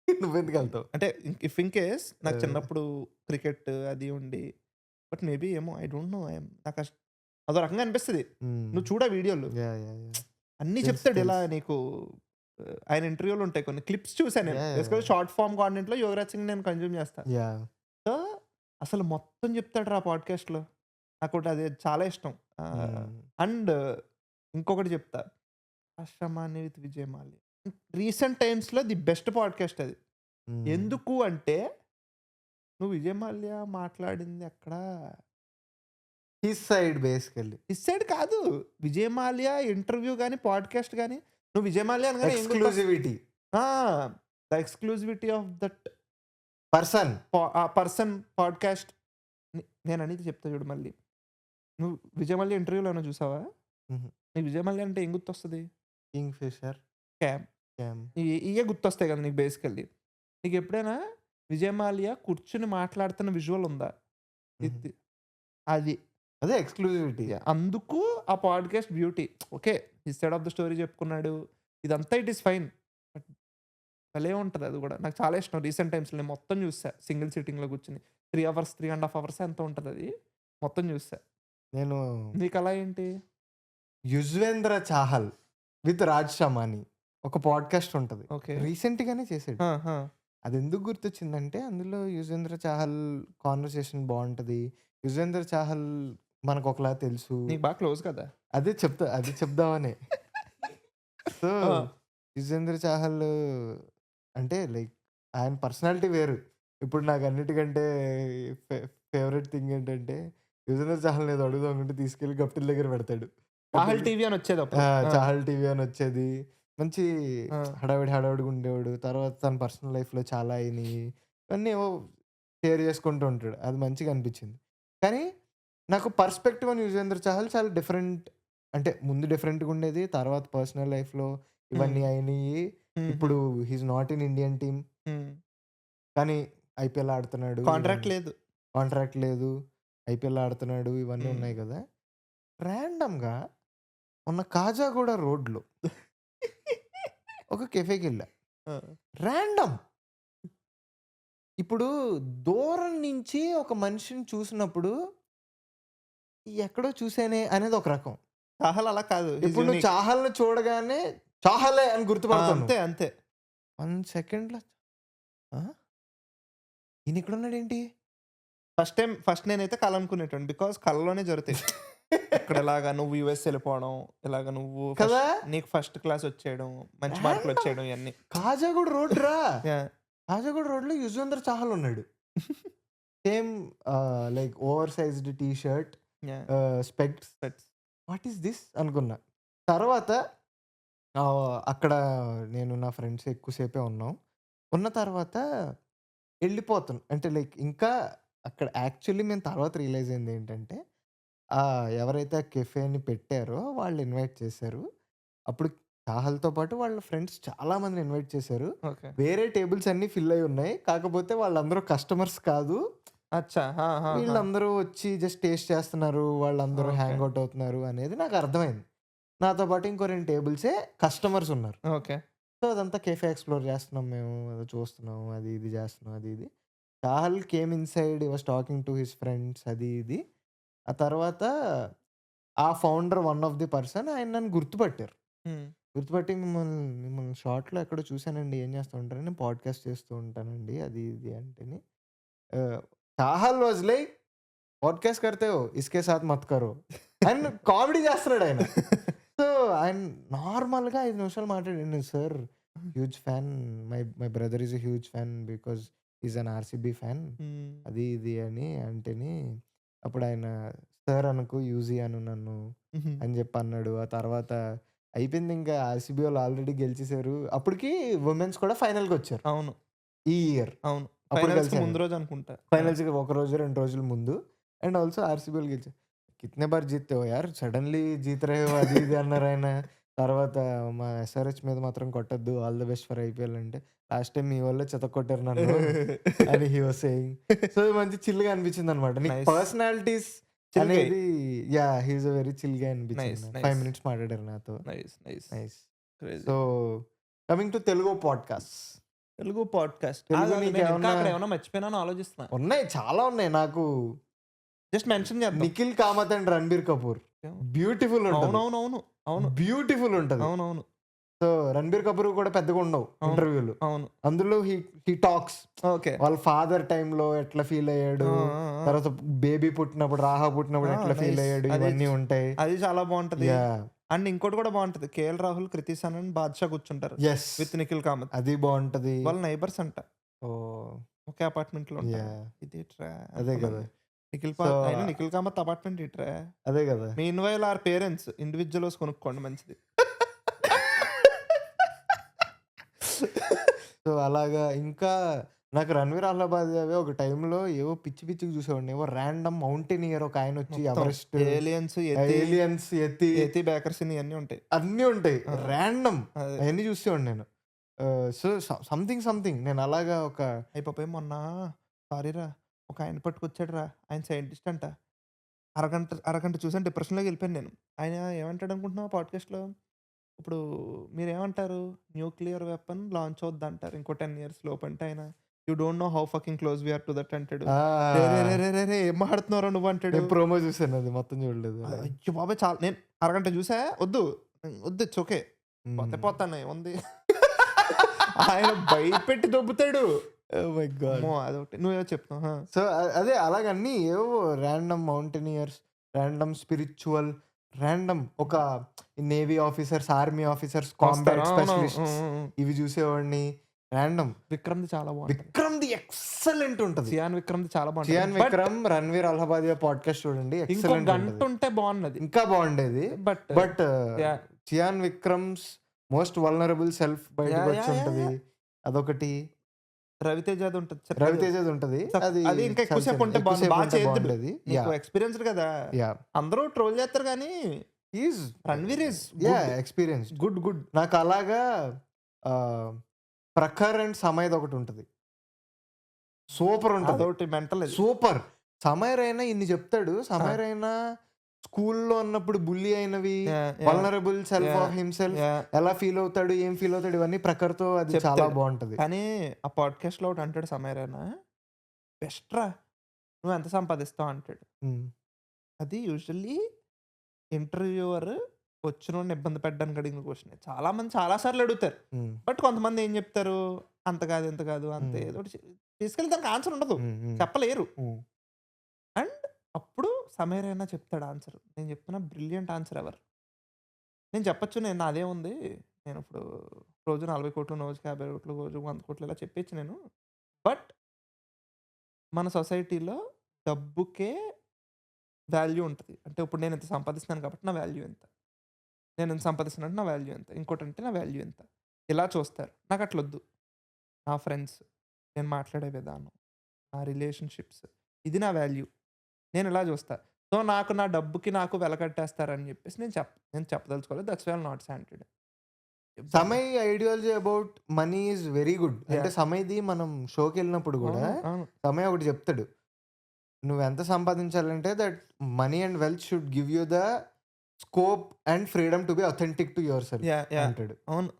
నువ్వెందుకు వెళ్తావు? అంటే ఇఫ్ ఇన్ కేస్ నాకు ఆ! చిన్నప్పుడు క్రికెట్ అది ఉండి బట్ మేబీ ఏమో ఐ డోంట్ నో నాకు అదో రకంగా అనిపిస్తది. హ్మ్. నువ్వు చూడు ఆ వీడియోలు. యాహ్! యాహ్! యాహ్! అన్నీ తెలుసు. చెప్తాడు ఇలా తెలుసు. నీకు ఆయన ఇంటర్వ్యూలు ఉంటాయి కొన్ని క్లిప్స్ చూసాను నేను. యాహ్! బేసికల్‌గా షార్ట్ ఫార్మ్ కంటెంట్‌లో యువరాజ్ సింగ్ నేను కన్జ్యూమ్ చేస్తా. యాహ్! సో, అసలు మొత్తం చెప్తాడురా పాడ్‌కాస్ట్‌లో. నాకోటి అది చాలా ఇష్టం. హ్మ్. అండ్ ఇంకొకటి చెప్తా. 'ఆశ్రమాన్ని విత్ విజయ్ మాల్యా.' రీసెంట్ టైమ్స్‌లో ది బెస్ట్ పాడ్‌కాస్ట్ అది. హ్మ్. ఎందుకు అంటే, నువ్వు విజయ్ మాల్యా మాట్లాడింది ఎక్కడ his side basically. His side కాదు. విజయ్ మాల్యా ఇంటర్వ్యూ గాని, పాడ్‌కాస్ట్ గాని, నువ్వు విజయ్ మాల్యా అనగానే ఏం గుర్తొస్తది? ఎక్స్‌క్లూజివిటీ. ఆ! The exclusivity of that person. ఆ పర్సన్ పాడ్‌కాస్ట్. నేననేది చెప్తా చూడు మళ్ళీ. నువ్వు విజయ్ మాల్యా ఇంటర్వ్యూలో ఏమైనా చూసావా? హుహు. నీకు విజయ్ మాల్యా అంటే ఏం గుర్తొస్తది? Kingfisher. క్యామ్. క్యామ్. ఇయ్యే గుర్తొస్తాయి కదా నీకు బేసికల్లీ. నీకెప్పుడైనా విజయ్ మాల్యా కూర్చొని మాట్లాడుతున్న విజువల్ ఉందా? హుహు. ఇది అది. అదే ఎక్స్‌క్లూజివిటీ. అందుకు ఆ podcast beauty. Okay. His side of the story చెప్పుకున్నాడు. ఇదంతా ఇట్ ఈస్ ఫైన్. బట్ భలే ఉంటది అది గూడా. నాకు చాలా ఇష్టం. రీసెంట్ టైమ్స్‌లో నేను మొత్తం చూసా. సింగిల్ సిట్టింగ్‌లో కూర్చొని. 3 అవర్స్, 3 ½ అవర్స్ ఎంతో ఉంటదది. మొత్తం చూసా. నేను నీకలా ఏంటి? 'యుజ్వేంద్ర చాహల్' విత్ రాజ్ షమాని ఒక పాడ్‌కాస్ట్ ఉంటది. ఓకే. రీసెంట్‌గానే చేసాడు. ఆ! ఆ! అదెందుకు గుర్తొచ్చిందంటే అందులో 'యుజ్వేంద్ర చాహల్' కాన్వర్సేషన్ బావుంటది. 'యుజ్వేంద్ర చాహల్' మనకొకలా తెలుసు. నీకు బాగా క్లోజ్ కదా! అది చెప్దామనే. సో, ఆ! 'యుజ్వేంద్ర చాహల్' అంటే లైక్ ఆయన పర్సనాలిటీ వేరు. ఇప్పుడు నాకన్నిటికంటే ఫే ఫేవరెట్ థింగ్ ఏంటంటే 'యుజ్వేంద్ర చాహల్‌ని ఏదో అడుగుదాం అనుకుంటే తీసుకెళ్ళి గఫ్టిల్ దగ్గర పెడతాడు. చాహల్ గఫ్టిల్ టీవీ అని వచ్చేదప్పుడు. ఆ! ఆ! 'చాహల్ టీవీ' అని వచ్చేది. మంచి ఆ! హడావిడిగా ఉండేవాడు. తర్వాత తన పర్సనల్ లైఫ్‌లో చాలా అయినియి. ఇవన్నీ ఏవో షేర్ చేసుకుంటూ ఉంటాడు. అది మంచిగా అనిపించింది. కానీ నాకు పర్స్పెక్టివ్ ఆన్ 'యుజ్వేంద్ర చాహల్' చాలా డిఫరెంట్. అంటే ముందు డిఫరెంట్‌గా ఉండేది. తర్వాత పర్సనల్ లైఫ్‌లో హ్మ్. ఇవన్నీ అయినియి. హుహు. ఇప్పుడు he is not in Indian team. హ్మ్. కానీ ఐపీఎల్ ఆడుతున్నాడు. కాంట్రాక్ట్ ఇవన్నీ. లేదు. కాంట్రాక్ట్ లేదు. ఐపీఎల్ ఆడుతున్నాడు. ఇవన్నీ హ్మ్. ఉన్నాయి కదా! రాండమ్‌గా మొన్న కాజాగూడ రోడ్‌లో ఒక కెఫేకెళ్ళా. ఆ! రాండమ్. ఇప్పుడు దూరం నుంచి ఒక మనిషిని చూసినప్పుడు ఎక్కడో చూసానే అనేది ఒక రకం. చాహల్ అలా కాదు. హిస్ ఇప్పుడు నువ్వు యూనిక్. చాహల్‌ని చూడగానే చాహలే అని ఆ! గుర్తుపడతావు నువ్వు. అంతే. అంతే. 1 సెకండ్‌లో ఆ! ఈయనిక్కడున్నాడేంటి? ఫస్ట్ నేనైతే కల అనుకునేటోడిని. బికాజ్ కలలోనే జరుగుతాయి. ఇక్కడ ఇలాగ నువ్వు యూఎస్ ఎళ్ళిపోవడం, ఇలాగ నువ్వు కదా! నీకు ఫస్ట్ క్లాస్ వచ్చేయడం, మంచి రాండమ్. మార్కులొచ్చేయడం ఇయన్నీ. కాజాగూడ రోడ్ రా. యాహ్! కాజాగూడ రోడ్‌లో యుజ్వేంద్ర చాహల్ ఉన్నాడు. Same like over sized T shirt, yeah! Specs. That's what is this అనుకున్నా. తర్వాత అక్కడ నేను నా ఫ్రెండ్స్ ఎక్కువ సేపే ఉన్నాం. ఉన్న తర్వాత అంటే లైక్ ఇంకా అక్కడ యాక్చువల్లీ మేము తర్వాత రియలైజ్ అయిందేంటంటే, ఎవరైతే ఆ కెఫేని పెట్టారో వాళ్ళు ఇన్వైట్ చేశారు. అప్పుడు చాహల్‌తో పాటు వాళ్ళ ఫ్రెండ్స్ చాలా మందిని ఇన్వైట్ చేశారు. ఓకే. వేరే టేబుల్స్ అన్నీ ఫిల్ అయ్యి ఉన్నాయి. కాకపోతే వాళ్ళందరూ కస్టమర్స్ కాదు. అచ్చా! ఆ! ఆ! ఆ! వీళ్ళందరూ వచ్చి జస్ట్ టేస్ట్ చేస్తున్నారు. వాళ్ళందరూ ఓకే. హ్యాంగ్ ఔట్ అవుతున్నారు అనేది నాకు అర్థమైంది. నాతో పాటు ఇంకో 2 టేబుల్సే కస్టమర్స్ ఉన్నారు. ఓకే. సో, అదంతా కేఫే ఎక్స్‌ప్లోర్ చేస్తున్నాం మేము. ఏదో చూస్తున్నాం. అది ఇది చేస్తున్నాం. అది ఇది. Chahal came inside he was talking to his friends అది ఇది. ఆ తర్వాత ఆ founder one of the person ఆయన నన్ను గుర్తుపట్టారు. హ్మ్. గుర్తుపట్టి మిమ్మల్ని షార్ట్‌లో ఎక్కడో చూసానండి. ఏం చేస్తూ ఉంటారు? నేను పాడ్‌కాస్ట్ చేస్తూ ఉంటానండి. అది ఇది అంటేని చాహల్ వాజ్ లైక్ పాడ్‌కాస్ట్ కర్తే హో, ఇస్కే సాత్ మత్ కరో అండ్ కామెడీ చేస్తున్నాడాయన. సో, ఆయన నార్మల్‌గా 5 నిమిషాలు మాట్లాడిండు. Sir huge fan. My my brother is a huge fan because he is an RCB fan. అది ఇది అని అంటేని అప్పుడు ఆయన సార్ అనకు యూజీ అను నన్ను అని చెప్పి అన్నాడు. ఆ తర్వాత అయిపోయింది ఇంకా ఆర్‌సీబీ వాళ్ళు ఆల్రెడీ గెలిచేసారు. అప్పటికి విమెన్స్ కూడా ఫైనల్‌కొచ్చారు అవును. ఈ ఇయర్. అవును. అప్పుడు ఫైనల్స్‌కి కలిసారు. ముందు రోజు అనుకుంటా. ఫైనల్స్‌కి ఒక రోజు, 2 రోజుల ముందు. అండ్ ఆల్సో ఆర్‌సీబీ వాళ్ళు గెలిచారు. కిత్నే బార్ జీతే హో యార్ సడెన్‌లీ జీత్ రహే హో అది ఇది అన్నారాయన. తర్వాత మా ఎస్ఆర్‌హెచ్ మీద మాత్రం కొట్టొద్దు. All the best for IPL అంటే లాస్ట్ టైమ్ మీ వల్లే చితక్కొట్టారు నన్ను అని హి వాస్ సేయింగ్. సో, మంచి చిల్‌గా అనిపించిందనమాట. నీకు నైస్. Personalities chill guy. అనేది yeah! He is a very chill guy అనిపించింది నైస్. నాకు. నైస్. 5 మినిట్స్ మాట్లాడారు నాతో. Nice. Nice. Nice. Crazy. So, coming to Telugu podcast. Telugu podcast. Telugu ఆగు, ఆగు, నేను ఇంకా నీకేమన్నా అక్కడ ఏమన్నా మర్చిపోయానా అని ఆలోచిస్తున్నా. ఉన్నాయి. చాలా ఉన్నాయి. నాకు జస్ట్ మెన్షన్ చేద్దాం. నిఖిల్ కామత్ అండ్ రణబీర్ కపూర్ బ్యూటిఫుల్ ఉంటది. అవునవునవును. అవును. బ్యూటిఫుల్ ఉంటది. అవునవును. సో, రణబీర్ కపూర్ కూడా పెద్దగా ఉండవు అవును. ఇంటర్వ్యూలు. అవును. అందులో హి టాక్స్ ఓకే. వాళ్ళ ఫాదర్ టైమ్‌లో ఎట్లా ఫీల్ అయ్యాడు. తర్వాత బేబీ పుట్టినప్పుడు, రాహా పుట్టినప్పుడు ఎట్లా ఫీల్ నైస్. అయ్యాడు. అది ఇవన్నీ ఉంటాయి. అది చాలా బావుంటది. యాహ్! అండ్ ఇంకోటి కూడా బావుంటది. కేఎల్ రాహుల్, కృతి సనన్, బాద్‌షా కూర్చుంటారు యెస్. విత్ నిఖిల్ కామత్. అది బావుంటది. వాళ్ళ నైబర్స్ అంట. ఓహ్! ఒకే అపార్ట్మెంట్‌లో ఉంటారు. యాహ్! ఇదేట్రా అదే అనుకున్నాను. కదా! సో, అయినా నిఖిల్ కామత్ అపార్ట్మెంట్ ఏట్రా? అదే కదా! Meanwhile our parents individual house కొనుక్కోండి మంచిది. సో, అలాగా ఇంకా నాకు 'రణ్వీర్ అహ్లాబాద్' ఒక టైంలో ఏవో పిచ్చి పిచ్చిగా చూసేవాడిని. ఏవో రాండమ్ మౌంటైనియర్ ఒక ఆయనొచ్చి మొత్తం ఎవరెస్ట్, ఏలియన్స్, ఏలియన్స్, యతి బేకర్స్ ఇయన్నీ ఉంటాయి. అన్నీ ఉంటాయి. ఆ! రాండమ్ అదే. అయన్నీ చూసేవాడిని నేను. సో, సంథింగ్ నేను అలాగా ఒక అయ్య బాబోయ్! మొన్న సారీరా ఒక ఆయన పట్టుకొచ్చాడురా. ఆయన సైంటిస్ట్ అంట. అరగంట చూసాను డిప్రెషన్‌లోకి వెళ్ళిపోయాను నేను. ఆయన ఏమంటాడనుకుంటున్నావు పాడ్‌కాస్ట్‌లో? ఇప్పుడు మీరేమంటారు? న్యూక్లియర్ వెపన్ లాంచ్ అవుద్దంటారు. ఇంకో 10 ఇయర్స్ లోపంటే ఆయన you don't know how fucking close we are to that అంటాడు. ఆ! ఏం మాట్లాడుతున్నావురా నువ్వు అంటాడు. నేను ప్రోమో చూసాను అది మొత్తం చూడలేదు. అయ్య బాబోయ్! నేను అరగంట చూసా. వద్దు. వద్దు ఇట్స్ ఓకే. పోతే హ్మ్. పోతాను ఏముంది. ఆయన భయపెట్టి దొబ్బుతాడు. ఓహ్ మై గాడ్! అమ్మో! అదొకటి. నువ్వేదో చెప్తున్నావు. ఆ! సో, అదే అలాగన్నీ ఏవో random mountaineers, random spiritual, random ఒక నేవీ ఆఫీసర్స్, ఆర్మీ ఆఫీసర్స్, వస్తారు. కాంబాట్ అవునవును. స్పెషలిస్ట్స్ హ్మ్. హ్మ్. ఇవి చూసేవాడిని. రాండమ్. విక్రమ్‌ది చాలా బావుంటది. 'విక్రమ్‌ది' ఎక్సలెంట్ ఉంటది. సియాన్ విక్రమ్‌ది చాలా బావుంటది. 'చియాన్ బట్ విక్రమ్', 'రణ్వీర్ అలహాబాదియా' పాడ్‌కాస్ట్ చూడండి. ఇంకో ఎక్సలెంట్ గంట ఉంటది. ఉంటే బావున్నది. ఇంకా బాగుండేది. But but yeah! 'Chiyaan Vikram's' most vulnerable self బయటకు యాహ్! వచ్చి యాహ్! యాహ్! ఉంటది. యాహ్! అదొకటి. రవితేజది ఉంటది. చెప్పాడు. 'రవితేజ'ది ఉంటది. అది అది ఇంకా ఎక్కువ చాలా సేపు ఉంటే బావుండు. ఎక్కువసేపు బా ఉంటే చేద్దుడు. బాగుండేది. నీకు యాహ్! ఎక్స్‌పీరియన్స్‌డ్ కదా! యాహ్! అందరూ ట్రోల్ చేస్తారు గానీ is Ranveer is yeah! Good. Experienced. Good. నాకు అలాగా ఆహ్, 'ప్రఖర్ అండ్ సమయ్‌ది' ఒకటుంటది. సూపర్ ఉంటది. అదొకటి మెంటల్ అది. సూపర్. 'సమై రైనా' ఇన్ని చెప్తాడు. ఆ! 'సమై రైనా' స్కూల్‌లో ఉన్నప్పుడు బుల్లీ అయినవి, yeah! Yeah! Vulnerable self yeah! Of himself yeah! ఎలా ఫీల్ అవుతాడు, ఏం ఫీల్ అవుతాడు ఇవన్నీ 'ప్రఖర్‌తో' అది చాలా చెప్తాడు. బావుంటది. కానీ ఆ పాడ్‌కాస్ట్‌లో ఒకటి అంటాడు సమీరన్న, బెస్ట్‌రా నువ్వెంత సంపాదిస్తావు అంటాడు. హ్మ్. అది యూజువల్లీ ఇంటర్వ్యూవర్ వచ్చినోడిని ఇబ్బంది పెట్టడానికి అడిగిన క్వెషనే. చాలా మంది చాలా సార్లు అడుగుతారు. హ్మ్. బట్ కొంతమంది ఏం చెప్తారు, అంత కాదు, ఇంత కాదు అంతే హ్మ్. ఏదోకటి బేసికల్లీ దానికి ఆన్సర్ ఉండదు. హ్మ్. హ్మ్. చెప్పలేరు. హ్మ్. అండ్ అప్పుడు సమీర్ అయినా చెప్తాడు ఆన్సర్. నేను చెప్తున్నా బ్రిలియంట్ ఆన్సర్ ఎవర్. నేను చెప్పొచ్చు నాదేముంది. నేనిప్పుడు రోజు 40,00,00,000 రోజుకి 50,00,00,000 రోజుకి 100,00,00,000 ఇలా చెప్పేయచ్చు నేను. బట్ మన సొసైటీలో డబ్బుకే వాల్యూ ఉంటది. అంటే ఇప్పుడు నేనింత సంపాదిస్తున్నాను కాబట్టి నా వాల్యూ ఇంత. నేనింత సంపాదిస్తున్నానంటే నా వాల్యూ ఇంత. ఇంకోటంటే నా వాల్యూ ఇంత. ఇలా చూస్తారు. నాకట్లొద్దు. నా ఫ్రెండ్స్, నేను మాట్లాడే విధానం, నా రిలేషన్‌షిప్స్ ఇది నా వాల్యూ. నేనిలా జూస్తా. సో, నాకు నా డబ్బుకి నాకు వెల కట్టేస్తారని జెప్పేసి నేను చెప్పదలుచుకోలేదు. That's why I am not sainted. ఇబ్బంది. 'Samay' ideology about money is very good. అంటే యాహ్! 'సమయ్‌ది' మనం షోకెళ్ళినప్పుడు గూడా అవును. అవును. 'సమయ్' ఒకటి చెప్తాడు. నువ్వెంత సంపాదించాలంటే that money and wealth should give you the scope and freedom to be authentic to your self yeah! అంటాడు. అవును.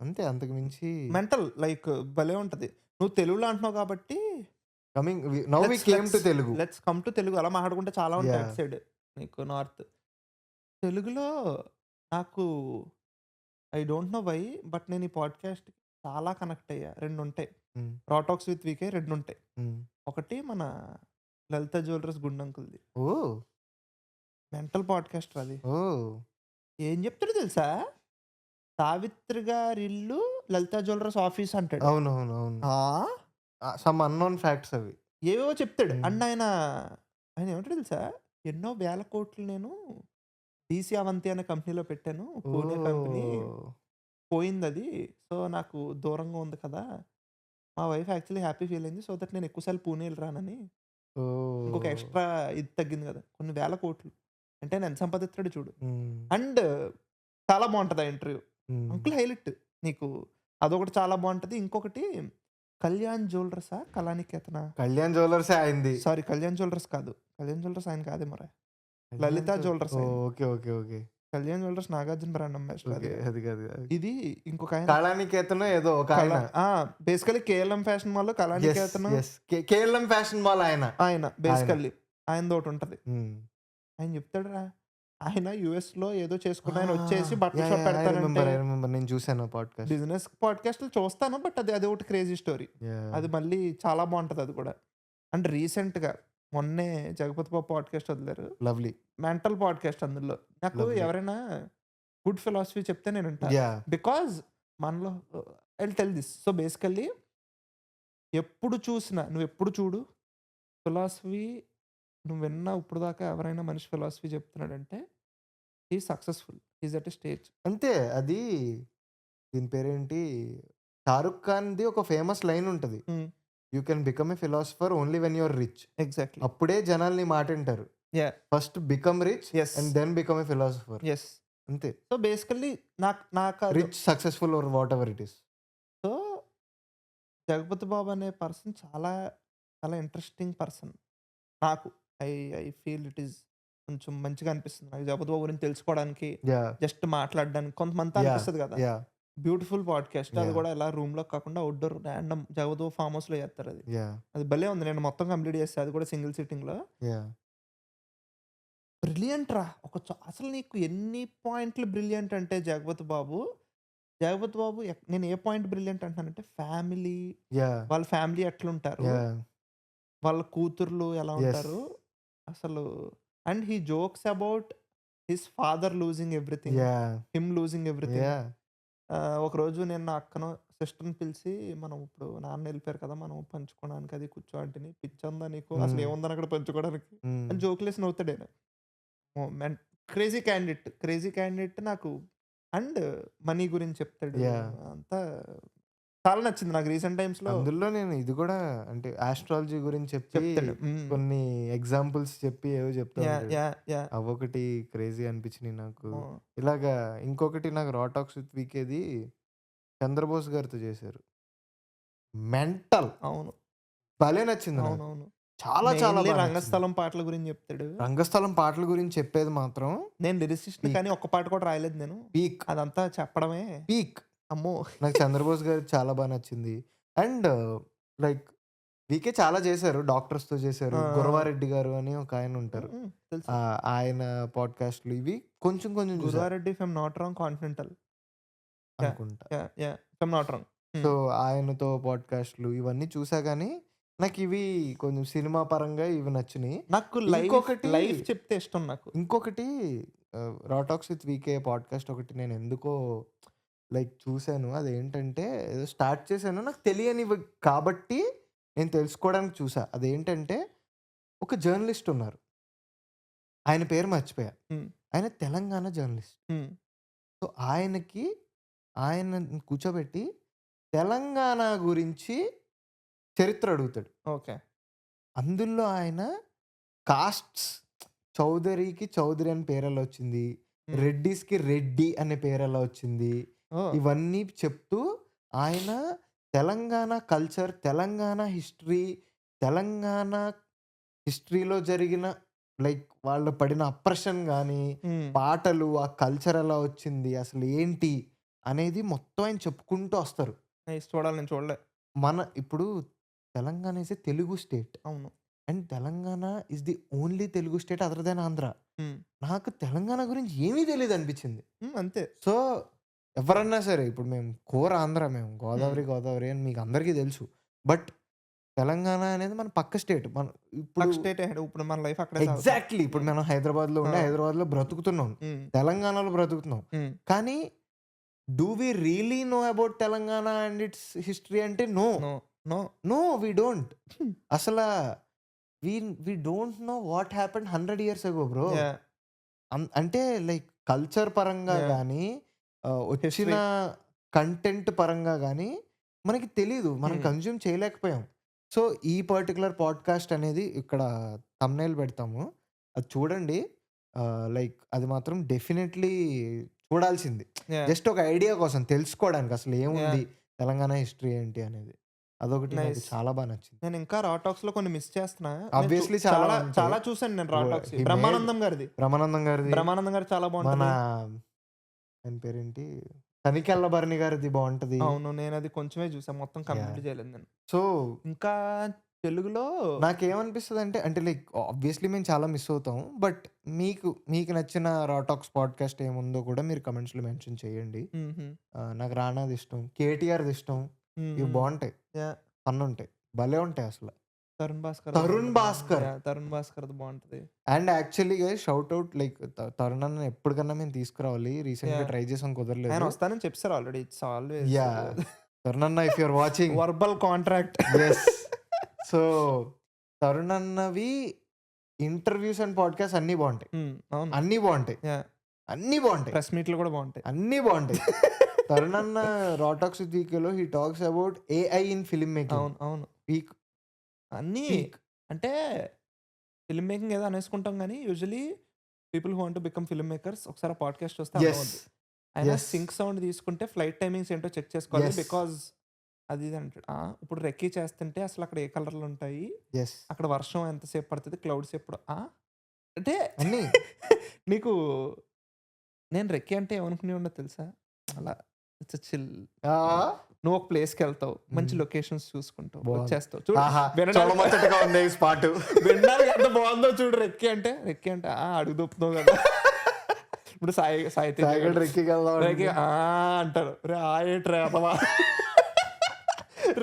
అంతే అంతకు మించి మెంటల్ లైక్ భలే ఉంటది. నువ్వు తెలుగులో అంటున్నావు కాబట్టి now we let's came let's to Telugu. Let's come to Telugu. అలా మాట్లాడుకుంటే చాలా ఉంటాయి యాహ్! అటు సైడ్. నీకు నార్త్. తెలుగులో నాకు I don't know why but నేను ఈ పాడ్‌కాస్ట్‌కి చాలా కనెక్ట్ అయ్యా. 2 ఉంటాయి. హ్మ్. 'రా టాక్స్ విత్ వీకే' 2 ఉంటాయి. హ్మ్. ఒకటి మన 'లలిత జ్యువెలర్స్' గుండంకుల్‌ది. ఓహ్! మెంటల్ పాడ్‌కాస్టర్ అది. ఓహ్! ఏం చెప్తాడో తెలుసా? సావిత్రి గారిల్లు 'లలిత జ్యువెలర్స్' ఆఫీస్ అంటాడు. అవునవునవును. ఆ! సమ్ అన్నోన్ ఫ్యాక్ట్స్ అవి. ఏవేవో చెప్తాడు. హ్మ్. అండ్ ఆయన ఏమంటాడో తెలుసా? ఎన్నో వేల కోట్లు నేను 'డీసీ అవంతి' అనే కంపెనీలో పెట్టాను. పూణే కంపెనీ. ఓహ్! పోయిందది. సో, నాకు దూరంగా ఉంది కదా! మా వైఫ్ యాక్చువల్లీ హ్యాపీ ఫీల్ అయింది. సో దట్ నేను ఎక్కువ సార్లు పూణే ఎళ్లి రానని. ఇంకొక ఓహ్! ఎక్స్‌ట్రా ఇది తగ్గింది గదా! కొన్ని వేల కోట్లు. అంటే ఆయన ఎంత సంపాదిస్తాడో చూడు. హ్మ్. అండ్ చాలా బావుంటది ఆ ఇంటర్వ్యూ. హ్మ్. Uncle highlight. నీకు అదొకటి చాలా బావుంటది. ఇంకొకటి 'కళ్యాణ్ జ్యువెలర్సా? కళానికేతనా?' 'కళ్యాణ్ జ్యువెలర్సే' ఆయనది. సారీ 'కళ్యాణ్ జ్యువెలర్స్' కాదు. 'కళ్యాణ్ జ్యువెలర్స్' ఆయన కాదేమోరా! 'కళ్యాణ్ 'లలిత జ్యువెల్' జ్యువెలర్స్' ఓహ్! ఆయనది. Okay. Okay. Okay. 'Kalyan jewellers' Nagarjuna brand ambassador అది ఓకే. కాదు. అది కాదు. కాదు. ఇది ఇంకొక ఆయన 'కళానికేతనో' ఏదో ఒక కళ ఆయన. ఆ! బేసికల్లీ 'కేఎల్ఎం ఫ్యాషన్ మాల్‌లో yes. 'Kalaniketan' yes. KLM fashion mall ఆయన. ఆయన ఆయన. బేసికల్లీ. ఆయనదోటుంటది. హ్మ్. ఆయన చెప్తాడురా! ఆయన యూఎస్‌లో ఏదో ఆ! చేసుకుని ఆయనొచ్చేసి బట్టల యాహ్! Shop yeah! పెడతానంటే ఐ రిమెంబర్. నేను చూసాను ఆ పాడ్‌కాస్ట్. బిజినెస్ పాడ్‌కాస్ట్‌లు చూస్తాను. బట్ అదొకటి క్రేజీ స్టోరీ. యాహ్! అది మళ్ళీ చాలా బావుంటది అది కూడా. అండ్ రీసెంట్‌గా మొన్నే 'జగపతి బాబు' పాడ్‌కాస్ట్ వదిలారు. లవ్లీ. మెంటల్ పాడ్‌కాస్ట్ అందులో. నాకు లవ్లీ. ఎవరైనా గుడ్ ఫిలాసఫీ చెప్తే నేను వింటా. యాహ్! బికాజ్ మనలో I will tell this. So basically ఎప్పుడు చూసినా నువ్వెప్పుడు చూడు ఫిలాసఫీ నువ్వు విన్నా ఇప్పటిదాకా ఎవరైనా మనిషి ఫిలాసఫీ చెప్తున్నాడంటే he is successful. He is at a stage. అంతే. అది దీని పేరేంటి? 'షారుఖ్ ఖాన్‌ది' ఒక ఫేమస్ లైన్ ఉంటది. Hmm. 'You can become a philosopher only when you are rich.' Exactly. అప్పుడే జనాలు నీ మాటింటారు. Yeah! First become rich yes. And then become a philosopher. Yes. అంతే. సో బేసికల్లీ నాకది rich, successful or whatever it is. So 'Jagapathi Babu' అనే person చాలా, చాలా interesting person. నాకు. I I feel it is కొంచెం మంచిగా అనిపిస్తుంది. నాకు 'జగపతి బాబు' గురించి తెలుసుకోవడానికి, యాహ్! జస్ట్ మాట్లాడడానికి కొంతమందితో యాహ్! అనిపిస్తది కదా! యాహ్! Beautiful podcast. అది యాహ్! కూడా ఇలా రూమ్‌లో కాకుండా ఔట్‌డోర్ రాండమ్ 'జగపతి బాబు' ఫార్మ్ హౌస్‌లో చేత్తారది. యాహ్! అది భలే ఉంది. నేను మొత్తం కంప్లీట్ చేశా. అది కూడా సింగిల్ సిట్టింగ్‌లో. యాహ్! బ్రిలియంట్ రా! అసలు నీకు ఎన్ని పాయింట్లు బ్రిలియంట్ అంటే 'జగపతి బాబు'. 'జగపతి బాబు' నేను ఏ పాయింట్ బ్రిలియంట్ అంటున్నానంటే ఫ్యామిలీ, యాహ్! వాళ్ళ ఫ్యామిలీ ఎట్లుంటారు, యాహ్! వాళ్ళ కూతుర్లు ఎలా యెస్. ఉంటారు, అసలు and he jokes about his father losing everything, yeah! Him losing everything. Yeah! ఒకరోజు నేను నా అక్కనో, సిస్టర్‌ని పిలిసి, మనం ఇప్పుడు నాన్న ఎళ్ళిపోయారు కదా! మనం పంచుకోవడానికి అది కూర్చో అంటిని. పిచ్చుందా నీకు? అసలు హ్మ్. ఏముందని అక్కడ పంచుకోవడానికి? హ్మ్. అని జోకులేసి నవ్వుతాడాయన. Oh! Crazy candidate. Crazy candidate నాకు అండ్ మనీ గురించి చెప్తాడు. యాహ్! అంతా చాలా నచ్చింది నాకు రీసెంట్ టైమ్స్‌లో అందులో నేను ఇది గూడా అంటే ఆస్ట్రాలజీ గురించి చెప్పి చెప్తాడు. హ్మ్. కొన్ని ఎగ్జాంపుల్స్ చెప్పి ఏవో చెప్తా యాహ్! ఉంటాడు. యాహ్! యాహ్! అవొకటి క్రేజీ అనిపించినియి నాకు. అమ్మో! ఇలాగా ఇంకొకటి నాకు 'రా టాక్స్ విత్ వీకే'ది 'చంద్రబోస్' గారితో చేశారు. మెంటల్. అవును. భలే నచ్చింది నాకు. అవునవును. చాలా చాలా మెయిన్‌లీ బా నచ్చింది. రంగస్థలం పాటల గురించి చెప్తాడు. 'రంగస్థలం' పాటల గురించి చెప్పేది మాత్రం నేను లిరిసిస్ట్‌ని కానీ పీక్. ఒక్క పాట కూడా రాయలేదు నేను. పీక్. అదంతా చెప్పడమే. పీక్. అమ్మో! నాకు 'చంద్రబోస్' గారిది చాలా బా నచ్చింది. అండ్ లైక్ వీకే చాలా చేశారు. డాక్టర్స్‌తో ఆ! చేశారు. ఆ! 'గురవారెడ్డి' గారు అని హ్మ్. ఒకాయనుంటారు. హ్మ్. తెలుసు. ఆయన పాడ్‌కాస్ట్‌లు ఇవి కొంచెం కొంచెం చూసా 'Guruva Reddy if I'm not wrong continental.' Yeah! అనుకుంటా. Yeah! Yeah! If I'm not wrong. So, హ్మ్. ఆయనతో పాడ్‌కాస్ట్‌లు ఇవన్నీ చూసా గానీ, నాకివి కొంచెం సినిమా పరంగా ఇవి నచ్చినియి. నాకు ఇంకొకటి, లైఫ్ చెప్తే ఇష్టం నాకు. ఇంకొకటి 'రా టాక్స్ విత్ వీకే' పాడ్‌కాస్ట్ ఒకటి నేనెందుకో లైక్ చూసాను. అదేంటంటే ఏదో స్టార్ట్ చేశాను. నాకు తెలియనివి కాబట్టి నేను తెలుసుకోవడానికి చూసా. అదేంటంటే ఒక జర్నలిస్ట్ ఉన్నారు. ఆయన పేరు మర్చిపోయా. హ్మ్. ఆయన తెలంగాణ జర్నలిస్ట్. హ్మ్. సో, ఆయనని కూర్చోబెట్టి తెలంగాణ గురించి చరిత్ర అడుగుతాడు. ఓకే. అందులో ఆయన కాస్ట్స్ చౌదరికి చౌదరి అని పేరెలా వచ్చింది? హ్మ్. రెడ్డీస్‌కి రెడ్డి అనే పేరెలా వచ్చింది? ఓహ్! ఇవన్నీ చెప్తూ ఆయన తెలంగాణ కల్చర్, తెలంగాణ హిస్టరీ, తెలంగాణ హిస్టరీలో జరిగిన లైక్ వాళ్ళు పడిన అప్రెషన్ గాని, హ్మ్. పాటలు, ఆ కల్చర్ ఎలా వచ్చింది? అసలు ఏంటి? అనేది మొత్తం ఆయన చెప్పుకుంటూ వస్తారు. నైస్ చూడాలి నేను చూడలే. ఇప్పుడు Telangana is a Telugu state. అవును. And Telangana is the only Telugu state other than Andhra. Hmm. నాకు తెలంగాణ గురించి ఏమీ తెలీదనిపించింది. హ్మ్. అంతే. సో, ఎవరన్నా సరే ఇప్పుడు మేము కోర్ ఆంధ్ర, మేము గోదావరి అని మీకు అందరికీ తెలుసు. బట్ తెలంగాణ అనేది మన పక్క స్టేట్. మనం ఇప్పుడు పక్క స్టేట్ ఇప్పుడు మన లైఫ్ అక్కడే సాగుతుంది. ఎగ్జాక్ట్‌లీ ఇప్పుడు మనం హైదరాబాద్‌లో ఉండి ఆ. హైదరాబాద్‌లో బ్రతుకుతున్నాం. తెలంగాణలో బ్రతుకుతున్నాం. కానీ do we really know about Telangana and its history అంటే no. No no no we don't. అసల we don't know what happened 100 years ago bro. అంటే లైక్ కల్చర్ పరంగా Yeah. గానీ, వచ్చిన కంటెంట్ పరంగా గానీ మనకి తెలీదు. మనం కన్జ్యూమ్ చేయలేకపోయాం. సో, ఈ పర్టిక్యులర్ పాడ్‌కాస్ట్ అనేది ఇక్కడ థంబ్‌నెయిల్ పెడతాము. అది చూడండి. లైక్ అది మాత్రం డెఫినెట్‌లీ చూడాల్సింది. జస్ట్ ఒక ఐడియా కోసం తెలుసుకోవడానికి అసలు ఏముంది తెలంగాణ హిస్టరీ ఏంటి అనేది. అదొకటి నాకు Nice. చాలా బా నచ్చింది. నేను ఇంకా రా టాక్స్ లో కొన్ని మిస్ చేస్తున్నా. Obviously నేను చాలా చాలా ఉంటాయి. చాలా చూసాను నేను రా టాక్స్. He made- బ్రహ్మానందం గారిది బ్రహ్మానందం గారిది, బ్రహ్మానందం గారు చాలా మన బాగుంటుంది. ఆయన పేరేంటి, తనికెళ్ళ భరణి గారిది బాగుంటది. అవును, నేను అది కొంచెమే చూసాను, మొత్తం కంప్లీట్ చేయలేదు నేను. సో ఇంకా తెలుగులో నాకేమనిపిస్తుంది అంటే లైక్ ఆబ్వియస్లీ మేము చాలా మిస్ అవుతాం. బట్ మీకు నచ్చిన రాటాక్స్ పాడ్కాస్ట్ ఏముందో కూడా మీరు కమెంట్స్ లో మెన్షన్ చేయండి. నాకు రానాది ఇష్టం, కేటీఆర్ది ఇష్టం. ఇవి బాగుంటాయి, ఫన్ ఉంటాయి, భలే ఉంటాయి అసలు. తరుణ్ భాస్కర్ తరుణ్ భాస్కర్ బాగుంటది. And actually shout out like Tarun అన్న ఎప్పటికన్నా మేము తీసుకురావాలి. రీసెంట్ గా Yeah. ట్రై చేసాం, ఆయన కుదరలేదు. వస్తానని చెప్పారు already. It's always yeah Tarun అన్న if you're watching, verbal contract. Yes. So Tarun అన్నవి ఇంటర్వ్యూస్ అండ్ పాడ్కాస్ట్ అన్ని బాగుంటాయి. అవును, అన్ని బాగుంటాయి, Yeah. అన్ని బాగుంటాయి, ప్రెస్ మీట్లు కూడా బాగుంటాయి. అన్ని బాగుంటాయి. తరుణ్ అన్న రాటాక్స్ విత్ వీకేలో he talks about AI in film making. అవును అవును, పీక్ అన్నీ పీక్. అంటే ఫిల్మ్ మేకింగ్ ఏదో అనేసుకుంటాం కానీ usually people who want to become film makers ఒకసారి పాడ్కాస్ట్ వస్తే ఎస్ అర్థమవుద్ది. ఆయన yes. సింక్ సౌండ్ తీసుకుంటే ఫ్లైట్ టైమింగ్స్ ఏంటో చెక్ చేసుకోవాలి. Yes. బికాజ్ అది ఇది అంటాడు. ఇప్పుడు రెక్కీ చేస్తుంటే అసలు అక్కడ ఏ కలర్లు ఉంటాయి, ఎస్ అక్కడ వర్షం ఎంతసేపు పడుతుంది, క్లౌడ్స్ ఎప్పుడు అంటే అన్ని నీకు నేను రెక్కీ అంటే ఏమనుకునే ఉండదు తెలుసా, అలా ఇట్స్ చిల్. నువ్వు ఒక ప్లేస్కి వెళ్తావు, మంచి లొకేషన్స్ చూసుకుంటావు, బాగుంది. వచ్చేస్తావు. చూడు ఆహా, వినడానికి- చాలా ముచ్చటగా ఉంది ఈ స్పాట్. వినడానికి ఎంత బాగుందో చూడు. రెక్కి అంటే అడుగు దొప్పుతావు కదా. ఇప్పుడు సాయి తేజ గారు రెక్కి అంటారు, రే ఏంట్రా అదవా.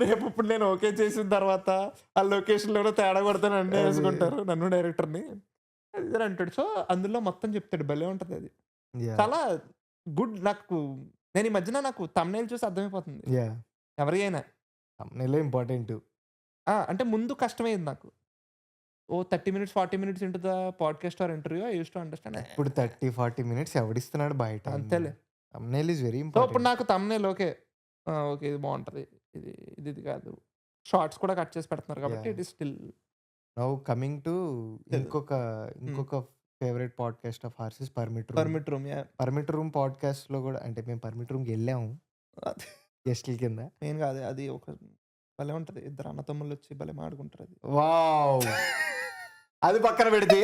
రేపు ఇప్పుడు నేను ఓకే చేసిన తర్వాత ఆ లొకేషన్లో కూడా తేడా కొడతాను వేసుకుంటారు నన్ను, డైరెక్టర్ని అది అంటాడు. సో అందులో మొత్తం చెప్తాడు, భలే ఉంటుంది అది. చాలా గుడ్. నేను ఈ మధ్యన నాకు thumbnail చూసి అర్థమైపోతుంది ఎవరి అయినా. ఇంపార్టెంట్. అంటే ముందు కష్టమైంది నాకు. 30 minutes 40 minutes into the podcast or interview I used to understand. ఇప్పుడు 30-40 minutes ఎవడిస్తున్నాడు బయట? అంతేలే. thumbnail is very so important. ఇప్పుడు నాకు thumbnail ఓకే ఇది బాగుంటది, ఇది కాదు. షార్ట్స్ కూడా కట్ చేసి పెడుతున్నారు కాబట్టి it is still. Now coming to ఇంకొక favourite podcast of ours is permit room. Permit room podcast లో కూడా అంటే మేము పర్మిట్ రూమ్కి వెళ్ళాము గెస్ట్ల కింద. నేను కాదు, అది ఒక భలే ఉంటది. ఇద్దరు అన్న తమ్ముళ్ళు వచ్చి భలే మాడుకుంటారు. అది వావ్, అది పక్కన పెడితే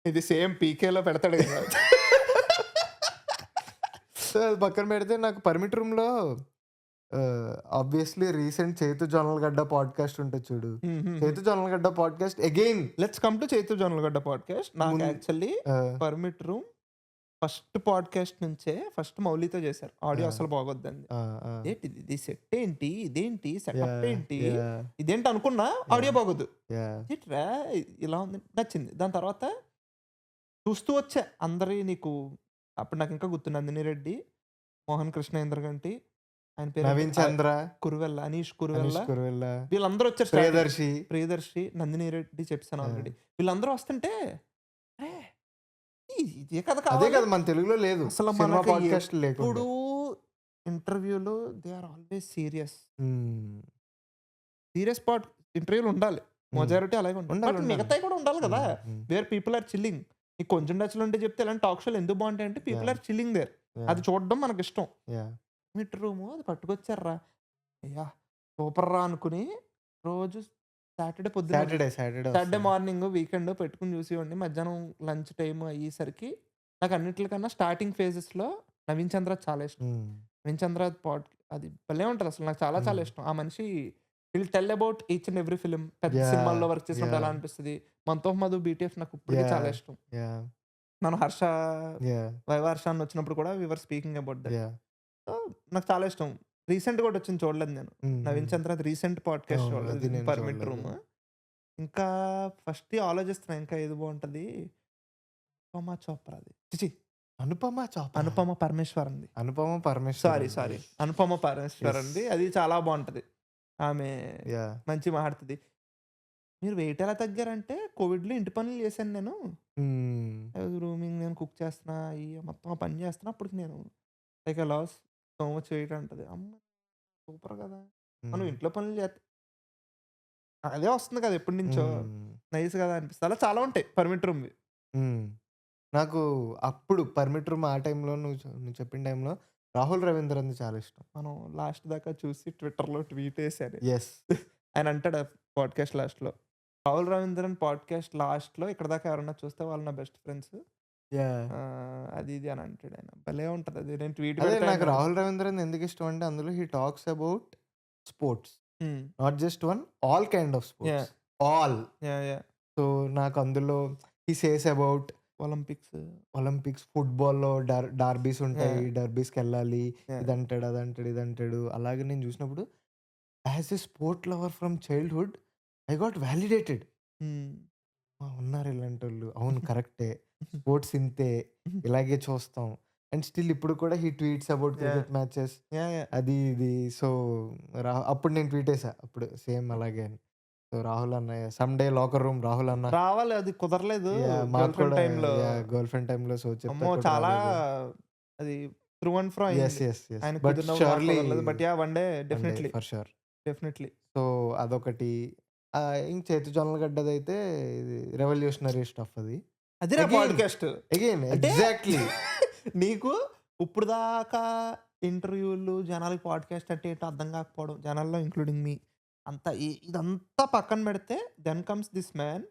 ఇది సేమ్ పీకేలో పెడతాడు కదా. సో అది పక్కన పెడితే నాకు పర్మిట్ రూమ్ లో obviously recent Chaitu Jonnalagadda podcast ఉంటుంది చూడు. Chaitu Jonnalagadda podcast again. Let's come to Chaitu Jonnalagadda podcast. నాకు actually permit room first podcast నుంచే ఫస్ట్ మౌలితో చేశారు. ఆడియో అసలు బాగొద్దండి. ఏంటి ఇది సెట్ ఏంటి, ఇదేంటి సెటప్ ఏంటి, ఇదేంటి అనుకున్నా ఆడియో బాగోద్దు. ఏంట్రా ఇలా ఉంది, నచ్చింది. దాని తర్వాత చూస్తూ వచ్చా అందరి. నీకు అప్పుడు నాకు ఇంకా గుర్తు, నందిని రెడ్డి, మోహన్ కృష్ణ ఇంద్రగంటి, ఆయన పేరు నవీన్ చంద్ర, కురువెల్ల, అనీష్ కురువెల్ల, కురువెల్ల, వీళ్ళందరూ వచ్చారు. ప్రియదర్శి, నందిని రెడ్డి చెప్పాను ఆల్రెడీ. వీళ్ళందరూ వస్తుంటే ఇదే కదా అదే కదా మన తెలుగులో లేదు అసలు. సినిమా మనకి పాడ్కాస్ట్ ఇప్పుడు లేకుండా. ఇంటర్వ్యూలు they are always serious. Serious ఇంటర్వ్యూలు ఉండాలి, మెజారిటీ అలాగే ఉండాలి. మిగతా కూడా ఉండాలి కదా. Where people are chilling. నీకు కొంచెం టచ్లు ఉంటే చెప్తే ఇలాంటి టాక్ షోలు ఎందుకు బాగుంటాయి అంటే పీపుల్ ఆర్ చిల్లింగ్ దేర్. అది చూడడం మనకి ఇష్టం. మిట్ రూమ్ అది పట్టుకొచ్చారా, అయ్యా సూపర్ రా అనుకుని రోజు సాటర్డే పొద్దున, సాటర్డే మార్నింగ్, వీకెండ్ పెట్టుకుని చూసేవాడిని. మధ్యాహ్నం లంచ్ టైం అయ్యేసరికి నాకు అన్నిటికన్నా స్టార్టింగ్ ఫేజెస్లో నవీన్ చంద్ర చాలా ఇష్టం. నవీన్ చంద్ర అది భలే ఉంటుంది అసలు. నాకు చాలా చాలా ఇష్టం. ఆ మనిషి will tell about each and every film. పెద్ద సినిమాల్లో వర్క్ చేసినట్టు ఎలా అనిపిస్తుంది. మంత్ ఆఫ్ మధు, బీటీఎఫ్ నాకు ఇప్పటికే చాలా ఇష్టం. మనం హర్ష, యాహ్! వైవర్ష అని వచ్చినప్పుడు కూడా we were speaking about that. Yeah! So, నాకు చాలా ఇష్టం. రీసెంట్‌గా ఒకటి వచ్చింది చూడలేదు నేను. హ్మ్. నవీన్ హ్మ్. చంద్రది రీసెంట్ పాడ్‌కాస్ట్ అవును. చూడలేదు. అది నేను 'పర్మిట్ చూడలేదు. రూమ్.' ఇంకా ఫస్ట్ ఆలోచిస్తున్నా ఇంకా ఏది బావుంటది. 'అనుపమ చోప్రాది'. ఛీ! అనుపమ చాపరా? 'అనుపమ పరమేశ్వరన్‌ది.' Anupama sorry. Parameswaran. Sorry. Yes. 'Anupama yes. పరమేశ్వరన్‌ది' అది చాలా బావుంటది. ఆమె యాహ్! మంచిగా మాట్లాడుతది. మీరు వెయిట్ ఎలా తగ్గారంటే కోవిడ్‌లో ఇంటి పనులు చేశాను నేను. హ్మ్. రూమింగ్ నేను కుక్ చేస్తున్నా, మొత్తం ఆ పని చేస్తున్నా. అప్పటికి నేను like I lost so much weight అంటది. అమ్మ! సూపర్ కదా! మనం హ్మ్. ఇంట్లో పనులు అదే వస్తుంది కదా ఎప్పటినుంచో. హ్మ్. నైస్ కదా అనిపిస్తది. అలా చాలా ఉంటాయి 'పర్మిట్ రూమ్‌వి.' హ్మ్. నాకు అప్పుడు 'పర్మిట్ రూమ్' ఆ టైంలో నువ్వు చెప్పిన టైంలో 'రాహుల్ రవీంద్రన్‌ది' చాలా ఇష్టం. మనం లాస్ట్ దాకా చూసి ట్విట్టర్‌లో ట్వీట్ ఏసాను. యెస్. ఆయన అంటాడు పాడ్‌కాస్ట్ లాస్ట్‌లో. రాహుల్ రవీంద్రన్ పాడ్‌కాస్ట్ లాస్ట్‌లో ఇక్కడి దాకా ఎవరన్నా చూస్తే వాళ్ళు నా బెస్ట్ ఫ్రెండ్స్. యాహ్! అది ఇది అని అంటాడాయన. భలే ఉంటదది. నేను ట్వీట్ అదే పెడితే నాకు ఆయన 'రాహుల్ రవీంద్రన్' ఎందుకిష్టం అంటే అందులో he talks about sports. Hmm. Not just one, all kind of sports. Yeah! All. Yeah! So, నాకు అందులో he says about Olympics. Olympics, ఫుట్‌బాల్‌లో డర్బీస్ ఉంటాయి. యాహ్! డర్బీస్‌కెళ్ళాలి. యాహ్! ఇదంటాడు, అదంటాడు, ఇదంటాడు. అలాగే నేను చూసినప్పుడు as a sport lover from childhood I got validated. Hmm. ఆ! ఉన్నారు ఇలాంటోళ్ళు. అవును కరెక్టే. స్పోర్ట్స్ ఇంతే. ఇలాగే చూస్తాం. అండ్ స్టిల్ ఇప్పుడు కూడా he tweets about yeah! Cricket matches yeah! అది ఇది. సో, అప్పుడు నేను ట్వీట్ ఏసా. అప్పుడు సేమ్ అలాగే అని. సో, రాహుల్ అన్నయ్య some day locker room Rahul అన్న. రావాలి అది కుదరలేదు యాహ్! మాకు గర్ల్ ఫ్రెండ్ కూడా టైమ్‌లో. గర్ల్ ఫ్రెండ్ టైమ్‌లో సో, అమ్మో! చెప్తా కూడా చాలా రాలేదు. అది త్రూ అండ్ ఫ్రో యెస్. అయింది. యెస్. యెస్. ఆయనకు బట్ కుదిరినప్పుడు మాకు ష్యూర్‌లీ కుదరలేదు. But yeah! One day one day definitely. For sure. Definitely. So, అదొకటి. ఇంక 'చేతు జొన్నలగడ్డ'దైతే ఇది రెవల్యూషనరీ స్టఫ్ అది. అది నా అగైన్, పాడ్‌కాస్ట్. అగైన్ అంటే ఎగ్జాక్ట్‌లీ. నీకు ఇప్పుడు దాకా ఇంటర్వ్యూలు, జనాలకి పాడ్‌కాస్ట్ అంటే ఏంటో అర్థం కాకపోవడం, జనాల్లో ఇంక్లూడింగ్ మీ అంతా ఇదంతా పక్కన పెడితే then comes this man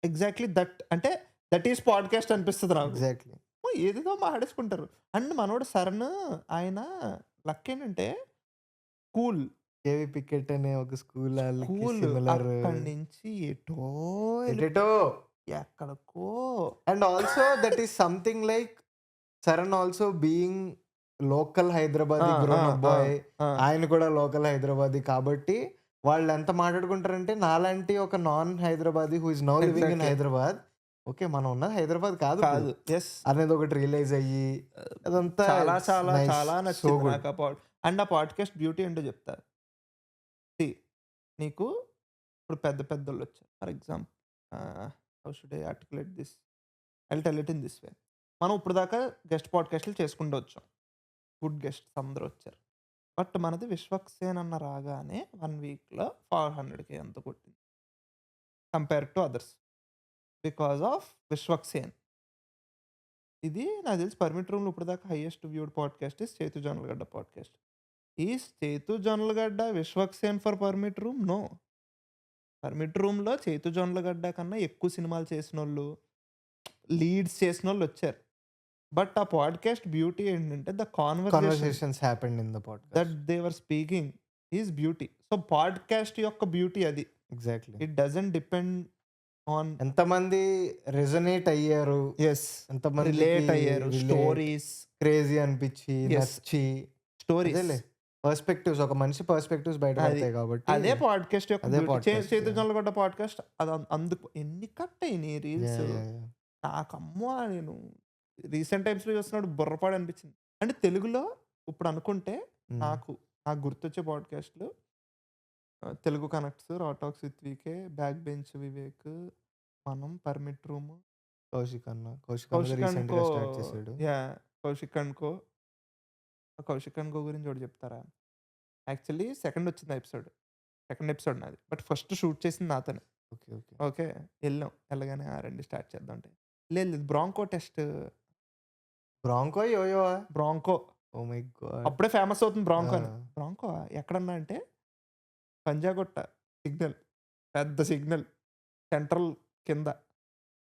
exactly that అంటే దట్ ఈస్ పాడ్‌కాస్ట్ అనిపిస్తది నాకు. ఎగ్జాక్ట్‌లీ. ఏదేదో మాట్లాడేసుకుంటారు. అండ్ మనోడు సరణ్ ఆయన లక్ ఏంటంటే కూల్. కేవీ పికెట్ అనే ఒక స్కూల్ ఆళ్ళకి కూల్. సిమిలర్ అక్కడి నుంచి ఎటో ఎటెటో. ఎక్కడికో. And also that is something like Charan also being local ఆ! హైదరాబాదీ ఆ! గ్రోన్ అప్ ఆ! బాయ్. ఆ! ఆయన కూడా లోకల్ హైదరాబాదీ కాబట్టి వాళ్ళెంత మాట్లాడుకుంటారంటే నాలాంటి ఒక non Hyderabadi who is now living in exactly. Hyderabad. Okay. మనం ఉన్నది హైదరాబాద్ కాదిప్పుడు. కాదు. యెస్. అనేది ఒకటి రియలైజ్ అయ్యి అదంతా చాలా ఇట్స్ చాలా నైస్. చాలా సో నచ్చింది గుడ్. నాకు అండ్ ఆ పాడ్‌కాస్ట్ బ్యూటీ ఏంటో చెప్తా. సీ నీకు ఇప్పుడు పెద్ద పెద్దోళ్ళొచ్చారు. For example how should I articulate this? I will tell it in this way. మనం ఇప్పటిదాకా గెస్ట్ పాడ్‌కాస్ట్‌లు చేసుకుంటూ వచ్చాం. గుడ్ గెస్ట్స్ అందరూ వచ్చారు. బట్ మనది 'విశ్వక్సేన్' అన్న రాగానే 1 వీక్‌లో 400K ఎంతో కొట్టింది. Compare to others. Because of 'Vishwaksen.' ఇది నాకు తెలిసి 'పర్మిట్ రూమ్‌లో' ఇప్పటిదాకా highest viewed podcast is 'Chaitu Jonnalagadda' podcast. Is 'Chaitu Jonnalagadda' 'Vishwaksen' for 'permit room'? No. 'Permit రూమ్‌లో' 'చేతు జొన్నలగడ్డ' కన్నా ఎక్కువ సినిమాలు చేసినోళ్ళు, లీడ్స్ చేసినోళ్ళొచ్చారు. బట్ ఆ పాడ్‌కాస్ట్ బ్యూటీ ఏంటంటే the conversation conversations happened in the that podcast. They were speaking is beauty. So, podcast యొక్క బ్యూటీ అది. Exactly. It doesn't depend on ఎంతమంది రెజొనేట్ అయ్యారు. యెస్. ఎంతమందికి రిలేట్ అయ్యారు. Relate, stories. క్రేజీ అనిపిచ్చి, యెస్. నచ్చి స్టోరీస్. అదేలే పర్స్‌పెక్టివ్స్ ఒక మనిషి పర్స్‌పెక్టివ్స్ అది. బయటపడతాయి కాబట్టి అదే పాడ్‌కాస్ట్ యొక్క అదే బ్యూటీ. పాడ్‌కాస్ట్. 'చేతు యాహ్! జొన్నలగడ్డ' పాడ్‌కాస్ట్ అది అందుకు ఎన్ని కట్ అయినాయి రీల్స్. యాహ్! యాహ్! యాహ్! నాకమ్మో! నేను రీసెంట్ టైమ్స్‌లో చూస్తున్నప్పుడు బుర్రపాడు అనిపించింది. అంటే తెలుగులో ఇప్పుడు అనుకుంటే హ్మ్. నాకు నాకు గుర్తొచ్చే పాడ్‌కాస్ట్‌లు 'Telugu connects', 'raw talks with VK', 'back bench Vivek', 'Manam', 'permit room', Kaushik అన్నది 'కౌశిక్ అండ్ రీసెంట్‌గా కో' స్టార్ట్ చేసాడు. Yeah! 'Kaushik and co'. 'Kaushik and co' గురించి ఒకటి చెప్తారా? యాక్చువల్లీ సెకండ్ వచ్చింది ఎపిసోడ్. సెకండ్ ఎపిసోడ్ నాది. బట్ ఫస్ట్ షూట్ చేసింది నాతోనే. ఓకే. ఓకే. ఓకే. ఎళ్ళాం. ఎళ్ళగానే రండి స్టార్ట్ చేద్దాం అంటే, లేదు లేదు బ్రాంకో టెస్ట్. బ్రాంకో, యోయోవా? బ్రాంకో. Oh my god! అప్పుడే ఫేమస్ అవుతుంది ఆ! బ్రాంకో అని. బ్రాంకో ఎక్కడన్నా అంటే పంజాగుట్ట సిగ్నల్. పెద్ద సిగ్నల్. సెంట్రల్ కింద.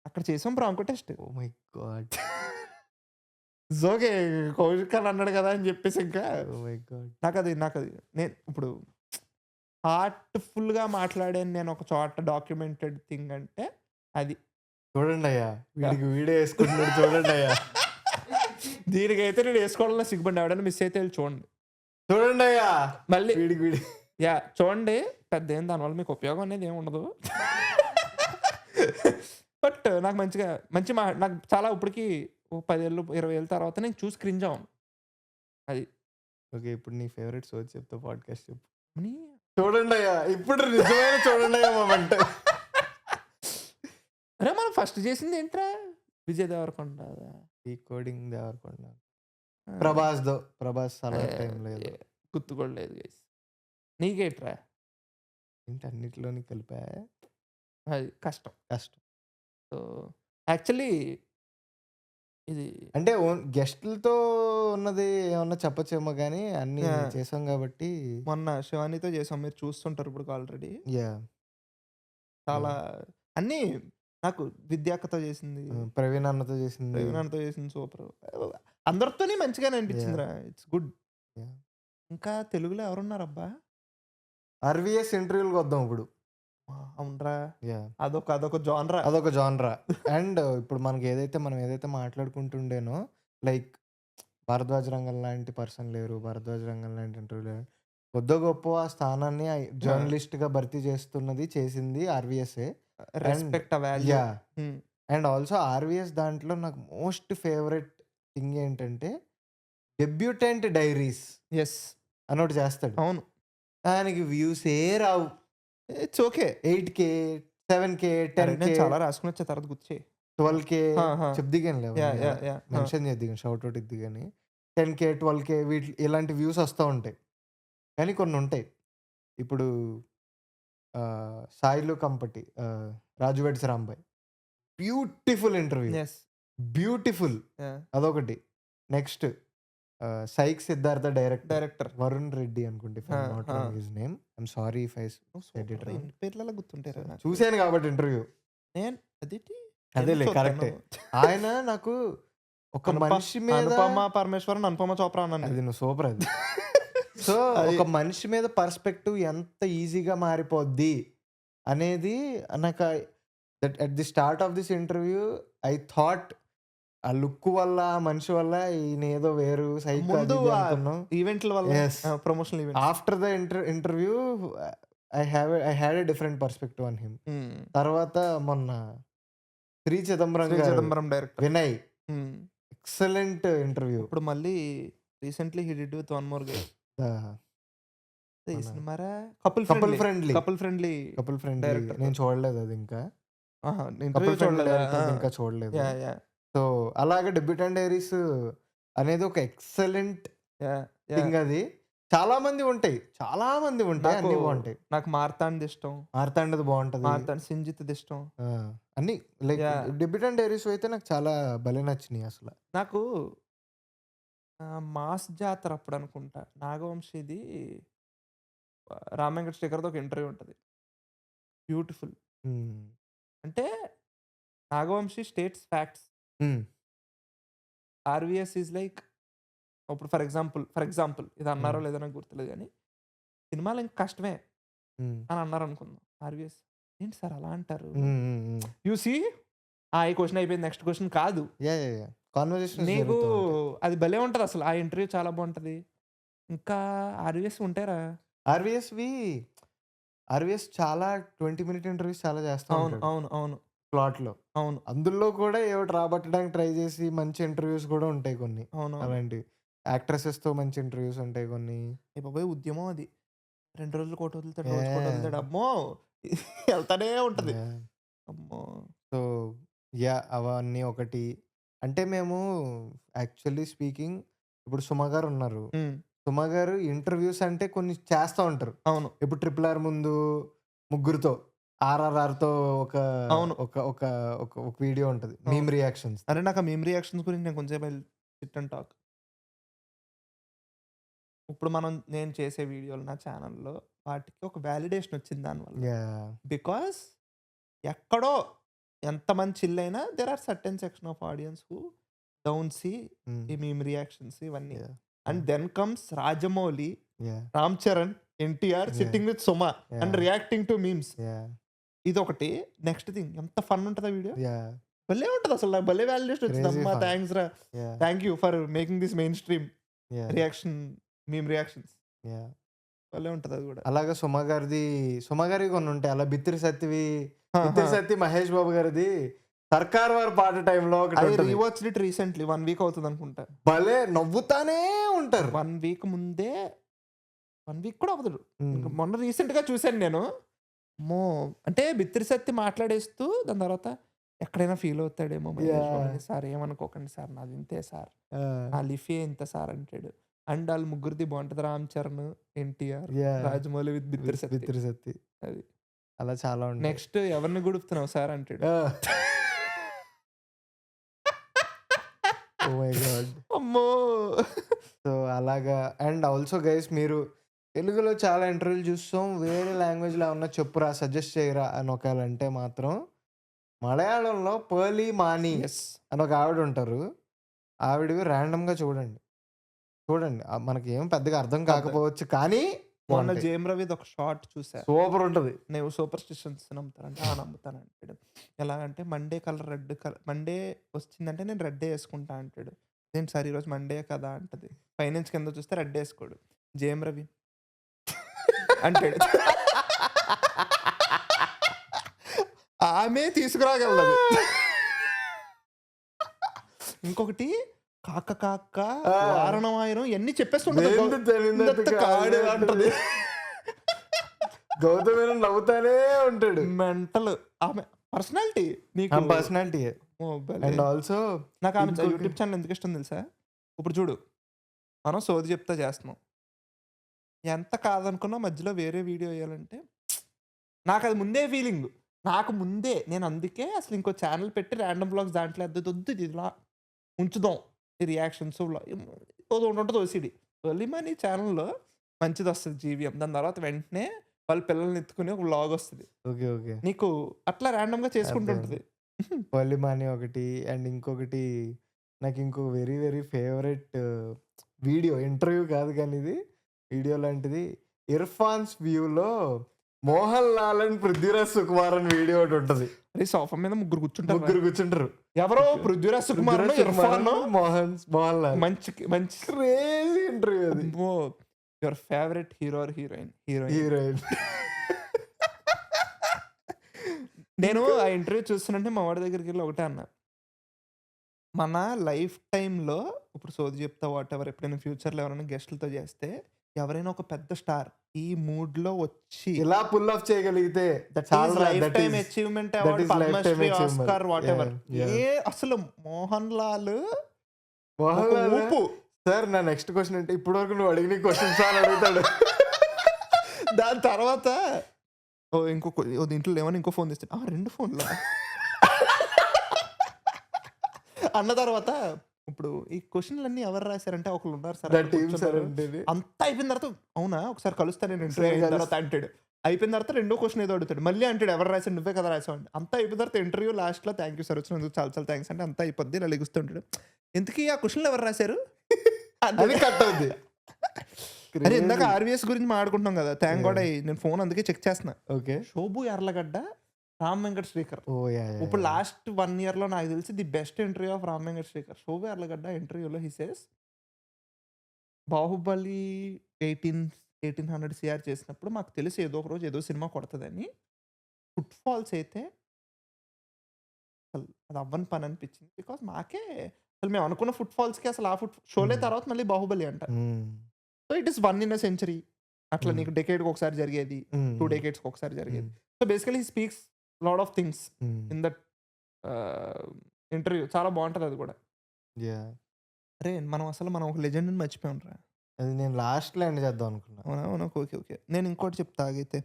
అక్కడ చేసాం broncho test. Oh my God! It's okay. Kaushik అని అన్నాడు కదా! అని చెప్పేసి ఇంకా ఓహ్ మై గాడ్! నాకది నేను ఇప్పుడు హార్ట్‌ఫుల్‌గా మాట్లాడాను నేను ఒక చోట డాక్యుమెంటెడ్ థింగ్ అంటే అది. చూడండి అయ్యా, వీడికి వీడియో వేసుకుంటున్నాడు చూడండి అయ్యా, దీనికైతే నేను వేసుకోవాలన్నా సిగ్గుపడి ఎవడైనా మిస్ అయితే వెళ్ళి చూడండి. చూడండి అయ్యా, మళ్ళీ వీడికి వీడి చూడండి, పెద్ద ఏం దానివల్ల మీకు ఉపయోగం అనేది ఏమి ఉండదు. బట్ నాకు నాకు చాలా ఇప్పటికి 10 ఏళ్ళు 20 ఏళ్ళ తర్వాత నేను చూసి క్రింజ్ అవ్వను. అది ఓకే. ఇప్పుడు నీ ఫేవరెట్ సోచ్ చెప్తా, పాడ్కాస్ట్ చెప్పు. అని చూడండి అయ్యా, ఇప్పుడు నిజమైన చూడండి అయ్యా మూమెంట్. అరే మనం ఫస్ట్ చేసింది ఏంట్రా, విజయ్ దేవరకొండ, డీకోడింగ్ దేవరకొండ, ఆ, ప్రభాస్ అలా టైం లేదు. గుర్తు కూడా లేదు గైస్. నీకేట్రా? ఏంటి అన్నిటిలోని కలిపా, అది కష్టం. సో యాక్చువల్లీ ఇది అంటే గెస్ట్లతో ఉన్నది ఏమన్నా చెప్పచ్చేమో కానీ అన్ని Yeah. చేసాం కాబట్టి. మొన్న శివానీతో చేసాం, మీరు చూస్తుంటారు ఇప్పుడు ఆల్రెడీ. యా, చాలా అన్నీ నాకు విద్యాకతో చేసింది, ప్రవీణ్ అన్నతో చేసింది. ప్రవీణ్తో చేసింది సూపర్. అందరితోని మంచిగానే అనిపించిందిరా, ఇట్స్ గుడ్. Yeah. ఇంకా తెలుగులో ఎవరున్నారబ్బా? ఆర్వీఎస్ ఇంటర్వ్యూలకు వద్దాం ఇప్పుడు. అవునరా, యా, అదొక జానరా. అదొక జానరా. అండ్ ఇప్పుడు మనం ఏదైతే మాట్లాడుకుంటుండేనో, లైక్ భరద్వాజ్ రంగం లాంటి పర్సన్ లేరు, భరద్వాజ్ రంగం లాంటి ఇంటర్వ్యూ లేరు, కొద్ది గొప్ప ఆ స్థానాన్ని జర్నలిస్ట్ గా భర్తీ చేసింది ఆర్వీఎస్ఏ. Respect value. Yeah, and also RVS దాంట్లో నాకు మోస్ట్ ఫేవరెట్ థింగ్ ఏంటంటే డెబ్యూటెంట్ డైరీస్ ఎస్ అని ఒకటి చేస్తాడు. అవును, దానికి views Rao. It's okay. 8K 7K 10K చాలా రాసుకుని వచ్చే తర్వాత గుర్తు 12K చెప్దిగాని లేవు, యా మెన్షన్ చేద్దిగాని, షౌట్ అవుట్ ఇద్ది కానీ 10K 12K ఇలాంటి వ్యూస్ వస్తూ ఉంటాయి. కానీ కొన్ని ఉంటాయి. ఇప్పుడు Sailu Kampati, Raju weds Rambai, beautiful interview, beautiful, అదొకటి. Next psych Siddhartha director Varun Reddy అనుకుంటే, name I'm sorry if I said it wrong. పేర్లలో గుర్తుంటారు, చూశాను కాబట్టి ఇంటర్వ్యూ. అదేలే కరెక్టే. ఆయన నాకు ఒక మనిషి మీద, అనుపమ పరమేశ్వరన్, అనుపమ చోప్రా అన్నది, అది నువ్వు సూపర్ అది. సో ఒక మనిషి మీద పర్స్పెక్టివ్ ఎంత ఈజీగా మారిపోద్ది అనేది నాకు at the start of this interview I thought ఆ లుక్ వల్ల, ఆ మనిషి వల్ల ఈయన ఏదో వేరు ఈవెంట్ల వల్ల, promotional event. After the interview I had a different perspective on him. తర్వాత మొన్న Sri Chidambaram director Vinay, excellent interview. ఇప్పుడు మళ్ళీ recently he did with one more guy. Couple friendly నేను చూడలేదు అది ఇంకా, ఇంకా చూడలేదు. సో అలాగే డెబ్యూటెంట్ డైరీస్ అనేది ఒక ఎక్సలెంట్ థింగ్. అది చాలా మంది ఉంటాయి, అన్ని బాగుంటాయి. నాకు మార్తాండ్ ఇష్టం, మార్తాండది బాగుంటది, సింజిత్ ఇష్టం, అన్ని లైక్ డెబ్యూటెంట్ డైరీస్ అయితే నాకు చాలా భలే నచ్చినాయి. అసలు నాకు మాస్ జాతర అప్పుడు అనుకుంటా, నాగవంశీది రామ్ వెంకట శేఖర్తో ఒక ఇంటర్వ్యూ ఉంటుంది, బ్యూటిఫుల్. అంటే Nagavamsi states facts, RVS is like, ఇప్పుడు ఫర్ ఎగ్జాంపుల్ ఇది అన్నారో లేదో నాకు గుర్తులేదు కానీ, సినిమాలు ఇంకా కష్టమే అని అన్నారు అనుకుందాం. ఆర్వీఎస్ ఏంటి సార్ అలా అంటారు, యూసీ ఈ క్వశ్చన్ అయిపోయింది, నెక్స్ట్ క్వశ్చన్ కాదు. నీకు అది భలే ఉంటది అసలు, ఆ ఇంటర్వ్యూ చాలా బాగుంటది. ఇంకా ఆర్వీఎస్ ఉంటారా, ఆర్వీఎస్ చాలా 20-minute ఇంటర్వ్యూస్ చాలా చేస్తా. అవును ప్లాట్ లో, అవును. అందులో కూడా ఏమిటి రాబట్టడానికి ట్రై చేసి మంచి ఇంటర్వ్యూస్ కూడా ఉంటాయి కొన్ని. అలాంటి యాక్ట్రెసెస్ తో మంచి ఇంటర్వ్యూస్ ఉంటాయి కొన్ని. బాబాయ్ ఉద్యమం అది, 2 రోజులు కోట వదులుతాడు, రోజు కోట వదులుతాడు, అమ్మో వెళ్తానే ఉంటది, అమ్మో. సో యా, అవన్నీ ఒకటి. అంటే మేము యాక్చువల్లీ స్పీకింగ్, ఇప్పుడు సుమ గారు ఉన్నారు, సుమ గారు ఇంటర్వ్యూస్ అంటే కొన్ని చేస్తూ ఉంటారు. అవును, ఇప్పుడు RRR ముందు ముగ్గురుతో, RRRతో ఒక వీడియో ఉంటుంది, మీమ్ రియాక్షన్స్. అరే నాకు ఆ మీమ్ రియాక్షన్స్ గురించి నేను కొంచెం సిట్ అండ్ టాక్. ఇప్పుడు నేను చేసే వీడియోలు నా ఛానల్లో వాటికి ఒక వ్యాలిడేషన్ వచ్చింది దానివల్ల. బికాస్ ఎక్కడో ఎంతమంది చిల్ అయినా there are certain section of audience who down see ఈ మీమ్ రియాక్షన్స్ ఇవన్నీ. And then comes Rajamouli, Ram Charan, NTR sitting with Suma and reacting to memes. ఇది ఒకటి. నెక్స్ట్ థింగ్, ఎంత ఫన్ ఉంటుంది ఆ వీడియో. భలే ఉంటది అసలు. నాకు భలే వాలిడేషన్ వచ్చింది. Crazy అమ్మా fun. థ్యాంక్స్ రా, Yeah. Thank you for making this main stream Yeah. Reaction, meme reactions. Yeah. భలే ఉంటది అది కూడా. అలాగా సుమ గారివి కొన్ని ఉంటాయి. అలా బిత్తిరి సత్తి మహేష్ బాబు గారిది సర్కార్ వారి పాట టైంలో ఒకటి అది ఉంటది. రీవాచ్డ్ ఇట్ రీసెంట్లీ 1 వీక్ అవుతుంది అనుకుంటా. భలే నవ్వుతానే ఉంటారు. 1 వీక్ ముందే, 1 వీక్ కూడా అవ్వదు. Hmm. మొన్న రీసెంట్ గా చూశాను నేను. అమ్మో అంటే బిత్తిరి సత్తి మాట్లాడేస్తూ దాని తర్వాత ఎక్కడైనా ఫీల్ అవుతాడేమో మహేష్ Yeah. బాబుని, సార్ ఏమనుకోకండి సార్ నాది ఇంతే సార్, నా లిఫే ఇంత సార్ అంటాడు. అండ్ వాళ్ళు ముగ్గురిది బాగుంటది, రామ్ చరణ్, ఎన్టీఆర్, Yeah. రాజమౌళి విత్ బిత్తిరి సత్తి. బిత్తిరి సత్తి అది అలా చాలా ఉంటాయి. నెక్స్ట్ ఎవరిని గుడుపుతున్నావు సార్ అంటాడు. Oh my god. అమ్మో. సో అలాగా. అండ్ ఆల్సో గైస్, మీరు తెలుగులో చాలా ఇంటర్వ్యూలు చూస్తాం. వేరే లాంగ్వేజ్లో ఏమన్నా చెప్పురా, సజెస్ట్ చేయరా అని ఒకవేళ అంటే మాత్రం మలయాళంలో పర్లీ మాని ఎస్ అని ఒక ఆవిడ ఉంటారు. ఆవిడవి ర్యాండమ్గా చూడండి. మనకి ఏం పెద్దగా అర్థం కాకపోవచ్చు, కానీ మొన్న జేమ్ రవిది ఒక షార్ట్ చూసా. సూపర్ ఉంటుంది. నేను సూపర్ స్టిషన్స్ నమ్ముతానంటే నమ్ముతాను అంటాడు. ఎలాగంటే Monday colour red colour, Monday వచ్చిందంటే నేను రెడ్డే వేసుకుంటా అంటాడు. ఏంటి సార్ ఈరోజు మండే కదా అంటది. పైనుంచి కింద చూస్తే రెడ్ వేసుకోడు. జేమ్ రవి అంటాడు. ఆమె తీసుకురాగలదు. ఇంకొకటి కాక కాక వారణమాయనం ఇవన్నీ చెప్పేస్తుంటది. గౌతమ్ నవ్వుతానే ఉంటాడు. మెంటల్ ఆమె పర్సనాలిటీ. నీకు పర్సనాలిటీ. అండ్ ఆల్సో నాకు ఆమె యూట్యూబ్ ఛానల్ ఎందుకు ఇష్టం తెలుసా? ఇప్పుడు చూడు, మనం సోది చెప్తా చేస్తున్నాం, ఎంత కాదనుకున్నా మధ్యలో వేరే వీడియో వేయాలంటే నాకు అది ముందే ఫీలింగ్. నేను అందుకే అసలు ఇంకో ఛానల్ పెట్టి ర్యాండమ్ బ్లాగ్స్ దాంట్లో వద్దు ఇది ఇలా ఉంచుదాం, ఈ రియాక్షన్స్ ఉంటుంది. ఓసిడి ఓన్లీ మనీ ఛానల్లో మంచిది వస్తుంది జీవిఎం. దాని తర్వాత వెంటనే వాళ్ళ పిల్లల్ని ఎత్తుకుని ఒక వ్లాగ్ వస్తుంది. ఓకే ఓకే, నీకు అట్లా ర్యాండమ్గా చేసుకుంటుంటుంది. పల్లిమాని ఒకటి. అండ్ ఇంకొకటి నాకు ఇంకో very very favourite video, interview కాదు కానీ ఇది వీడియో లాంటిది. ఇర్ఫాన్స్ వ్యూలో మోహన్ లాల్ అండ్ పృథ్వీరాజ్ సుకుమారన్ వీడియో ఒకటి ఉంటుంది. అది సోఫా మీద ముగ్గురు కూర్చుంటారు. ఎవరో పృథ్వీరాజ్ సుకుమార్, మోహన్ లాల్. మంచి క్రేజీ ఇంటర్వ్యూ అది. Your favourite hero or heroine? Heroine. నేను ఆ ఇంటర్వ్యూ చూస్తున్నట్టే మా వాడి దగ్గరికి వెళ్ళి ఒకటే అన్నా, మన లైఫ్ టైంలో ఇప్పుడు సోది చెప్తా వాట్ ఎవర్ ఎప్పుడైనా ఫ్యూచర్లో ఎవరైనా గెస్ట్లతో చేస్తే ఎవరైనా ఒక పెద్ద స్టార్ ఈ మూడ్ లో వచ్చి ఇలా పుల్ ఆఫ్ చేయగలిగితే life time achievement award, Padmashri, Oscar, whatever. అసలు మోహన్ లాల్ ఊపు. సార్ నా నెక్స్ట్ క్వశ్చన్ అంటే ఇప్పటి వరకు నువ్వు అడిగిన క్వశ్చన్ సార్ అడుగుతాడు. దాని తర్వాత దీంట్లో ఏమన్నా ఇంకో ఫోన్ తీస్తాను, 2 ఫోన్లు అన్న తర్వాత ఇప్పుడు ఈ క్వశ్చన్లు అన్ని ఎవరు రాశారంటే ఒకళ్ళు ఉన్నారు సార్. అంతా అయిపోయిన తర్వాత అవునా ఒకసారి కలుస్తాను నేను ఇంటర్వ్యూ అయిన తర్వాత అంటాడు. అయిపోయిన తర్వాత 2వ క్వశ్చన్ ఏదో అడుగుతాడు. మళ్ళీ అంటాడు ఎవరు రాశాడు, నువ్వే కదా రాసావు అంటే. అంతా అయిపోయిన తర్వాత ఇంటర్వ్యూ లాస్ట్లో థ్యాంక్ యూ సార్ వచ్చినందుకు చాలా చాలా థ్యాంక్స్ అంటే అంతా అయిపోద్ది. ఇలా లెగుస్తుంటాడు. ఎందుకు ఆ క్వశ్చన్లు ఎవరు రాశారు అది కట్ అవుద్ది. అరే ఇందాక ఆర్వీఎస్ గురించి మాట్లాడుకుంటున్నాం కదా, థ్యాంక్ గాడ్ నేను ఫోన్ అందుకే చెక్ చేస్తున్నా. ఓకే, శోభు యార్లగడ్డ, రామ్ వెంకట్ శ్రీకర్. ఇప్పుడు లాస్ట్ 1 year లో నాకు తెలిసి the best interview of Ram Venkat Srikar. Shobu Yarlagadda ఇంటర్వ్యూలో హి సేస్ బాహుబలి 1800 CR చేసినప్పుడు మాకు తెలిసి ఏదో ఒక రోజు ఏదో సినిమా కొడుతుందని. ఫుట్ ఫాల్స్ అయితే అసలు అది అవ్వని పని అనిపించింది. బికాస్ మాకే అసలు మేము అనుకున్న ఫుట్ ఫాల్స్కి అసలు ఆ షోలే తర్వాత మళ్ళీ బాహుబలి అంట. So it is 1 in a century. అట్లా నీకు డెకేడ్కి ఒకసారి జరిగేది, 2 decades ఒకసారి జరిగేది. So basically he speaks lot of things in that interview. చాలా బాగుంటుంది అది కూడా. అరే మనం ఒక లెజెండ్ని మర్చిపోయాం రా. అది నేను లాస్ట్లో ఎండ్ చేద్దాం అనుకున్నా. అవునా ఓకే. నేను ఇంకోటి చెప్తా ఆగైతే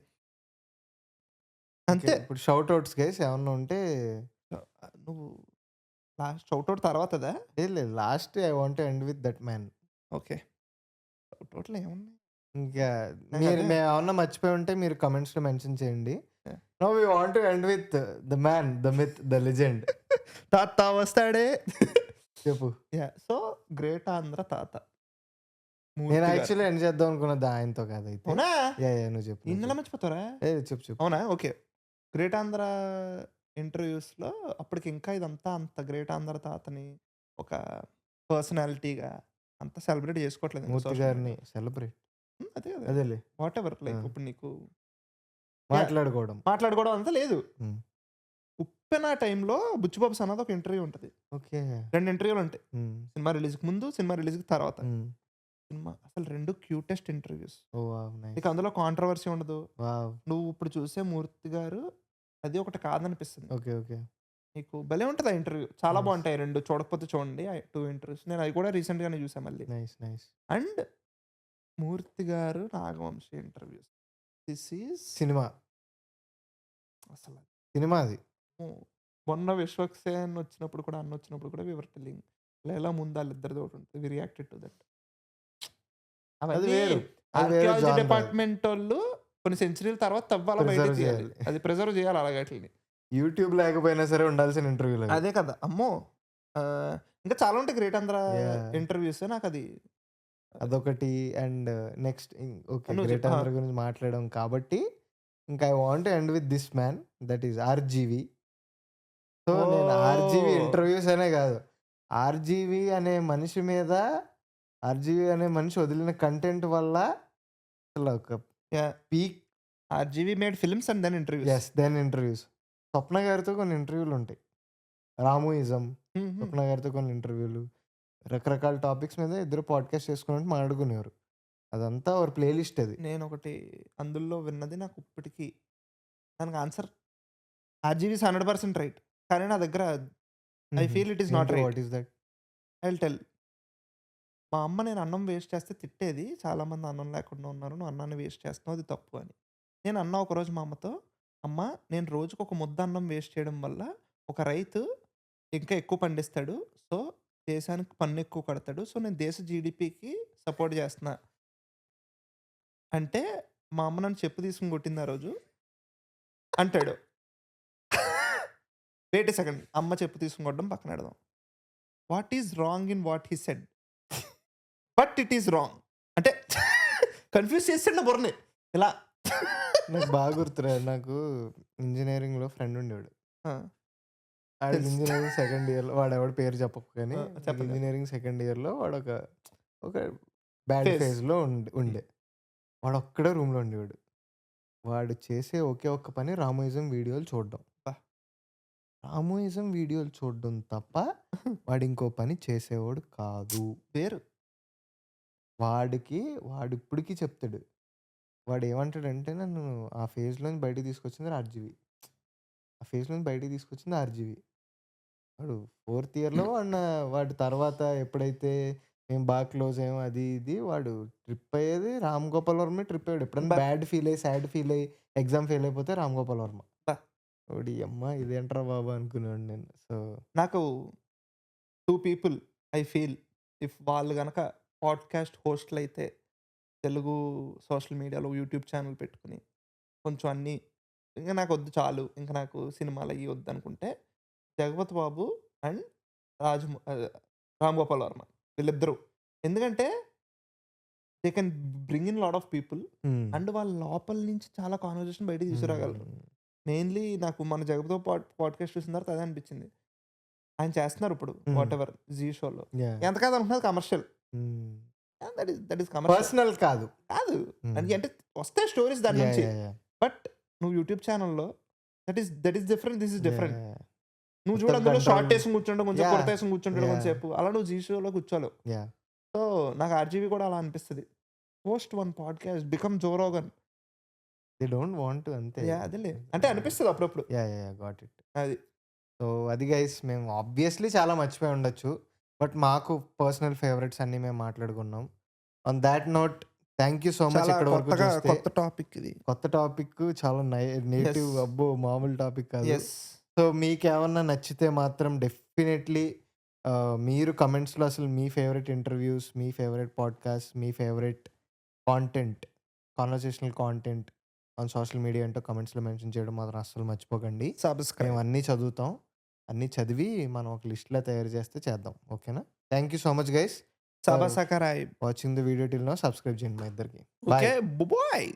అంతే. ఇప్పుడు షౌట్ అవుట్స్ గైస్ ఏమన్నా ఉంటే నువ్వు లాస్ట్ షౌట్ అవుట్ తర్వాతదా? లేదు, last I want to end with that man. Okay, shout అవుట్లు ఏమున్నాయి ఇంకా మేము ఏమన్నా మర్చిపోయి ఉంటే మీరు కమెంట్స్ లో మెన్షన్ చేయండి. No we want to end with the man, the myth, the legend. తాత వస్తాడే చెప్పు. సో గ్రేట్ ఆంధ్ర తాత. నేను యాక్చువల్లీ ఎండ్ చేద్దాం అనుకున్నది ఆయనతో కాదు. అయితే అవునా? నువ్వు చెప్పు. ఇన్నెలా మర్చిపోతారా? చెప్పు. అవునా? ఓకే. గ్రేట్ ఆంధ్ర ఇంటర్వ్యూస్‌లో అప్పటికి ఇంకా ఇదంతా అంత గ్రేట్ ఆంధ్ర తాతని ఒక పర్సనాలిటీగా అంత సెలబ్రేట్ చేసుకోవట్లేదు ఇంకా మూర్తి సోషల్ గారిని మీడియాలో. సెలబ్రేట్ అదే అదే. అదేలే వాటెవర్ ఆ, లైక్ ఇప్పుడు నీకు మాట్లాడుకోవడం. మాట్లాడుకోవడం అంతా లేదు. ఉమ్, 'ఉప్పెన' టైంలో 'బుచ్చిబాబు సన్నది' ఒక ఇంటర్వ్యూ ఉంటది. ఓకే. 2 ఇంటర్వ్యూలుంటాయి. ఉమ్, సినిమా రిలీజ్‌కి ముందు, సినిమా రిలీజ్‌కి తర్వాత. ఉమ్. సినిమా అసలు 2 క్యూటెస్ట్ ఇంటర్వ్యూస్. ఓ వావ్, నీకు నైస్. అందులో కాంట్రోవర్సీ ఉండదు. వావ్. నువ్వు ఇప్పుడు చూసే 'మూర్తి' గారు అది ఒకటి కాదనిపిస్తుంది. Okay, okay. నీకు భలే ఉంటది ఆ ఇంటర్వ్యూ. చాలా నైస్, బావుంటాయి 2 చూడకపోతే చూడండి. 2 ఇంటర్వ్యూస్. నేను అవి కూడా రీసెంట్‌గానే చూసా మళ్ళీ. Nice, nice. అండ్ 'మూర్తి' గారు 'Nagavamsi' interviews. This is cinema అసల సినిమా అది. హ్మ్. మొన్న 'విశ్వక్సేన్' వచ్చినప్పుడు కూడా, వచ్చినప్పుడు కూడా వి వర్ టెల్లింగ్. లైలా ముందు ఆళ్ళిద్దరిది ఒకటుంటది. వి రియాక్టెడ్ టు దట్. అది అవన్నీ వేరు. అది వేరే ఆర్కియాలజీ జానర్. డిపార్ట్‌మెంటోళ్ళు కొన్ని సెంచరీల తర్వాత తవ్వాలా బయటకి ప్రిజర్వ్ తీయాలి. చేయాలి. అది ప్రిజర్వ్ చేయాలి అలాగాటిలిని. యూట్యూబ్ లేకపోయినా సరే ఉండాల్సిన ఇంటర్వ్యూలు అవి. అదే కదా! అమ్మో! ఆహ్, ఇంకా చాలా ఉంటాయి 'గ్రేట్ ఆంధ్ర' యాహ్! ఇంటర్వ్యూస్. నాకది అదొకటి. And next okay. నువ్వు గ్రేట్ చెప్పు. ఆంధ్ర గురించి మాట్లాడాం కాబట్టి ఇంకా I want to end with this man that is RGV. So నేను ఆర్‌జీవి ఓహ్! ఇంటర్వ్యూస్ అనే కాదు. ఆర్‌జీవి అనే మనిషి మీద ఆర్‌జీవి అనే మనిషి వదిలిన కంటెంట్ వల్ల అసలు ఒక yeah! Peak. 'RGV made films and then interviews.' Yes. Then interviews. Swapna గారితో కొన్ని ఇంటర్వ్యూలు ఉంటాయి. రామోయిజం. హుహు. స్వప్న గారితో కొన్ని ఇంటర్వ్యూలు. రకరకాల టాపిక్స్ మీద ఇద్దరు పాడ్‌కాస్ట్ చేసుకున్నట్టు మాట్లాడుకునేవారు. అదంతా ఒక ప్లే లిస్ట్ అది. నేనొకటి అందులో విన్నది నాకు ఇప్పటికి దానికి ఆన్సర్ 'ఆర్‌జీవి ఈస్ 100% రైట్. కానీ నా దగ్గర ఐ హుహు. ఫీల్ ఇట్ ఈస్ నాట్ ఏంటి? Right. What is that? I will tell. మా అమ్మ నేను అన్నం వేస్ట్ చేస్తే తిట్టేది. చాలామంది అన్నం లేకుండా ఉన్నారు. నువ్వు అన్నాన్ని వేస్ట్ చేస్తున్నావు అది తప్పు అని. నేను అన్నా ఒకరోజు మా అమ్మతో, అమ్మ నేను రోజుకొక ముద్ద అన్నం వేస్ట్ చేయడం వల్ల ఒక రైతు ఇంకా ఎక్కువ పండిస్తాడు. సో, దేశానికి పన్నెక్కువ కడతాడు. సో, నేను దేశ జీడీపీకి సపోర్ట్ చేస్తున్నా. అంటే మా అమ్మ నన్ను చెప్పు తీసుకొని కొట్టింది ఆ రోజు. అంటాడు. Wait a second. అమ్మ చెప్పు తీసుకొని కొట్టడం పక్కనెడదాం. What is wrong in what he said? But it is wrong. అంటే కన్‌ఫ్యూజ్ చేసాడు నా బుర్రని. ఇలా. నాకు బాగా గుర్తురా. నాకు ఇంజినీరింగ్‌లో ఫ్రెండ్ ఉండేవాడు. ఆ! ఆడికి తెలుసు. ఇంజినీరింగ్ సెకండ్ ఇయర్‌లో వాడెవడు పేరు చెప్పకు కానీ చెప్పండి. ఇంజినీరింగ్ సెకండ్ ఇయర్‌లో వాడొక ఒక బ్యాడ్ ఫేజ్. ఫేజ్‌లో ఉండే. వాడొక్కడే రూమ్‌లో ఉండేవాడు. వాడు చేసే ఒకే ఒక్క పని రామోయిజం వీడియోలు చూడడం. అబ్బా! రామోయిజం వీడియోలు చూడడం తప్ప వాడింకో పని చేసేవాడు కాదు. వేరు. వాడిప్పటికి చెప్తాడు. వాడేమంటాడంటే నన్ను ఆ ఫేజ్‌లోంచి బయటికి తీసుకొచ్చింది ఆర్‌జీవి. ఆ ఫేజ్‌లోంచి బయటికి తీసుకొచ్చింది ఆర్‌జీవి. వాడు ఫోర్త్ ఇయర్‌లో వాడి తర్వాత ఎప్పుడైతే మేము బాగా క్లోజ్ అయ్యామో అది ఇది వాడు ట్రిప్ అయ్యేది రామ్ గోపాల్ వర్మే ట్రిప్ అయ్యాడు. ఎప్పుడైనా అబ్బా! బ్యాడ్ ఫీల్ అయ్యి, సాడ్ ఫీల్ అయ్యి, ఎగ్జామ్ ఫెయిల్ అయిపోతే రామ్ గోపాల్ వర్మ. అబ్బా! ఓడియమ్మ ఇదేంట్రా బాబు అనుకునేవాడిని నేను. సో నాకు 2 పీపుల్ ఐ ఫీల్ ఇఫ్ వాళ్ళు గనక పాడ్‌కాస్ట్ హోస్ట్‌లయితే తెలుగు సోషల్ మీడియాలో యూట్యూబ్ ఛానెల్ పెట్టుకొని కొంచెం అన్నీ ఇంక నాకొద్దు చాలు. ఇంక నాకు సినిమాలయ్యి వద్దనుకుంటే 'జగపతి బాబు' అండ్ 'రామ్ గోపాల్ వర్మ' వీళ్ళిద్దరూ. ఎందుకంటే they can bring in lot of people హ్మ్. అండ్ వాళ్ళ లోపల నుంచి చాలా కాన్వర్జేషన్ బయటికి తీసుకురాగలరు. హ్మ్. మెయిన్‌లీ నాకు మన 'జగపతి పాడ్‌కాస్ట్' చూసిన తర్వాత అదే అనిపించింది. ఆయన చేస్తున్నారు ఇప్పుడు హ్మ్. వాటెవర్ 'జీ షోలో'. యాహ్! ఎంత కాదనుకున్నది కమర్షియల్. హ్మ్. That is commercial. పర్సనల్ కాదు. కాదు. హ్మ్. అంటే వస్తాయి స్టోరీస్ దాని యాహ్! నుంచి. యాహ్! యాహ్! బట్ నువ్వు యూట్యూబ్ ఛానెల్‌లో that is different. This is yeah! Different. Yeah! నువ్వు చూడు మొత్తం అందులో కంట్రోల్. షార్ట్ ఏసుకొని కూర్చుంటాం కొంచెం, యాహ్! కుర్తా ఏసుకొని కూర్చుంటాడు యాహ్! కొంతసేపు. అలా నువ్వు 'జీ షోలో' కూర్చోలేవు. యాహ్! సో, నాకు 'ఆర్‌జీవి' కూడా అలా అనిపిస్తది. Host one podcast become Joe Rogan. They don't want to అంతే. యాహ్! అదేలే. అంటే అనిపిస్తది అప్పుడప్పుడు. Yeah! Yeah! Yeah! Got it. అది. సో, అది గైస్ మేము ఆబ్వియస్‌లీ చాలా మర్చిపోయి ఉండొచ్చు. బట్ మాకు పర్సనల్ ఫేవరెట్స్ అన్నీ మేము మాట్లాడుకున్నాం. On thought note thank you so much చాలా ఇక్కడి వరకు కొత్తగా చూస్తే. కొత్త టాపిక్ ఇది. కొత్త టాపిక్ చాలా యెస్. నేటివ్ అబ్బో! మామూలు టాపిక్ కాదు. యెస్. సో, మీకేమన్నా నచ్చితే మాత్రం డెఫినెట్‌లీ మీరు కమెంట్స్‌లో అసలు మీ ఫేవరెట్ ఇంటర్వ్యూస్, మీ ఫేవరెట్ పాడ్‌కాస్ట్, మీ favourite content, conversational content on social media అంటూ కమెంట్స్‌లో మెన్షన్ చేయడం మాత్రం అస్సలు మర్చిపోకండి. మేము సబ్‌స్క్రైబ్. అన్నీ చదువుతాం. అన్నీ చదివి మనం ఒక లిస్ట్‌లా తయారు చేస్తే చేద్దాం. ఓకేనా? Thank you so much guys for సబా సకరాయి. Watching the video till now. Subscribe చేయండి మా ఇద్దరికి. బాయ్. ఓకే. బాయ్.